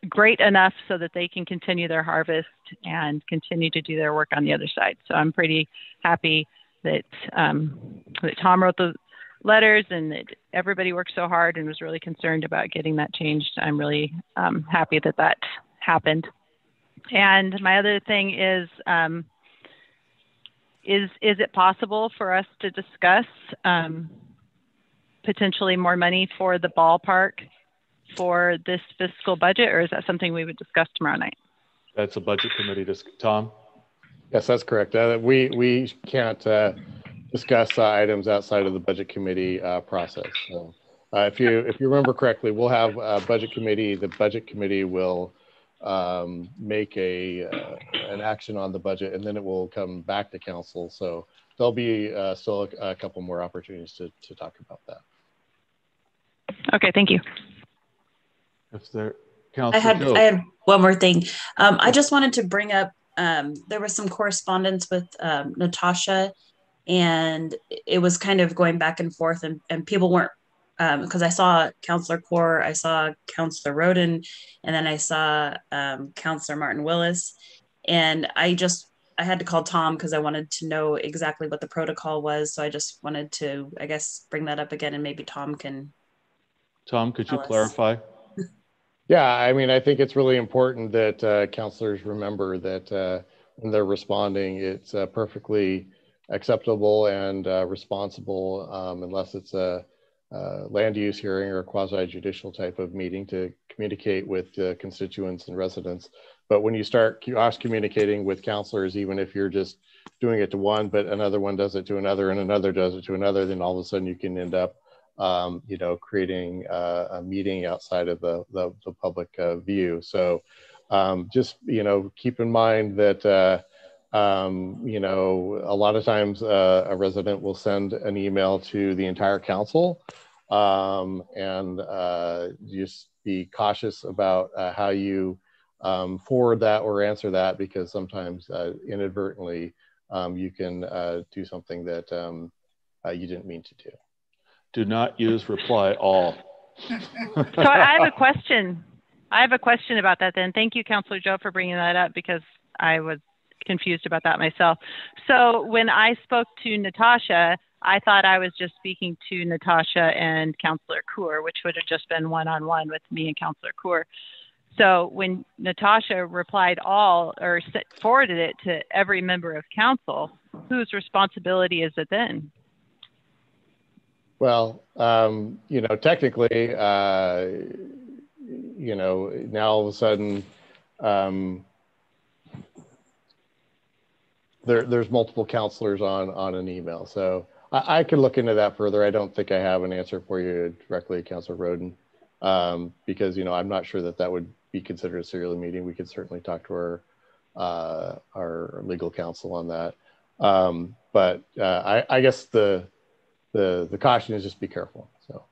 great enough so that they can continue their harvest and continue to do their work on the other side. So I'm pretty happy that that Tom wrote the letters and that everybody worked so hard and was really concerned about getting that changed. I'm really happy that that happened. And my other thing is it possible for us to discuss potentially more money for the ballpark for this fiscal budget, or is that something we would discuss tomorrow night? That's a budget committee. Tom? Yes, that's correct. We can't discuss items outside of the budget committee process. So if you remember correctly, we'll have a budget committee. The budget committee will make an action on the budget, and then it will come back to council. So there'll be still a couple more opportunities to talk about that. Okay, thank you. If there, I had one more thing. I just wanted to bring up, there was some correspondence with Natasha, and it was kind of going back and forth, and people weren't, because I saw Councilor Kaur, I saw Councilor Roden, and then I saw Councilor Martin Willis, and I had to call Tom because I wanted to know exactly what the protocol was. So I just wanted to, I guess, bring that up again, and maybe Tom can. Tom, could you clarify? Yeah, I mean, I think it's really important that councilors remember that when they're responding, it's perfectly acceptable and responsible, unless it's a land use hearing or a quasi-judicial type of meeting, to communicate with constituents and residents. But when you start communicating with councilors, even if you're just doing it to one, but another one does it to another and another does it to another, then all of a sudden you can end up creating a meeting outside of the public view. So just, keep in mind that, a lot of times a resident will send an email to the entire council, and just be cautious about how you forward that or answer that, because sometimes inadvertently you can do something that you didn't mean to do. Do not use reply all. So I have a question. I have a question about that then. Thank you, Councilor Joe, for bringing that up, because I was confused about that myself. So when I spoke to Natasha, I thought I was just speaking to Natasha and Councilor Kaur, which would have just been one-on-one with me and Councilor Kaur. So when Natasha replied all, or forwarded it to every member of council, whose responsibility is it then? Well, you know, technically, you know, now all of a sudden, there's multiple counselors on an email. So I could look into that further. I don't think I have an answer for you directly, Councilor Roden, because, you know, I'm not sure that that would be considered a serial meeting. We could certainly talk to our legal counsel on that. But I guess the caution is just be careful. So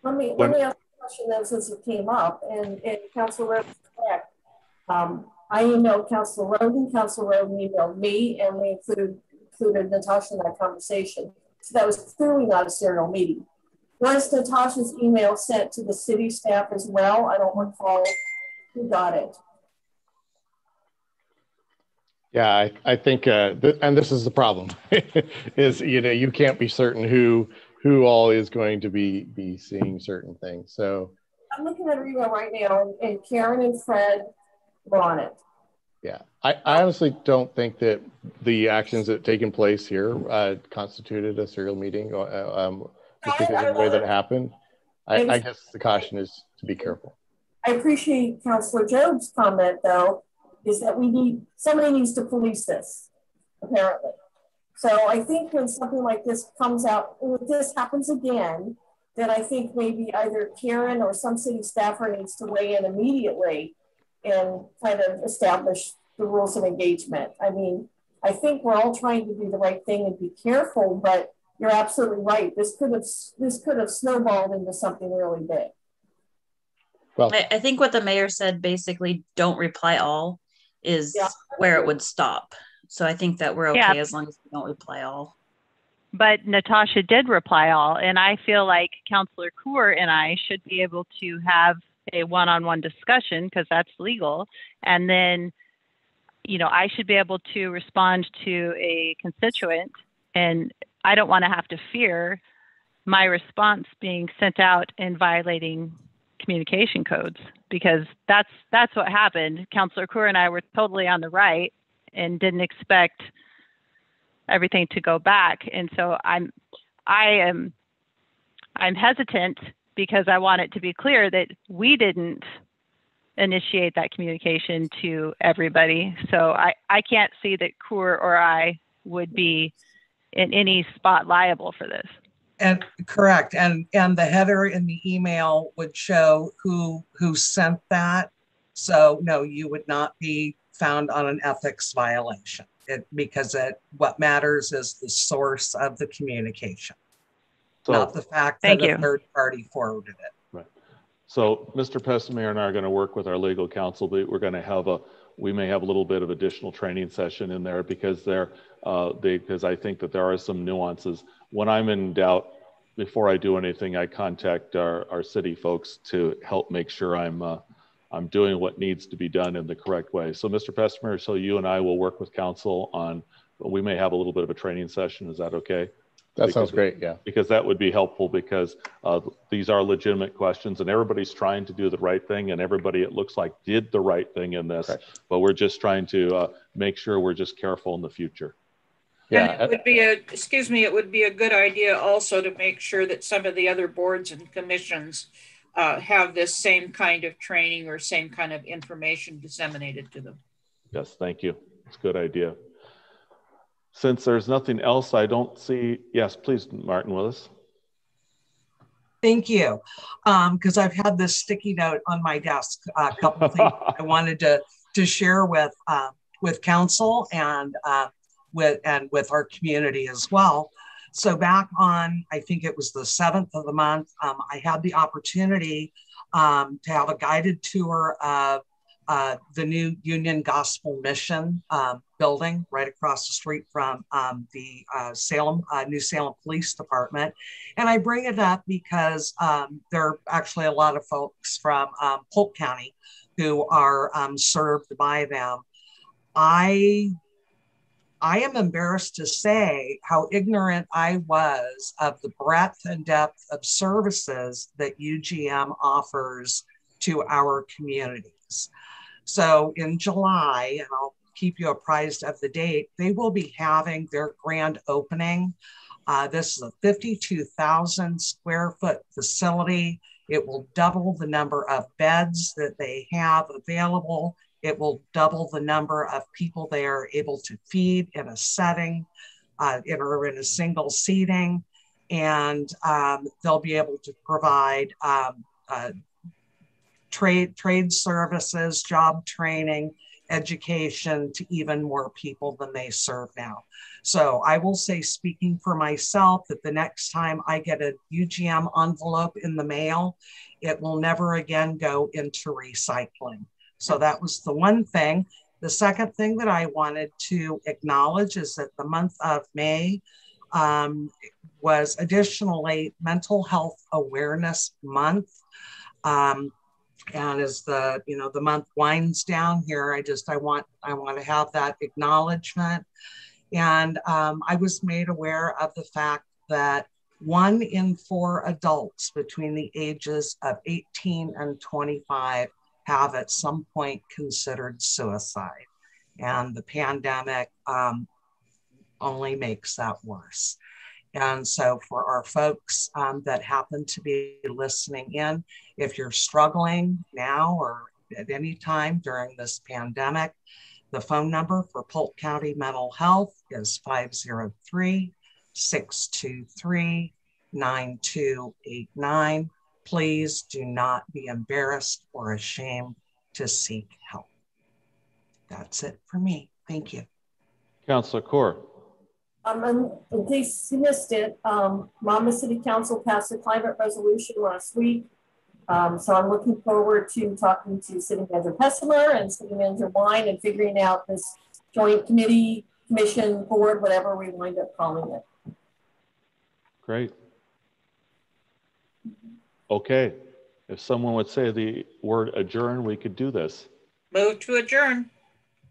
let me ask a question then, since it came up, and Councilor Roden is correct. I emailed Councilor Roden emailed me, and we included Natasha in that conversation. So that was clearly not a serial meeting. Was Natasha's email sent to the city staff as well? I don't recall who got it. Yeah, I think, and this is the problem, is, you know, you can't be certain who all is going to be seeing certain things. So I'm looking at her email right now, and Karen and Fred were on it. Yeah, I honestly don't think that the actions that have taken place here constituted a serial meeting, just because of the way that it happened. I guess the caution is to be careful. I appreciate Councilor Job's comment, though, is that somebody needs to police this, apparently. So I think when something like this comes out, if this happens again, then I think maybe either Karen or some city staffer needs to weigh in immediately and kind of establish the rules of engagement. I mean, I think we're all trying to do the right thing and be careful, but you're absolutely right. This could have snowballed into something really big. Well, I think what the mayor said, basically, don't reply all, is where it would stop. So I think that we're okay as long as we don't reply all. But Natasha did reply all, and I feel like Councilor Kaur and I should be able to have a one-on-one discussion, because that's legal. And then, you know, I should be able to respond to a constituent, and I don't want to have to fear my response being sent out and violating communication codes, because that's what happened. Councilor Kaur and I were totally on the right and didn't expect everything to go back. And so I'm hesitant, because I want it to be clear that we didn't initiate that communication to everybody. So I can't see that Kaur or I would be in any spot liable for this. And correct. And the header in the email would show who sent that. So no, you would not be found on an ethics violation, because what matters is the source of the communication, not the fact that a third party forwarded it. Right. So Mr. Pessemer and I are going to work with our legal counsel, but we're going to we may have a little bit of additional training session in there, because because I think that there are some nuances. When I'm in doubt, before I do anything, I contact our city folks to help make sure I'm doing what needs to be done in the correct way. So Mr. Pessemer, so you and I will work with council on, we may have a little bit of a training session. Is that okay? That sounds great, yeah. Because that would be helpful, because these are legitimate questions, and everybody's trying to do the right thing, and everybody, it looks like, did the right thing in this. Correct. But we're just trying to make sure we're just careful in the future. Yeah, and it would be it would be a good idea also to make sure that some of the other boards and commissions have this same kind of training or same kind of information disseminated to them. Yes, thank you. It's a good idea. Since there's nothing else, I don't see, yes, please, Martin Willis. Thank you. Because I've had this sticky note on my desk, a couple of things I wanted to share with council and with our community as well. So back on, I think it was the 7th of the month, I had the opportunity to have a guided tour of the new Union Gospel Mission building right across the street from the New Salem Police Department. And I bring it up because there are actually a lot of folks from Polk County who are served by them. I am embarrassed to say how ignorant I was of the breadth and depth of services that UGM offers to our communities. So in July, and I'll keep you apprised of the date, they will be having their grand opening. This is a 52,000 square foot facility. It will double the number of beds that they have available. It will double the number of people they are able to feed in a setting, or in a single seating. And they'll be able to provide trade services, job training, education to even more people than they serve now. So I will say, speaking for myself, that the next time I get a UGM envelope in the mail, it will never again go into recycling. So that was the one thing. The second thing that I wanted to acknowledge is that the month of May was additionally Mental Health Awareness Month. And as the month winds down here, I want to have that acknowledgement. And I was made aware of the fact that 1 in 4 adults between the ages of 18 and 25 have at some point considered suicide. And the pandemic only makes that worse. And so for our folks that happen to be listening in, if you're struggling now or at any time during this pandemic, the phone number for Polk County Mental Health is 503-623-9289. Please do not be embarrassed or ashamed to seek help. That's it for me. Thank you. Councilor Kaur. In case you missed it, Monmouth City Council passed a climate resolution last week. So I'm looking forward to talking to City Manager Pessimer and City Manager Wine and figuring out this joint committee, commission, board, whatever we wind up calling it. Great. Okay. If someone would say the word adjourn, we could do this. Move to adjourn.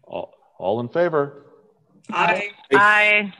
All in favor? Aye. Aye.